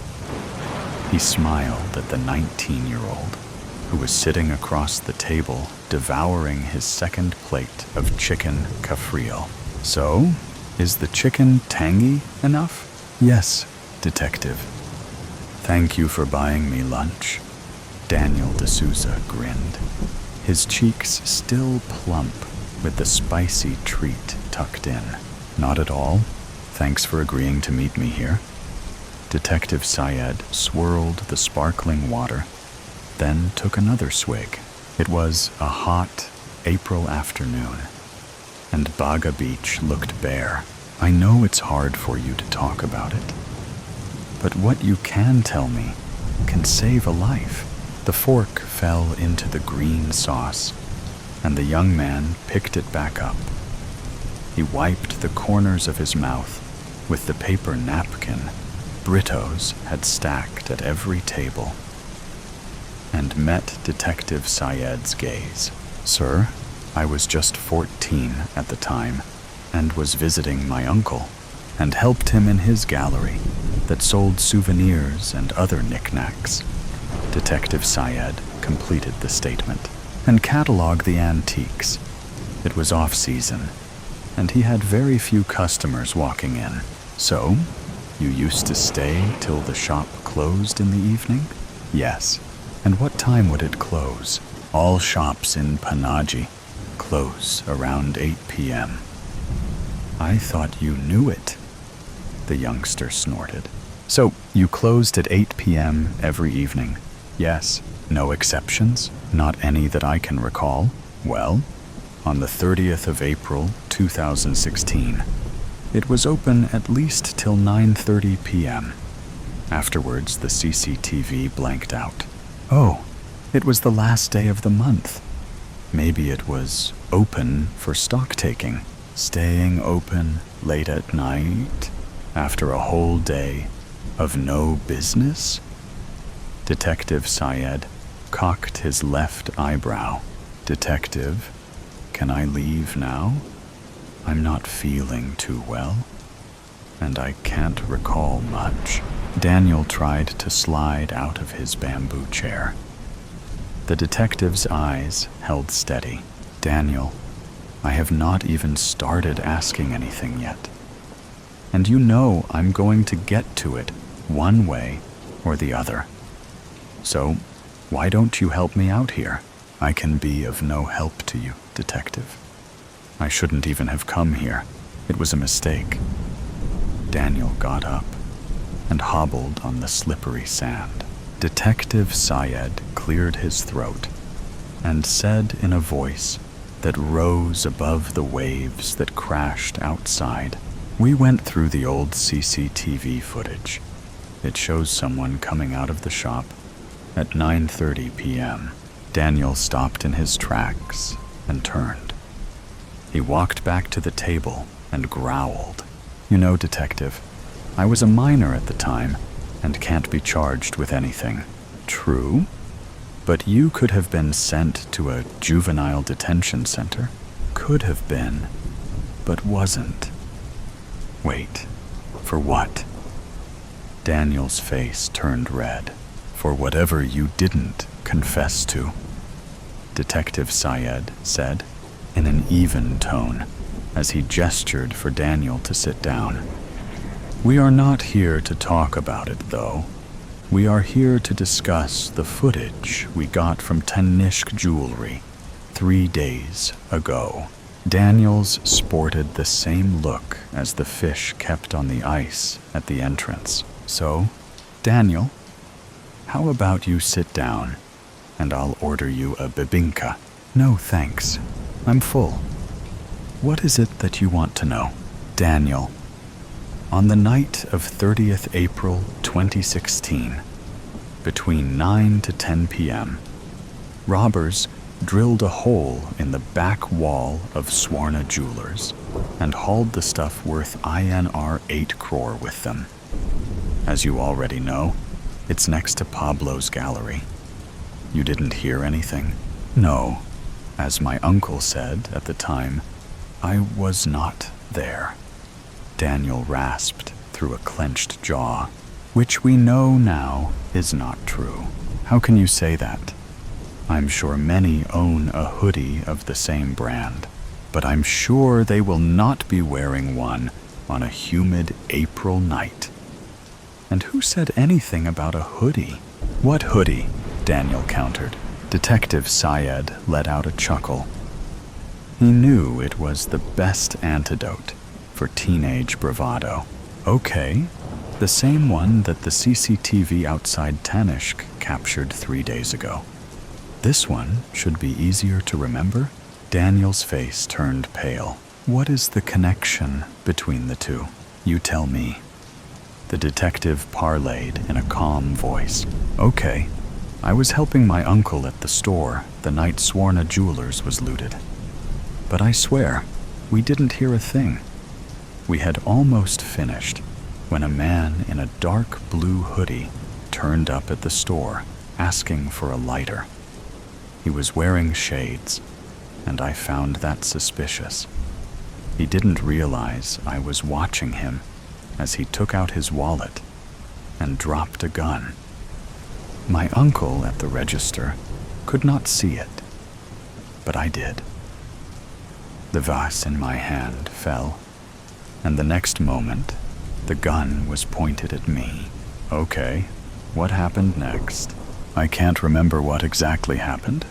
He smiled at the 19-year-old who was sitting across the table devouring his second plate of chicken kafriel. So, is the chicken tangy enough? Yes, Detective. Thank you for buying me lunch. Daniel D'Souza grinned, his cheeks still plump with the spicy treat tucked in. Not at all. Thanks for agreeing to meet me here. Detective Syed swirled the sparkling water, then took another swig. It was a hot April afternoon, and Baga Beach looked bare. I know it's hard for you to talk about it, but what you can tell me can save a life. The fork fell into the green sauce, and the young man picked it back up. He wiped the corners of his mouth with the paper napkin Britos had stacked at every table, and met Detective Syed's gaze. Sir, I was just 14 at the time, and was visiting my uncle, and helped him in his gallery that sold souvenirs and other knickknacks. Detective Syed completed the statement, and cataloged the antiques. It was off-season, and he had very few customers walking in. So, you used to stay till the shop closed in the evening? Yes. And what time would it close? All shops in Panaji close around 8 p.m. I thought you knew it, the youngster snorted. So, you closed at 8 p.m. every evening? Yes. No exceptions? Not any that I can recall? Well, on the 30th of April, 2016, it was open at least till 9:30 p.m. Afterwards, the CCTV blanked out. Oh, it was the last day of the month. Maybe it was open for stock taking. Staying open late at night after a whole day of no business? Detective Syed cocked his left eyebrow. Detective, can I leave now? I'm not feeling too well, and I can't recall much. Daniel tried to slide out of his bamboo chair. The detective's eyes held steady. Daniel, I have not even started asking anything yet. And you know I'm going to get to it one way or the other. So, why don't you help me out here? I can be of no help to you, detective. I shouldn't even have come here. It was a mistake. Daniel got up and hobbled on the slippery sand. Detective Syed cleared his throat and said in a voice that rose above the waves that crashed outside, "We went through the old CCTV footage. It shows someone coming out of the shop at 9:30 p.m. Daniel stopped in his tracks and turned. He walked back to the table and growled. You know, detective, I was a minor at the time and can't be charged with anything. True, but you could have been sent to a juvenile detention center. Could have been, but wasn't. Wait, for what? Daniel's face turned red. For whatever you didn't confess to, Detective Syed said in an even tone as he gestured for Daniel to sit down. We are not here to talk about it, though. We are here to discuss the footage we got from Tanishq Jewelry 3 days ago. Daniels sported the same look as the fish kept on the ice at the entrance. So, Daniel, how about you sit down and I'll order you a bibinka? No, thanks. I'm full. What is it that you want to know? Daniel, on the night of 30th April 2016, between 9 to 10 p.m., robbers drilled a hole in the back wall of Swarna Jewelers and hauled the stuff worth INR 8 crore with them. As you already know, it's next to Pablo's gallery. You didn't hear anything? No. As my uncle said at the time, I was not there. Daniel rasped through a clenched jaw, which we know now is not true. How can you say that? I'm sure many own a hoodie of the same brand, but I'm sure they will not be wearing one on a humid April night. And who said anything about a hoodie? What hoodie? Daniel countered. Detective Syed let out a chuckle. He knew it was the best antidote for teenage bravado. Okay, the same one that the CCTV outside Tanishq captured 3 days ago. This one should be easier to remember. Daniel's face turned pale. What is the connection between the two? You tell me. The detective parlayed in a calm voice. Okay, I was helping my uncle at the store the night Swarna Jewelers was looted. But I swear, we didn't hear a thing. We had almost finished when a man in a dark blue hoodie turned up at the store asking for a lighter. He was wearing shades, and I found that suspicious. He didn't realize I was watching him as he took out his wallet and dropped a gun. My uncle at the register could not see it, but I did. The vase in my hand fell, and the next moment, the gun was pointed at me. Okay, what happened next? I can't remember what exactly happened.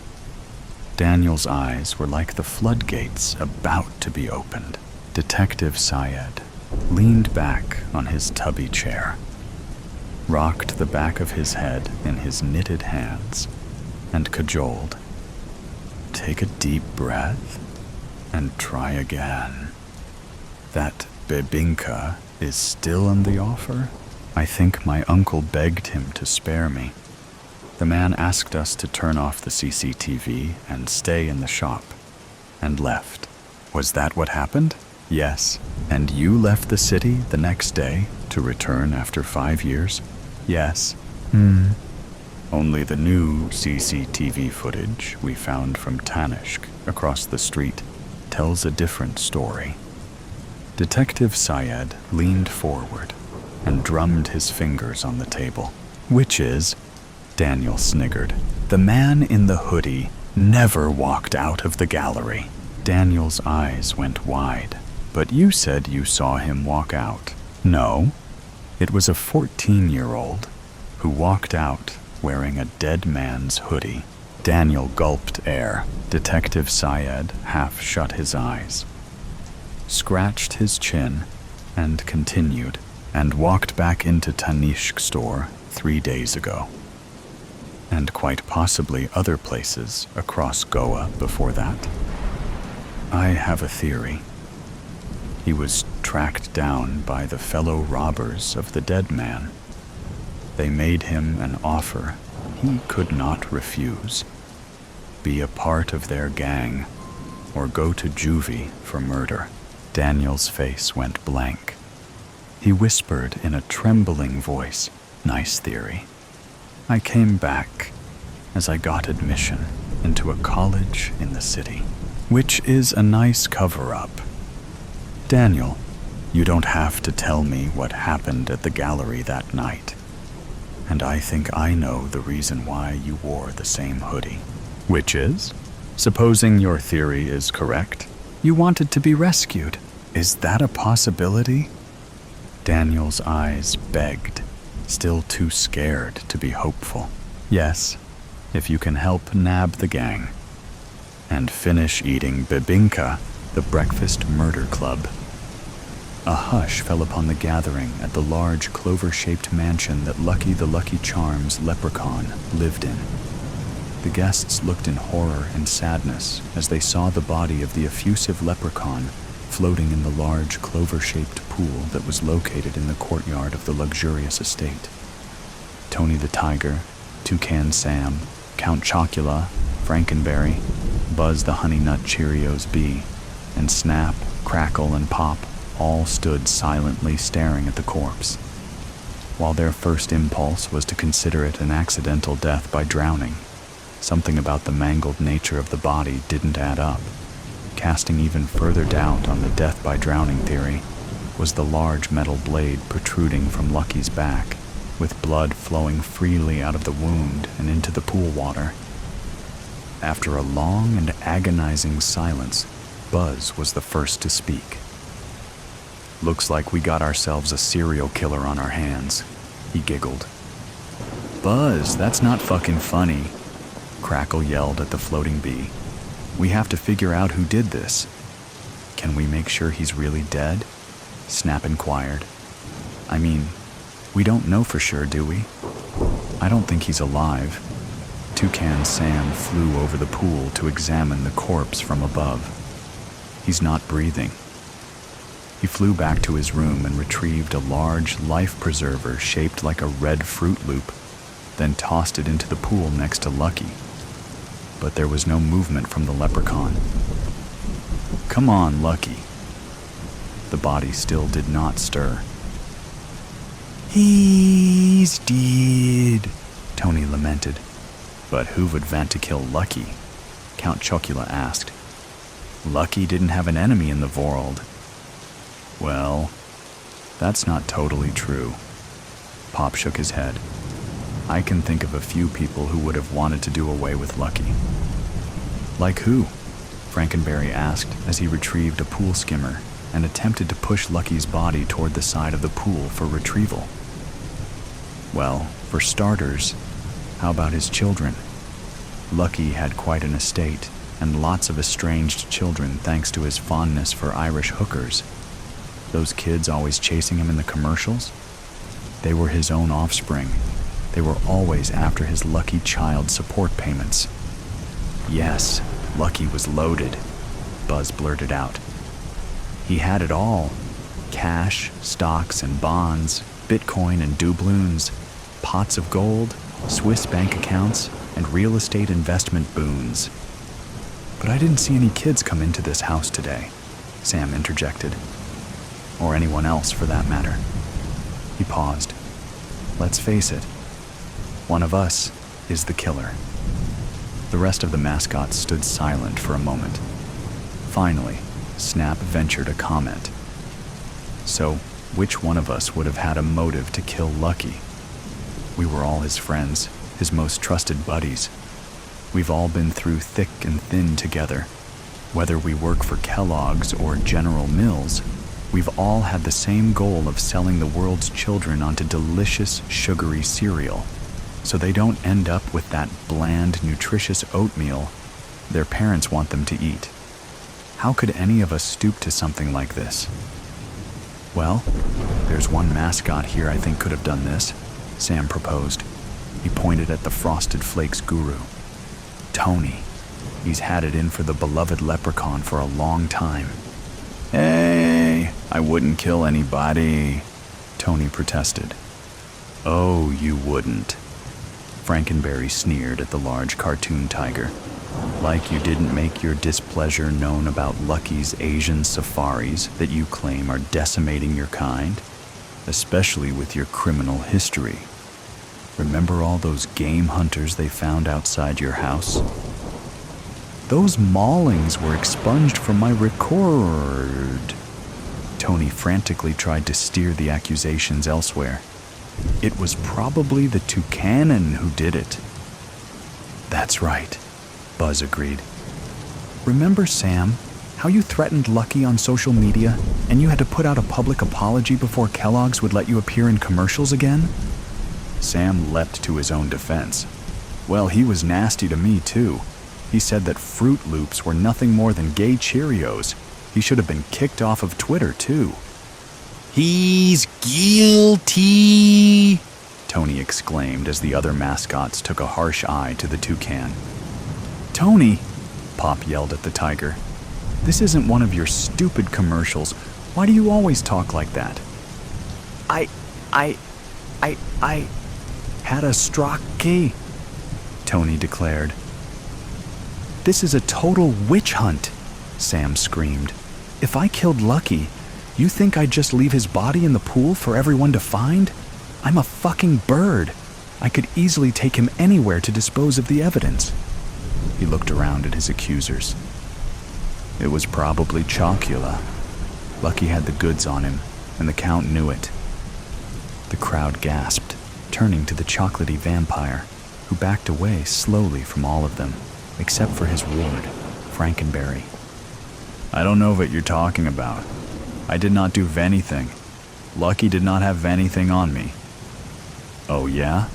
Daniel's eyes were like the floodgates about to be opened. Detective Syed leaned back on his tubby chair, rocked the back of his head in his knitted hands, and cajoled. Take a deep breath and try again. That bibinka is still on the offer? I think my uncle begged him to spare me. The man asked us to turn off the CCTV and stay in the shop, and left. Was that what happened? Yes. And you left the city the next day to return after 5 years? Yes. Only the new CCTV footage we found from Tanishq across the street tells a different story. Detective Syed leaned forward and drummed his fingers on the table. Which is? Daniel sniggered. The man in the hoodie never walked out of the gallery. Daniel's eyes went wide. But you said you saw him walk out. No, it was a 14-year-old who walked out wearing a dead man's hoodie. Daniel gulped air. Detective Syed half shut his eyes, scratched his chin, and continued, and walked back into Tanishq store 3 days ago. And quite possibly other places across Goa before that. I have a theory. He was tracked down by the fellow robbers of the dead man. They made him an offer he could not refuse. Be a part of their gang, or go to juvie for murder. Daniel's face went blank. He whispered in a trembling voice, "Nice theory. I came back as I got admission into a college in the city, which is a nice cover-up. Daniel, you don't have to tell me what happened at the gallery that night. And I think I know the reason why you wore the same hoodie. Which is? Supposing your theory is correct, you wanted to be rescued. Is that a possibility?" Daniel's eyes begged, still too scared to be hopeful. Yes, if you can help nab the gang and finish eating bibinka, the breakfast murder club. A hush fell upon the gathering at the large clover-shaped mansion that Lucky the Lucky Charms leprechaun lived in. The guests looked in horror and sadness as they saw the body of the effusive leprechaun floating in the large clover-shaped pool that was located in the courtyard of the luxurious estate. Tony the Tiger, Toucan Sam, Count Chocula, Frankenberry, Buzz the Honey Nut Cheerios Bee, and Snap, Crackle, and Pop all stood silently staring at the corpse. While their first impulse was to consider it an accidental death by drowning, something about the mangled nature of the body didn't add up. Casting even further doubt on the death by drowning theory was the large metal blade protruding from Lucky's back, with blood flowing freely out of the wound and into the pool water. After a long and agonizing silence, Buzz was the first to speak. "Looks like we got ourselves a serial killer on our hands," he giggled. "Buzz, that's not fucking funny," Crackle yelled at the floating bee. "We have to figure out who did this." "Can we make sure he's really dead?" Snap inquired. "I mean, we don't know for sure, do we?" "I don't think he's alive." Toucan Sam flew over the pool to examine the corpse from above. "He's not breathing." He flew back to his room and retrieved a large life preserver shaped like a red Fruit Loop, then tossed it into the pool next to Lucky. But there was no movement from the leprechaun. "Come on, Lucky." The body still did not stir. "He's dead," Tony lamented. "But who would want to kill Lucky?" Count Chocula asked. "Lucky didn't have an enemy in the world." "Well, that's not totally true." Pop shook his head. "I can think of a few people who would have wanted to do away with Lucky." "Like who?" Frankenberry asked as he retrieved a pool skimmer and attempted to push Lucky's body toward the side of the pool for retrieval. "Well, for starters, how about his children? Lucky had quite an estate and lots of estranged children thanks to his fondness for Irish hookers. Those kids always chasing him in the commercials? They were his own offspring. They were always after his lucky child support payments." "Yes, Lucky was loaded," Buzz blurted out. "He had it all. Cash, stocks, and bonds. Bitcoin and doubloons, pots of gold, Swiss bank accounts, and real estate investment boons. But I didn't see any kids come into this house today, Sam interjected. Or anyone else, for that matter. He paused. Let's face it, one of us is the killer. The rest of the mascots stood silent for a moment. Finally, Snap ventured a comment. So, which one of us would have had a motive to kill Lucky? We were all his friends, his most trusted buddies. We've all been through thick and thin together. Whether we work for Kellogg's or General Mills, we've all had the same goal of selling the world's children onto delicious, sugary cereal, so they don't end up with that bland, nutritious oatmeal their parents want them to eat. How could any of us stoop to something like this? Well, there's one mascot here I think could have done this, Sam proposed. He pointed at the Frosted Flakes guru. Tony. He's had it in for the beloved leprechaun for a long time. Hey, I wouldn't kill anybody, Tony protested. Oh, you wouldn't. Frankenberry sneered at the large cartoon tiger. Like you didn't make your displeasure known about Lucky's Asian safaris that you claim are decimating your kind, especially with your criminal history. Remember all those game hunters they found outside your house? Those maulings were expunged from my record. Tony frantically tried to steer the accusations elsewhere. It was probably the toucan who did it. That's right, Buzz agreed. Remember, Sam, how you threatened Lucky on social media and you had to put out a public apology before Kellogg's would let you appear in commercials again? Sam leapt to his own defense. Well, he was nasty to me, too. He said that Fruit Loops were nothing more than gay Cheerios. He should have been kicked off of Twitter, too. He's guilty, Tony exclaimed as the other mascots took a harsh eye to the toucan. Tony, Pop yelled at the tiger. This isn't one of your stupid commercials. Why do you always talk like that? I had a stroke, Tony declared. This is a total witch hunt, Sam screamed. If I killed Lucky, you think I'd just leave his body in the pool for everyone to find? I'm a fucking bird. I could easily take him anywhere to dispose of the evidence. He looked around at his accusers. It was probably Chocula. Lucky had the goods on him, and the Count knew it. The crowd gasped, turning to the chocolatey vampire, who backed away slowly from all of them, except for his ward, Frankenberry. I don't know what you're talking about. I did not do anything. Lucky did not have anything on me. Oh yeah?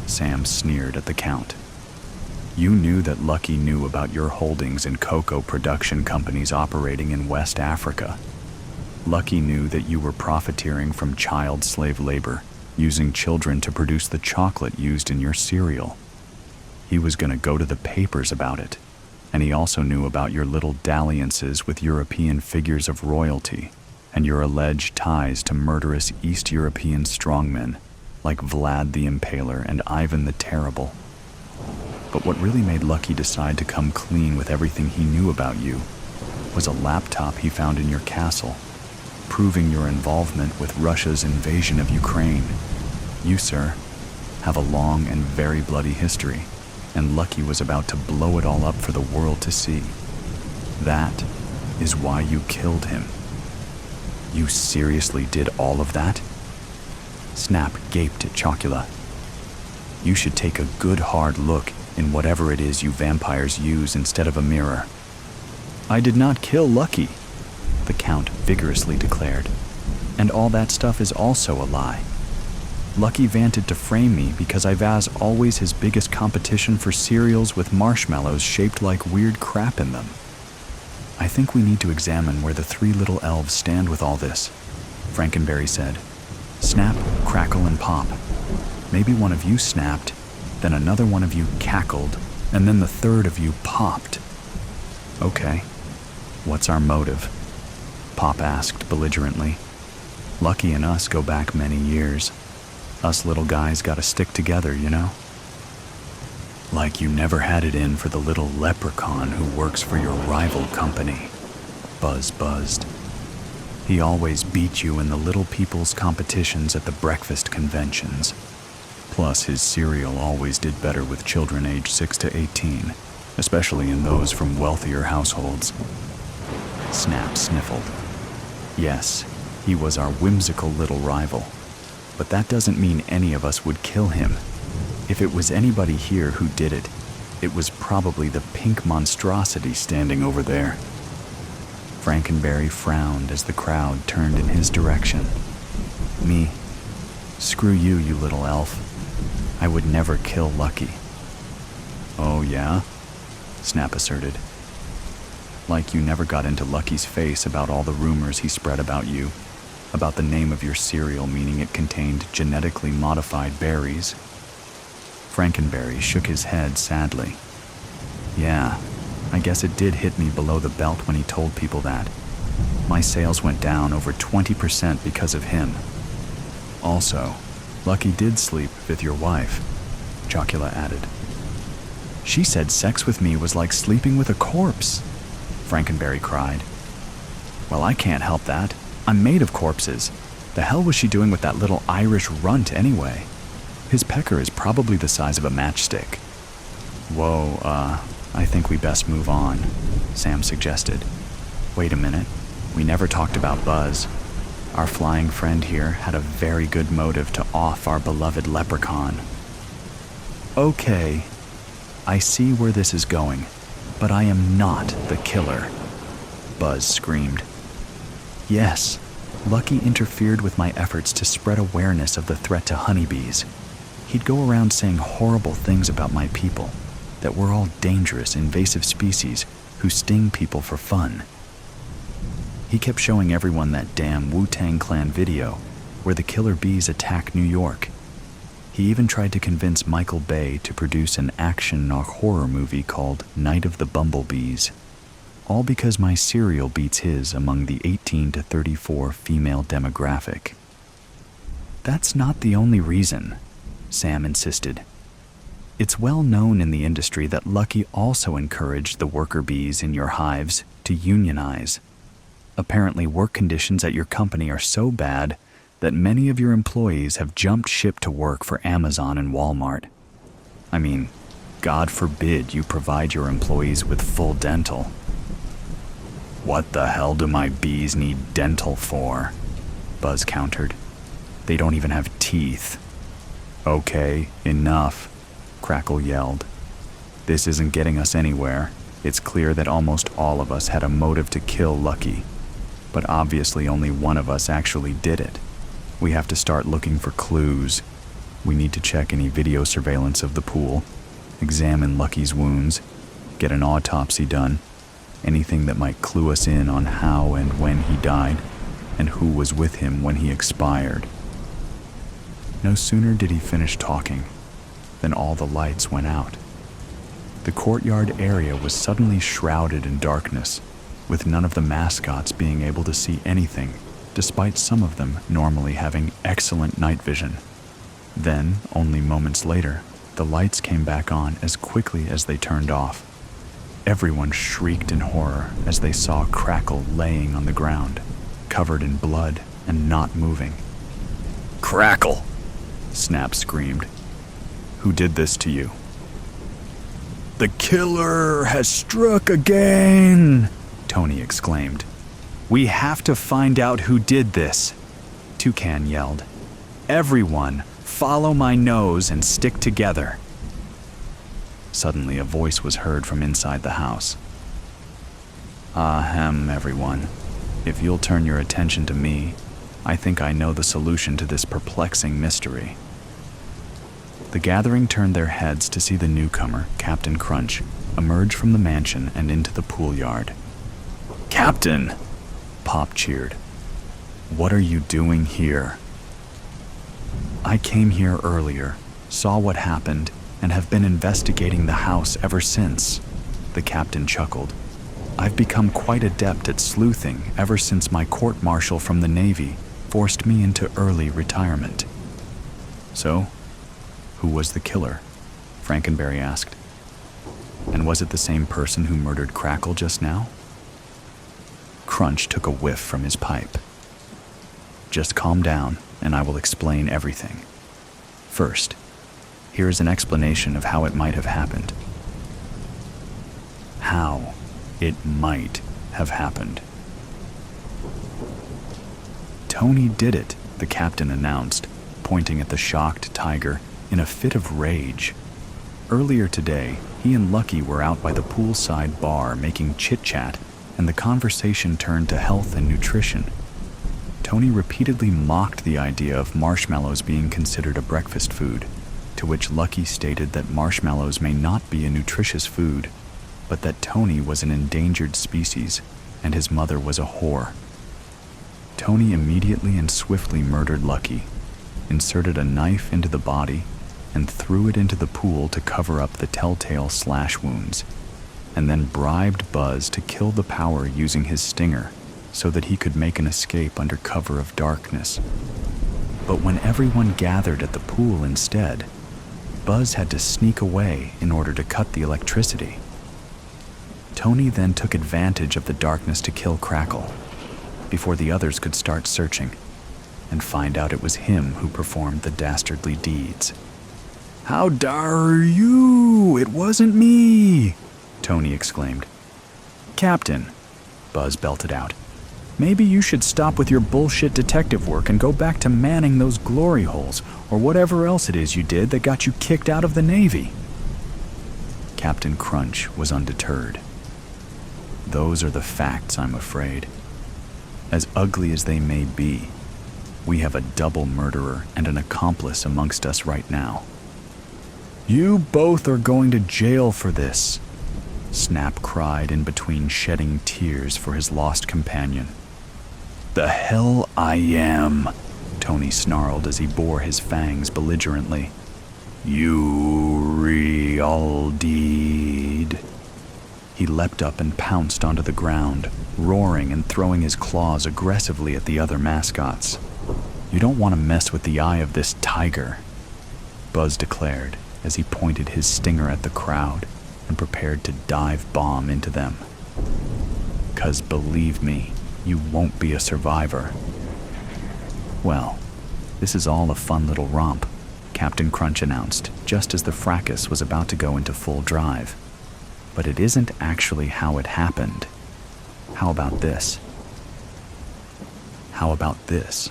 Sam sneered at the Count. You knew that Lucky knew about your holdings in cocoa production companies operating in West Africa. Lucky knew that you were profiteering from child slave labor, using children to produce the chocolate used in your cereal. He was going to go to the papers about it, and he also knew about your little dalliances with European figures of royalty and your alleged ties to murderous East European strongmen like Vlad the Impaler and Ivan the Terrible. But what really made Lucky decide to come clean with everything he knew about you was a laptop he found in your castle, proving your involvement with Russia's invasion of Ukraine. You, sir, have a long and very bloody history, and Lucky was about to blow it all up for the world to see. That is why you killed him. You seriously did all of that? Snap gaped at Chocula. You should take a good hard look in whatever it is you vampires use instead of a mirror. I did not kill Lucky, the Count vigorously declared. And all that stuff is also a lie. Lucky vanted to frame me because I was always his biggest competition for cereals with marshmallows shaped like weird crap in them. I think we need to examine where the three little elves stand with all this, Frankenberry said. Snap, crackle, and pop. Maybe one of you snapped, then another one of you cackled, and then the third of you popped. Okay, what's our motive? Pop asked belligerently. Lucky and us go back many years. Us little guys gotta stick together, you know? Like you never had it in for the little leprechaun who works for your rival company. Buzz buzzed. He always beat you in the little people's competitions at the breakfast conventions. Plus, his cereal always did better with children aged 6 to 18, especially in those from wealthier households. Snap sniffled. Yes, he was our whimsical little rival, but that doesn't mean any of us would kill him. If it was anybody here who did it, it was probably the pink monstrosity standing over there. Frankenberry frowned as the crowd turned in his direction. Me? Screw you, you little elf. I would never kill Lucky. Oh, yeah? Snap asserted. Like you never got into Lucky's face about all the rumors he spread about you, about the name of your cereal meaning it contained genetically modified berries. Frankenberry shook his head sadly. Yeah, I guess it did hit me below the belt when he told people that. My sales went down over 20% because of him. Also, Lucky did sleep with your wife, Chocula added. She said sex with me was like sleeping with a corpse, Frankenberry cried. Well, I can't help that. I'm made of corpses. The hell was she doing with that little Irish runt anyway? His pecker is probably the size of a matchstick. Whoa, I think we best move on, Sam suggested. Wait a minute, we never talked about Buzz. Our flying friend here had a very good motive to off our beloved leprechaun. Okay, I see where this is going, but I am not the killer, Buzz screamed. Yes, Lucky interfered with my efforts to spread awareness of the threat to honeybees. He'd go around saying horrible things about my people, that we're all dangerous, invasive species who sting people for fun. He kept showing everyone that damn Wu-Tang Clan video where the killer bees attack New York. He even tried to convince Michael Bay to produce an action or horror movie called Night of the Bumblebees. All because my cereal beats his among the 18 to 34 female demographic. That's not the only reason, Sam insisted. It's well known in the industry that Lucky also encouraged the worker bees in your hives to unionize. Apparently, work conditions at your company are so bad that many of your employees have jumped ship to work for Amazon and Walmart. I mean, God forbid you provide your employees with full dental. What the hell do my bees need dental for? Buzz countered. They don't even have teeth. Okay, enough, Crackle yelled. This isn't getting us anywhere. It's clear that almost all of us had a motive to kill Lucky, but obviously only one of us actually did it. We have to start looking for clues. We need to check any video surveillance of the pool, examine Lucky's wounds, get an autopsy done, anything that might clue us in on how and when he died, and who was with him when he expired. No sooner did he finish talking than all the lights went out. The courtyard area was suddenly shrouded in darkness, with none of the mascots being able to see anything, despite some of them normally having excellent night vision. Then, only moments later, the lights came back on as quickly as they turned off. Everyone shrieked in horror as they saw Crackle laying on the ground, covered in blood and not moving. Crackle! Snap screamed. Who did this to you? The killer has struck again, Tony exclaimed. We have to find out who did this, Toucan yelled. Everyone, follow my nose and stick together. Suddenly a voice was heard from inside the house. Ahem, everyone. If you'll turn your attention to me, I think I know the solution to this perplexing mystery. The gathering turned their heads to see the newcomer, Captain Crunch, emerge from the mansion and into the pool yard. Captain! Pop cheered. What are you doing here? I came here earlier, saw what happened, and have been investigating the house ever since, the captain chuckled. I've become quite adept at sleuthing ever since my court-martial from the Navy forced me into early retirement." "So, who was the killer?" Frankenberry asked. "And was it the same person who murdered Crackle just now?" Crunch took a whiff from his pipe. "Just calm down, and I will explain everything. First, here is an explanation of how it might have happened. How it might have happened. Tony did it," the captain announced, pointing at the shocked tiger in a fit of rage. Earlier today, he and Lucky were out by the poolside bar making chit-chat, and the conversation turned to health and nutrition. Tony repeatedly mocked the idea of marshmallows being considered a breakfast food, to which Lucky stated that marshmallows may not be a nutritious food, but that Tony was an endangered species and his mother was a whore. Tony immediately and swiftly murdered Lucky, inserted a knife into the body, and threw it into the pool to cover up the telltale slash wounds, and then bribed Buzz to kill the power using his stinger so that he could make an escape under cover of darkness. But when everyone gathered at the pool instead, Buzz had to sneak away in order to cut the electricity. Tony then took advantage of the darkness to kill Crackle, before the others could start searching and find out it was him who performed the dastardly deeds. "How dare you! It wasn't me!" Tony exclaimed. "Captain," Buzz belted out, "maybe you should stop with your bullshit detective work and go back to manning those glory holes, or whatever else it is you did that got you kicked out of the Navy." Captain Crunch was undeterred. "Those are the facts, I'm afraid. As ugly as they may be, we have a double murderer and an accomplice amongst us right now." "You both are going to jail for this," Snap cried in between shedding tears for his lost companion. "The hell I am," Tony snarled as he bore his fangs belligerently. "You real deed." He leapt up and pounced onto the ground, roaring and throwing his claws aggressively at the other mascots. "You don't want to mess with the eye of this tiger," Buzz declared as he pointed his stinger at the crowd and prepared to dive bomb into them. "'Cause believe me, you won't be a survivor." "Well, this is all a fun little romp," Captain Crunch announced, just as the fracas was about to go into full drive. "But it isn't actually how it happened. How about this? How about this?"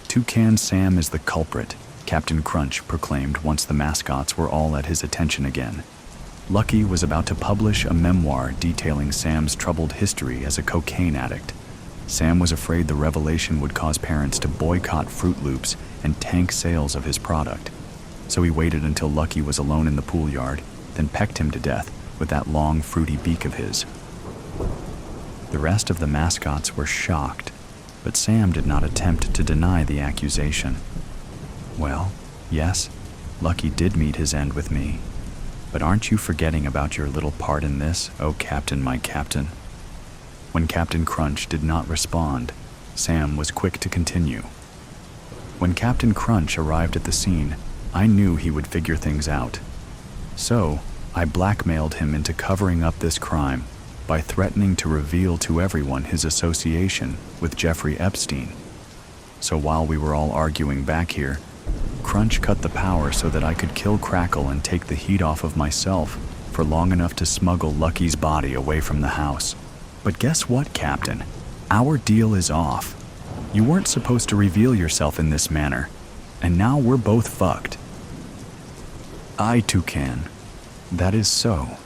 "Toucan Sam is the culprit," Captain Crunch proclaimed once the mascots were all at his attention again. Lucky was about to publish a memoir detailing Sam's troubled history as a cocaine addict. Sam was afraid the revelation would cause parents to boycott Fruit Loops and tank sales of his product. So he waited until Lucky was alone in the pool yard, then pecked him to death with that long, fruity beak of his. The rest of the mascots were shocked, but Sam did not attempt to deny the accusation. "Well, yes, Lucky did meet his end with me. But aren't you forgetting about your little part in this, oh Captain, my Captain?" When Captain Crunch did not respond, Sam was quick to continue. "When Captain Crunch arrived at the scene, I knew he would figure things out. So, I blackmailed him into covering up this crime by threatening to reveal to everyone his association with Jeffrey Epstein. So while we were all arguing back here, Crunch cut the power so that I could kill Crackle and take the heat off of myself for long enough to smuggle Lucky's body away from the house. But guess what, Captain? Our deal is off. You weren't supposed to reveal yourself in this manner, and now we're both fucked." "I too can. That is so,"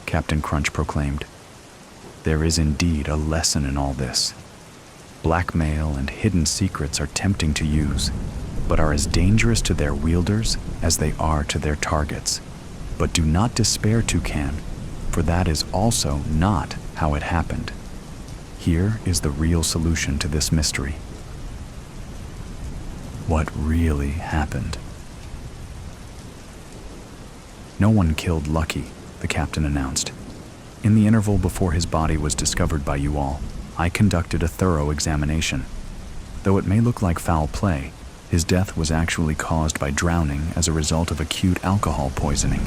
Captain Crunch proclaimed. "There is indeed a lesson in all this. Blackmail and hidden secrets are tempting to use, but are as dangerous to their wielders as they are to their targets. But do not despair, Toucan, for that is also not how it happened. Here is the real solution to this mystery." What really happened? "No one killed Lucky," the captain announced. "In the interval before his body was discovered by you all, I conducted a thorough examination. Though it may look like foul play, his death was actually caused by drowning as a result of acute alcohol poisoning,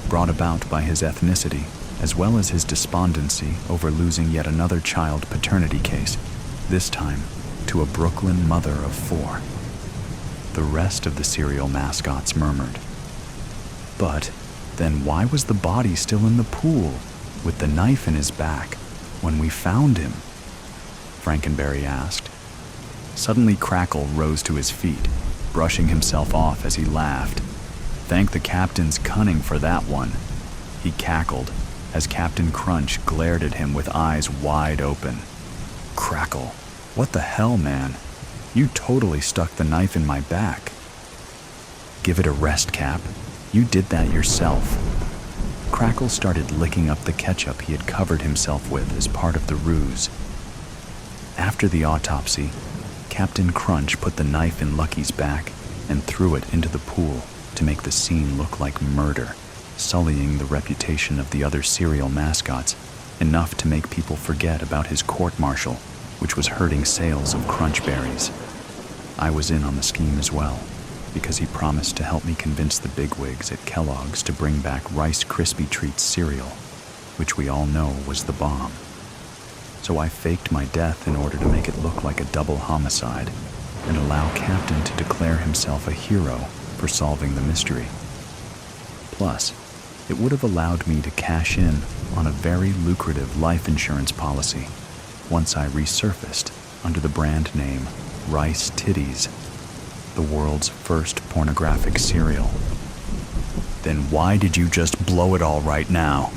brought about by his ethnicity, as well as his despondency over losing yet another child paternity case, this time to a Brooklyn mother of 4. The rest of the serial mascots murmured. But then why was the body still in the pool, with the knife in his back, when we found him? Frankenberry asked. Suddenly Crackle rose to his feet, brushing himself off as he laughed. Thank the captain's cunning for that one. He cackled as Captain Crunch glared at him with eyes wide open. Crackle, what the hell, man? You totally stuck the knife in my back. Give it a rest, Cap. You did that yourself. Crackle started licking up the ketchup he had covered himself with as part of the ruse. After the autopsy, Captain Crunch put the knife in Lucky's back and threw it into the pool to make the scene look like murder, sullying the reputation of the other serial mascots enough to make people forget about his court-martial, which was hurting sales of Crunch Berries. I was in on the scheme as well, because he promised to help me convince the bigwigs at Kellogg's to bring back Rice Krispie Treats cereal, which we all know was the bomb. So I faked my death in order to make it look like a double homicide and allow Captain to declare himself a hero for solving the mystery. Plus, it would have allowed me to cash in on a very lucrative life insurance policy once I resurfaced under the brand name Rice Titties, the world's first pornographic cereal. Then why did you just blow it all right now?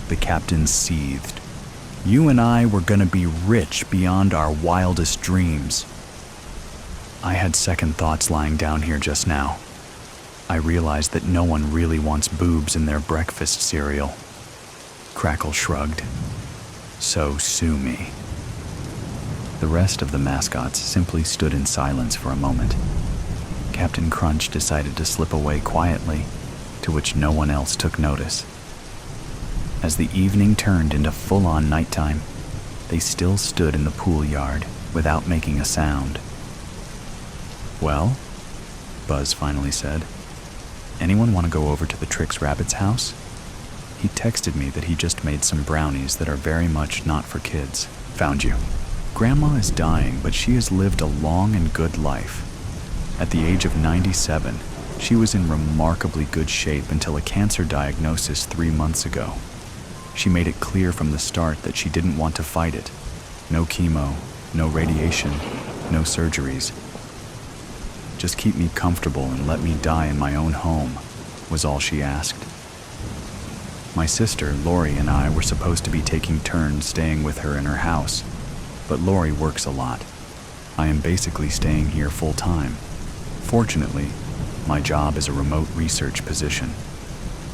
The captain seethed. You and I were gonna be rich beyond our wildest dreams. I had second thoughts lying down here just now. I realized that no one really wants boobs in their breakfast cereal. Crackle shrugged. So sue me. The rest of the mascots simply stood in silence for a moment. Captain Crunch decided to slip away quietly, to which no one else took notice. As the evening turned into full-on nighttime, they still stood in the pool yard without making a sound. Well, Buzz finally said, anyone want to go over to the Trix Rabbit's house? He texted me that he just made some brownies that are very much not for kids. Found you. Grandma is dying, but she has lived a long and good life. At the age of 97, she was in remarkably good shape until a cancer diagnosis 3 months ago. She made it clear from the start that she didn't want to fight it. No chemo, no radiation, no surgeries. Just keep me comfortable and let me die in my own home, was all she asked. My sister, Lori, and I were supposed to be taking turns staying with her in her house, but Lori works a lot. I am basically staying here full-time. Fortunately, my job is a remote research position.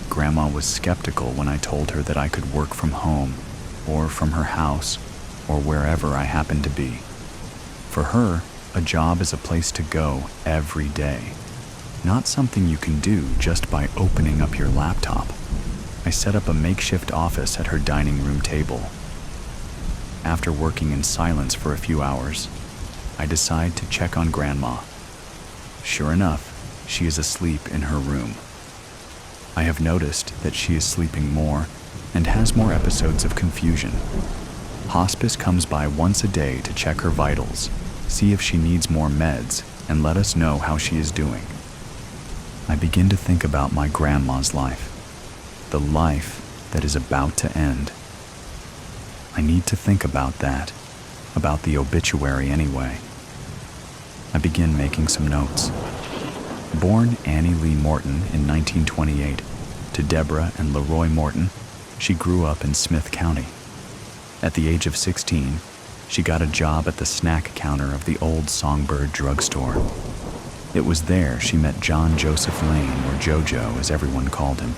Grandma was skeptical when I told her that I could work from home, or from her house, or wherever I happened to be. For her, a job is a place to go every day, not something you can do just by opening up your laptop. I set up a makeshift office at her dining room table. After working in silence for a few hours, I decide to check on Grandma. Sure enough, she is asleep in her room. I have noticed that she is sleeping more and has more episodes of confusion. Hospice comes by once a day to check her vitals, see if she needs more meds, and let us know how she is doing. I begin to think about my grandma's life, the life that is about to end. I need to think about that, about the obituary anyway. I begin making some notes. Born Annie Lee Morton in 1928 to Deborah and Leroy Morton, she grew up in Smith County. At the age of 16, she got a job at the snack counter of the old Songbird drugstore. It was there she met John Joseph Lane, or Jojo as everyone called him.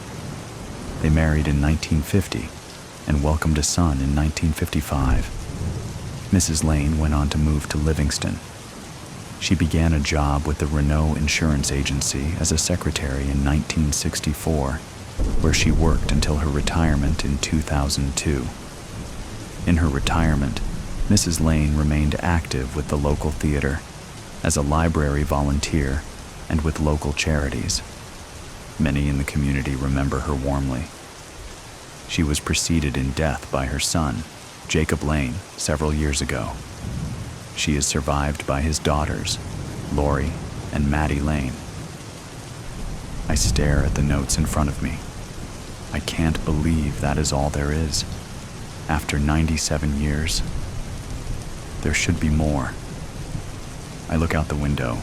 They married in 1950 and welcomed a son in 1955. Mrs. Lane went on to move to Livingston. She began a job with the Renault Insurance Agency as a secretary in 1964, where she worked until her retirement in 2002. In her retirement, Mrs. Lane remained active with the local theater, as a library volunteer, and with local charities. Many in the community remember her warmly. She was preceded in death by her son, Jacob Lane, several years ago. She is survived by his daughters, Lori and Maddie Lane. I stare at the notes in front of me. I can't believe that is all there is. After 97 years, there should be more. I look out the window.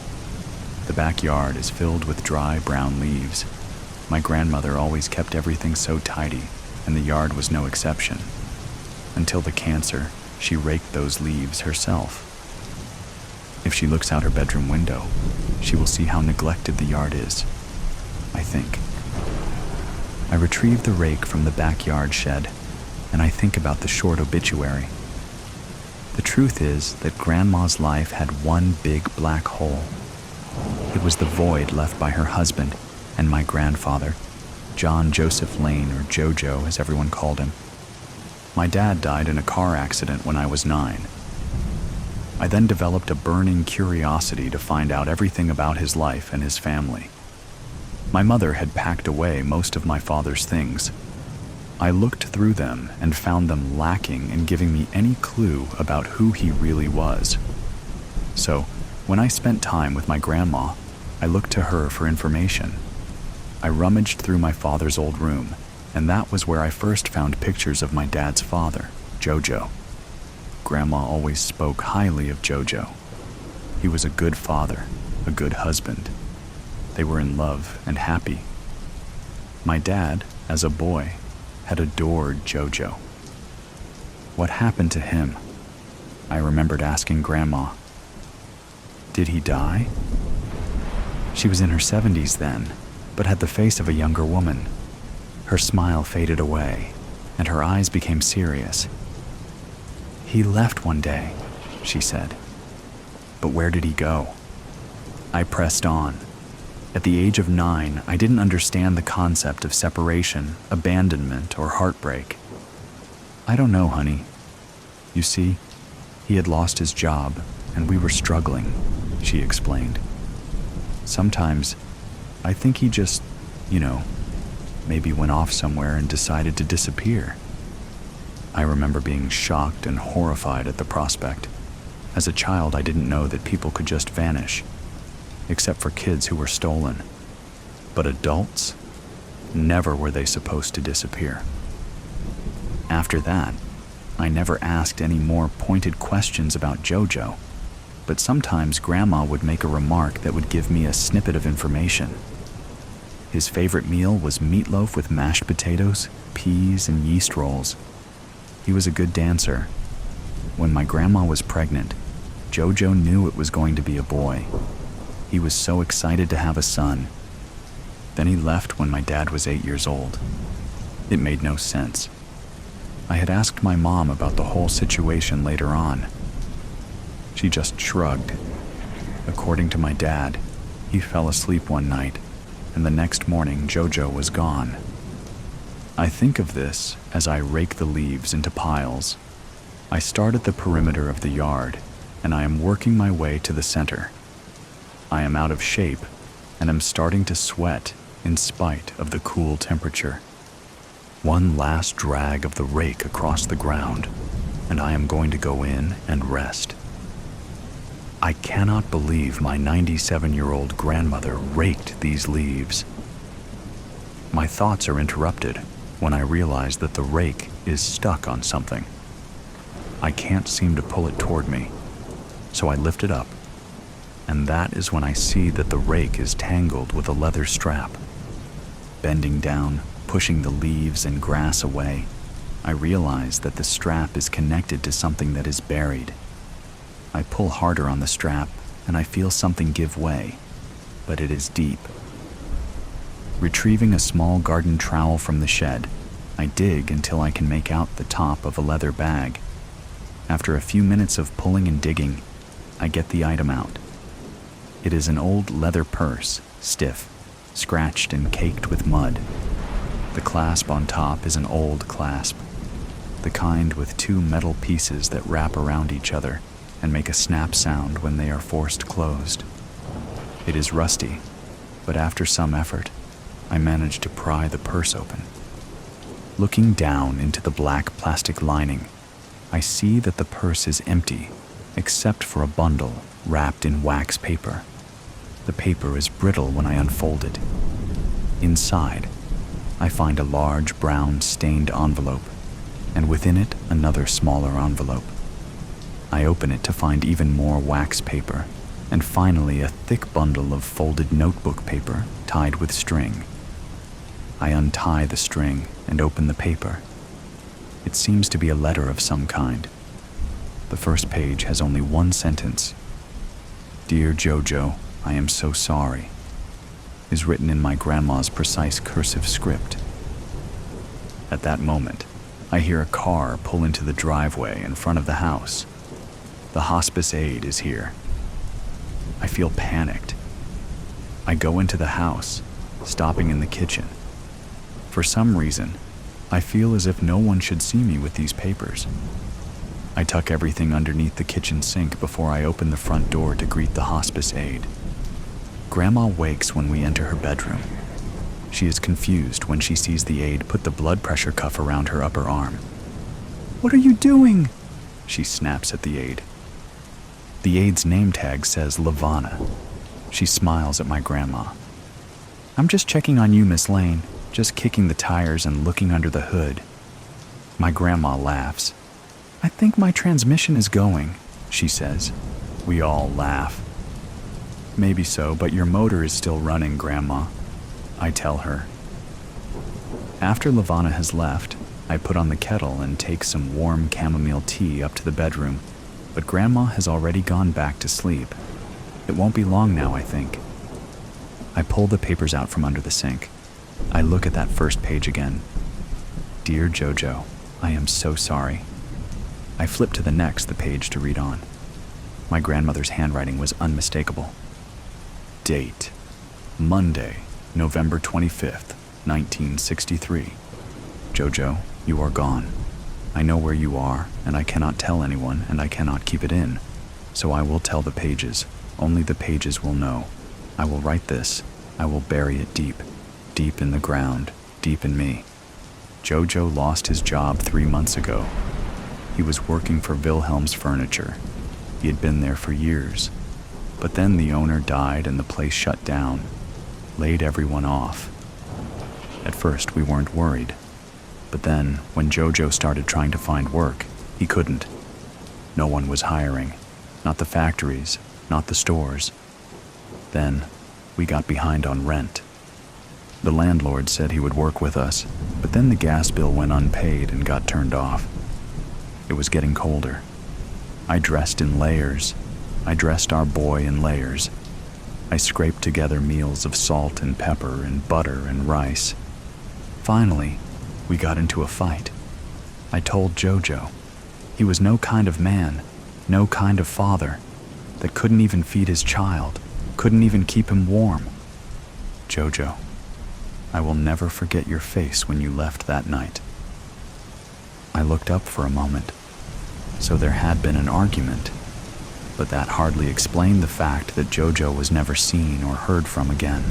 The backyard is filled with dry brown leaves. My grandmother always kept everything so tidy, and the yard was no exception. Until the cancer, she raked those leaves herself. If she looks out her bedroom window, she will see how neglected the yard is, I think. I retrieve the rake from the backyard shed, and I think about the short obituary. The truth is that Grandma's life had one big black hole. It was the void left by her husband and my grandfather, John Joseph Lane, or Jojo as everyone called him. My dad died in a car accident when I was 9. I then developed a burning curiosity to find out everything about his life and his family. My mother had packed away most of my father's things. I looked through them and found them lacking in giving me any clue about who he really was. So, when I spent time with my grandma, I looked to her for information. I rummaged through my father's old room, and that was where I first found pictures of my dad's father, Jojo. Grandma always spoke highly of Jojo. He was a good father, a good husband. They were in love and happy. My dad, as a boy, had adored Jojo. What happened to him? I remembered asking Grandma. Did he die? She was in her 70s then, but had the face of a younger woman. Her smile faded away, and her eyes became serious. He left one day, she said. But where did he go? I pressed on. At the age of 9, I didn't understand the concept of separation, abandonment, or heartbreak. I don't know, honey. You see, he had lost his job, and we were struggling, she explained. Sometimes, I think he just, maybe went off somewhere and decided to disappear. I remember being shocked and horrified at the prospect. As a child, I didn't know that people could just vanish, except for kids who were stolen. But adults, never were they supposed to disappear. After that, I never asked any more pointed questions about Jojo, but sometimes Grandma would make a remark that would give me a snippet of information. His favorite meal was meatloaf with mashed potatoes, peas, and yeast rolls. He was a good dancer. When my grandma was pregnant, Jojo knew it was going to be a boy. He was so excited to have a son. Then he left when my dad was 8 years old. It made no sense. I had asked my mom about the whole situation later on. She just shrugged. According to my dad, he fell asleep one night, and the next morning Jojo was gone. I think of this as I rake the leaves into piles. I start at the perimeter of the yard, and I am working my way to the center. I am out of shape, and am starting to sweat in spite of the cool temperature. One last drag of the rake across the ground, and I am going to go in and rest. I cannot believe my 97-year-old grandmother raked these leaves. My thoughts are interrupted when I realize that the rake is stuck on something. I can't seem to pull it toward me, so I lift it up, and that is when I see that the rake is tangled with a leather strap. Bending down, pushing the leaves and grass away, I realize that the strap is connected to something that is buried. I pull harder on the strap, and I feel something give way, but it is deep. Retrieving a small garden trowel from the shed, I dig until I can make out the top of a leather bag. After a few minutes of pulling and digging, I get the item out. It is an old leather purse, stiff, scratched and caked with mud. The clasp on top is an old clasp. the kind with two metal pieces that wrap around each other and make a snap sound when they are forced closed. It is rusty, but after some effort, I managed to pry the purse open. Looking down into the black plastic lining, I see that the purse is empty, except for a bundle wrapped in wax paper. The paper is brittle when I unfold it. Inside, I find a large brown stained envelope, and within it another smaller envelope. I open it to find even more wax paper, and finally a thick bundle of folded notebook paper tied with string. I untie the string and open the paper. It seems to be a letter of some kind. The first page has only one sentence. "Dear Jojo, I am so sorry," is written in my grandma's precise cursive script. At that moment, I hear a car pull into the driveway in front of the house. The hospice aide is here. I feel panicked. I go into the house, stopping in the kitchen. For some reason, I feel as if no one should see me with these papers. I tuck everything underneath the kitchen sink before I open the front door to greet the hospice aide. Grandma wakes when we enter her bedroom. She is confused when she sees the aide put the blood pressure cuff around her upper arm. "What are you doing?" she snaps at the aide. The aide's name tag says Lavana. She smiles at my grandma. "I'm just checking on you, Miss Lane, just kicking the tires and looking under the hood." My grandma laughs. "I think my transmission is going," she says. We all laugh. "Maybe so, but your motor is still running, Grandma," I tell her. After Lavana has left, I put on the kettle and take some warm chamomile tea up to the bedroom, but Grandma has already gone back to sleep. It won't be long now, I think. I pull the papers out from under the sink. I look at that first page again. "Dear Jojo, I am so sorry." I flip to the next page to read on. My grandmother's handwriting was unmistakable. Date: Monday, November 25th, 1963. Jojo, you are gone. I know where you are, and I cannot tell anyone, and I cannot keep it in. So I will tell the pages. Only the pages will know. I will write this. I will bury it deep, deep in the ground, deep in me. Jojo lost his job 3 months ago. He was working for Wilhelm's Furniture. He had been there for years. But then the owner died and the place shut down, laid everyone off. At first, we weren't worried. But then, when Jojo started trying to find work, he couldn't. No one was hiring. Not the factories, not the stores. Then, we got behind on rent. The landlord said he would work with us, but then the gas bill went unpaid and got turned off. It was getting colder. I dressed in layers. I dressed our boy in layers. I scraped together meals of salt and pepper and butter and rice. Finally, we got into a fight. I told Jojo. He was no kind of man, no kind of father, that couldn't even feed his child, couldn't even keep him warm. Jojo, I will never forget your face when you left that night. I looked up for a moment. So there had been an argument, but that hardly explained the fact that Jojo was never seen or heard from again.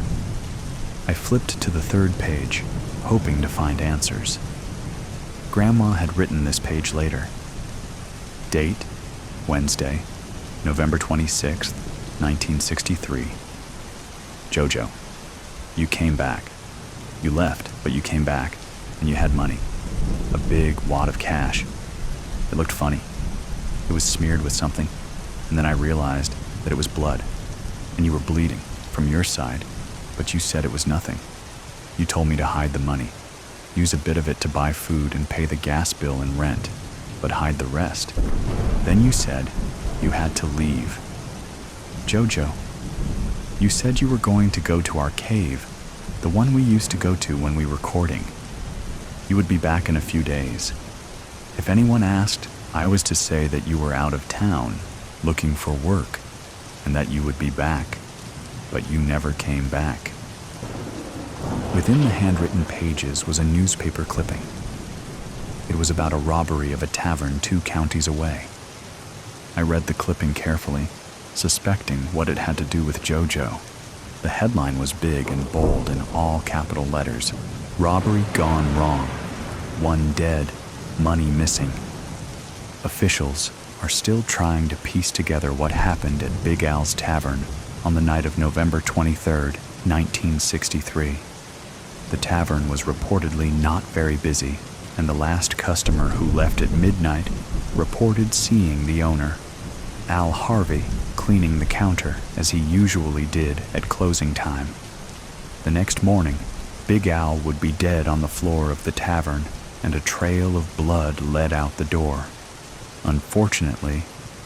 I flipped to the third page, hoping to find answers. Grandma had written this page later. Date: Wednesday, November 26th, 1963. Jojo, you came back. You left, but you came back, and you had money. A big wad of cash. It looked funny. It was smeared with something, and then I realized that it was blood, and you were bleeding from your side, but you said it was nothing. You told me to hide the money, use a bit of it to buy food and pay the gas bill and rent, but hide the rest. Then you said you had to leave. Jojo, you said you were going to go to our cave, the one we used to go to when we were courting. You would be back in a few days. If anyone asked, I was to say that you were out of town, looking for work, and that you would be back, but you never came back. Within the handwritten pages was a newspaper clipping. It was about a robbery of a tavern 2 counties away. I read the clipping carefully, suspecting what it had to do with JoJo. The headline was big and bold in all capital letters. Robbery gone wrong. 1 dead, money missing. Officials are still trying to piece together what happened at Big Al's Tavern on the night of November 23, 1963. The tavern was reportedly not very busy, and the last customer who left at midnight reported seeing the owner, Al Harvey, cleaning the counter as he usually did at closing time. The next morning, Big Al would be dead on the floor of the tavern, and a trail of blood led out the door. Unfortunately,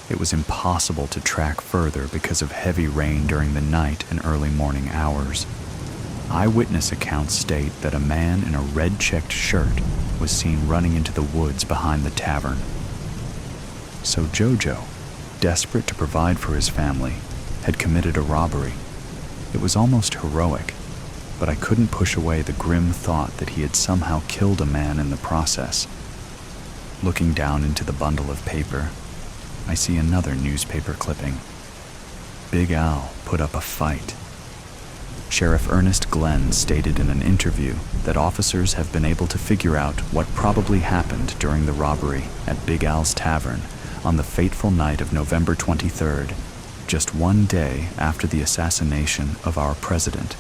it was impossible to track further because of heavy rain during the night and early morning hours. Eyewitness accounts state that a man in a red-checked shirt was seen running into the woods behind the tavern. So JoJo, desperate to provide for his family, had committed a robbery. It was almost heroic, but I couldn't push away the grim thought that he had somehow killed a man in the process. Looking down into the bundle of paper, I see another newspaper clipping. Big Al put up a fight. Sheriff Ernest Glenn stated in an interview that officers have been able to figure out what probably happened during the robbery at Big Al's Tavern on the fateful night of November 23rd, just 1 day after the assassination of our president.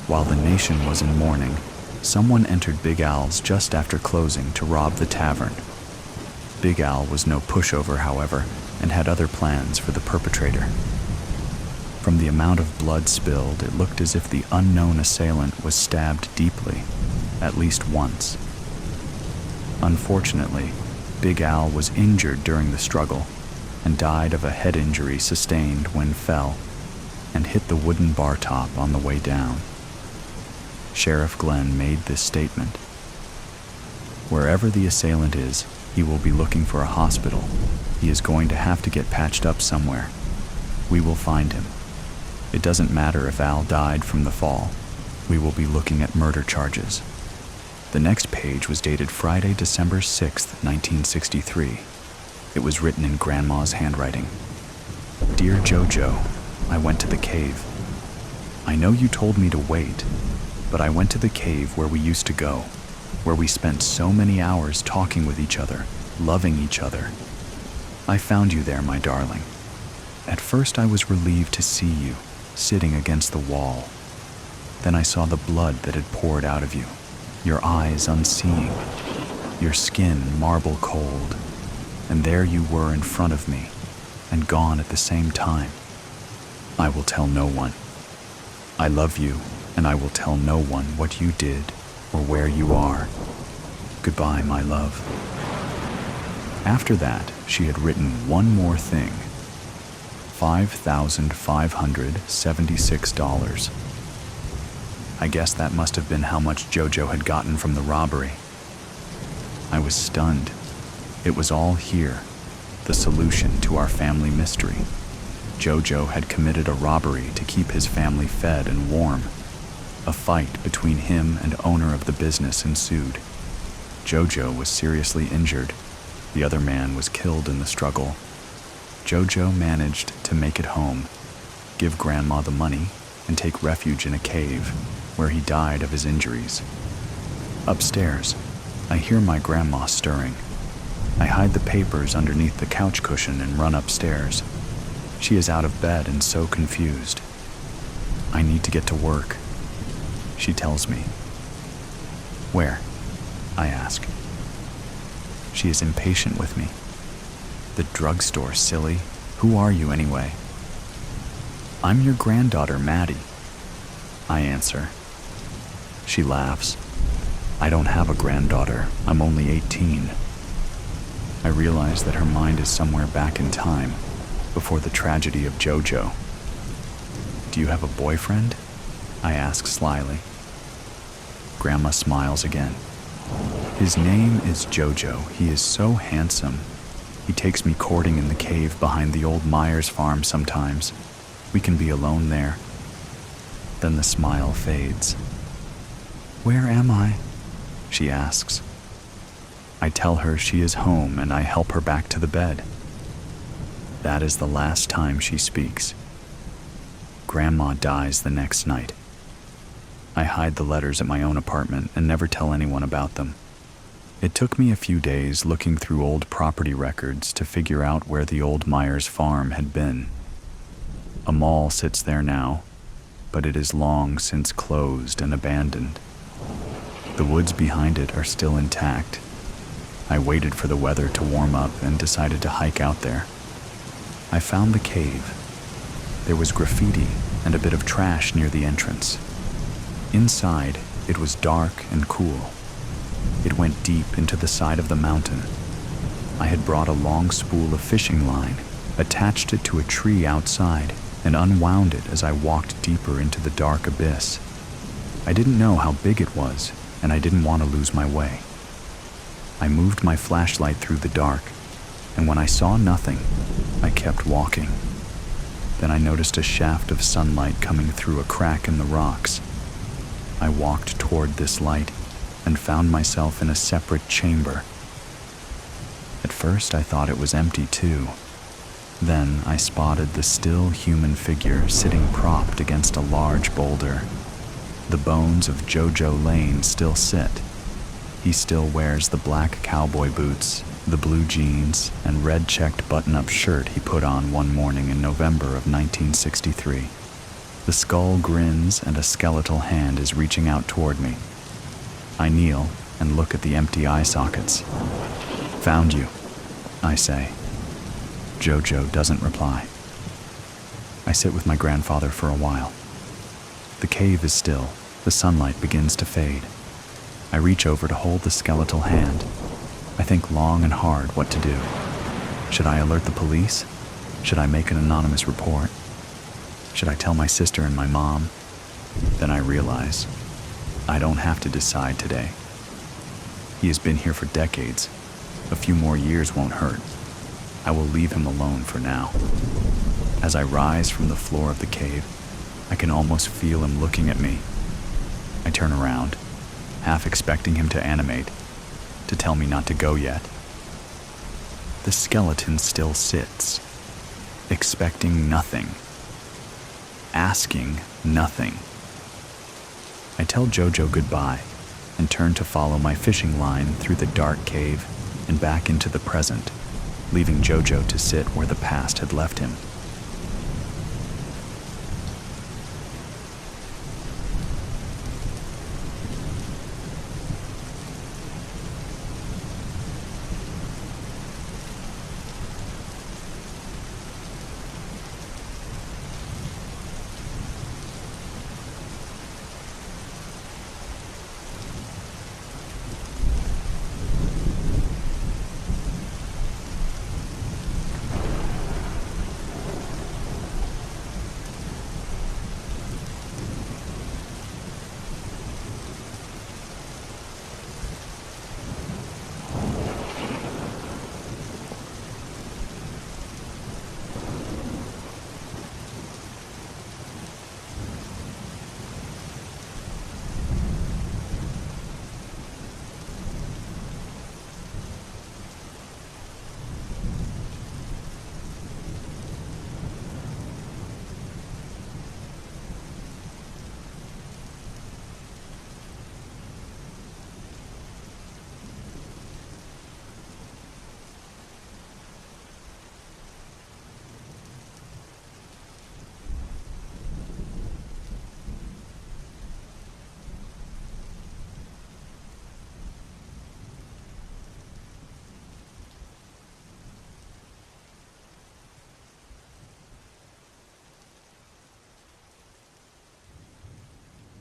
While the nation was in mourning, someone entered Big Al's just after closing to rob the tavern. Big Al was no pushover, however, and had other plans for the perpetrator. From the amount of blood spilled, it looked as if the unknown assailant was stabbed deeply, at least once. Unfortunately, Big Al was injured during the struggle and died of a head injury sustained when fell and hit the wooden bar top on the way down. Sheriff Glenn made this statement: "Wherever the assailant is, he will be looking for a hospital. He is going to have to get patched up somewhere. We will find him. It doesn't matter if Al died from the fall. We will be looking at murder charges." The next page was dated Friday, December 6th, 1963. It was written in Grandma's handwriting. "Dear JoJo, I went to the cave. I know you told me to wait, but I went to the cave where we used to go, where we spent so many hours talking with each other, loving each other. I found you there, my darling. At first I was relieved to see you, sitting against the wall. Then I saw the blood that had poured out of you, your eyes unseeing, your skin marble cold, and there you were in front of me, and gone at the same time. I will tell no one. I love you, and I will tell no one what you did or where you are. Goodbye, my love." After that, she had written one more thing: $5,576. I guess that must have been how much JoJo had gotten from the robbery. I was stunned. It was all here, the solution to our family mystery. JoJo had committed a robbery to keep his family fed and warm. A fight between him and owner of the business ensued. JoJo was seriously injured. The other man was killed in the struggle. JoJo managed to make it home, give Grandma the money, and take refuge in a cave, where he died of his injuries. Upstairs, I hear my grandma stirring. I hide the papers underneath the couch cushion and run upstairs. She is out of bed and so confused. I need to get to work, she tells me. Where? I ask. She is impatient with me. The drugstore, silly. Who are you anyway? I'm your granddaughter, Maddie, I answer. She laughs. I don't have a granddaughter. I'm only 18. I realize that her mind is somewhere back in time, before the tragedy of JoJo. Do you have a boyfriend? I ask slyly. Grandma smiles again. His name is JoJo. He is so handsome. He takes me courting in the cave behind the old Myers farm sometimes. We can be alone there. Then the smile fades. Where am I? She asks. I tell her she is home and I help her back to the bed. That is the last time she speaks. Grandma dies the next night. I hide the letters at my own apartment and never tell anyone about them. It took me a few days looking through old property records to figure out where the old Myers farm had been. A mall sits there now, but it is long since closed and abandoned. The woods behind it are still intact. I waited for the weather to warm up and decided to hike out there. I found the cave. There was graffiti and a bit of trash near the entrance. Inside, it was dark and cool. It went deep into the side of the mountain. I had brought a long spool of fishing line, attached it to a tree outside, and unwound it as I walked deeper into the dark abyss. I didn't know how big it was, and I didn't want to lose my way. I moved my flashlight through the dark, and when I saw nothing, I kept walking. Then I noticed a shaft of sunlight coming through a crack in the rocks. I walked toward this light and found myself in a separate chamber. At first I thought it was empty too. Then I spotted the still human figure sitting propped against a large boulder. The bones of Jojo Lane still sit. He still wears the black cowboy boots, the blue jeans, and red checked button-up shirt he put on one morning in November of 1963. The skull grins and a skeletal hand is reaching out toward me. I kneel and look at the empty eye sockets. "Found you," I say. Jojo doesn't reply. I sit with my grandfather for a while. The cave is still. The sunlight begins to fade. I reach over to hold the skeletal hand. I think long and hard what to do. Should I alert the police? Should I make an anonymous report? Should I tell my sister and my mom? Then I realize I don't have to decide today. He has been here for decades. A few more years won't hurt. I will leave him alone for now. As I rise from the floor of the cave, I can almost feel him looking at me. I turn around, half expecting him to animate, to tell me not to go yet. The skeleton still sits, expecting nothing, asking nothing. I tell Jojo goodbye and turn to follow my fishing line through the dark cave and back into the present, leaving Jojo to sit where the past had left him.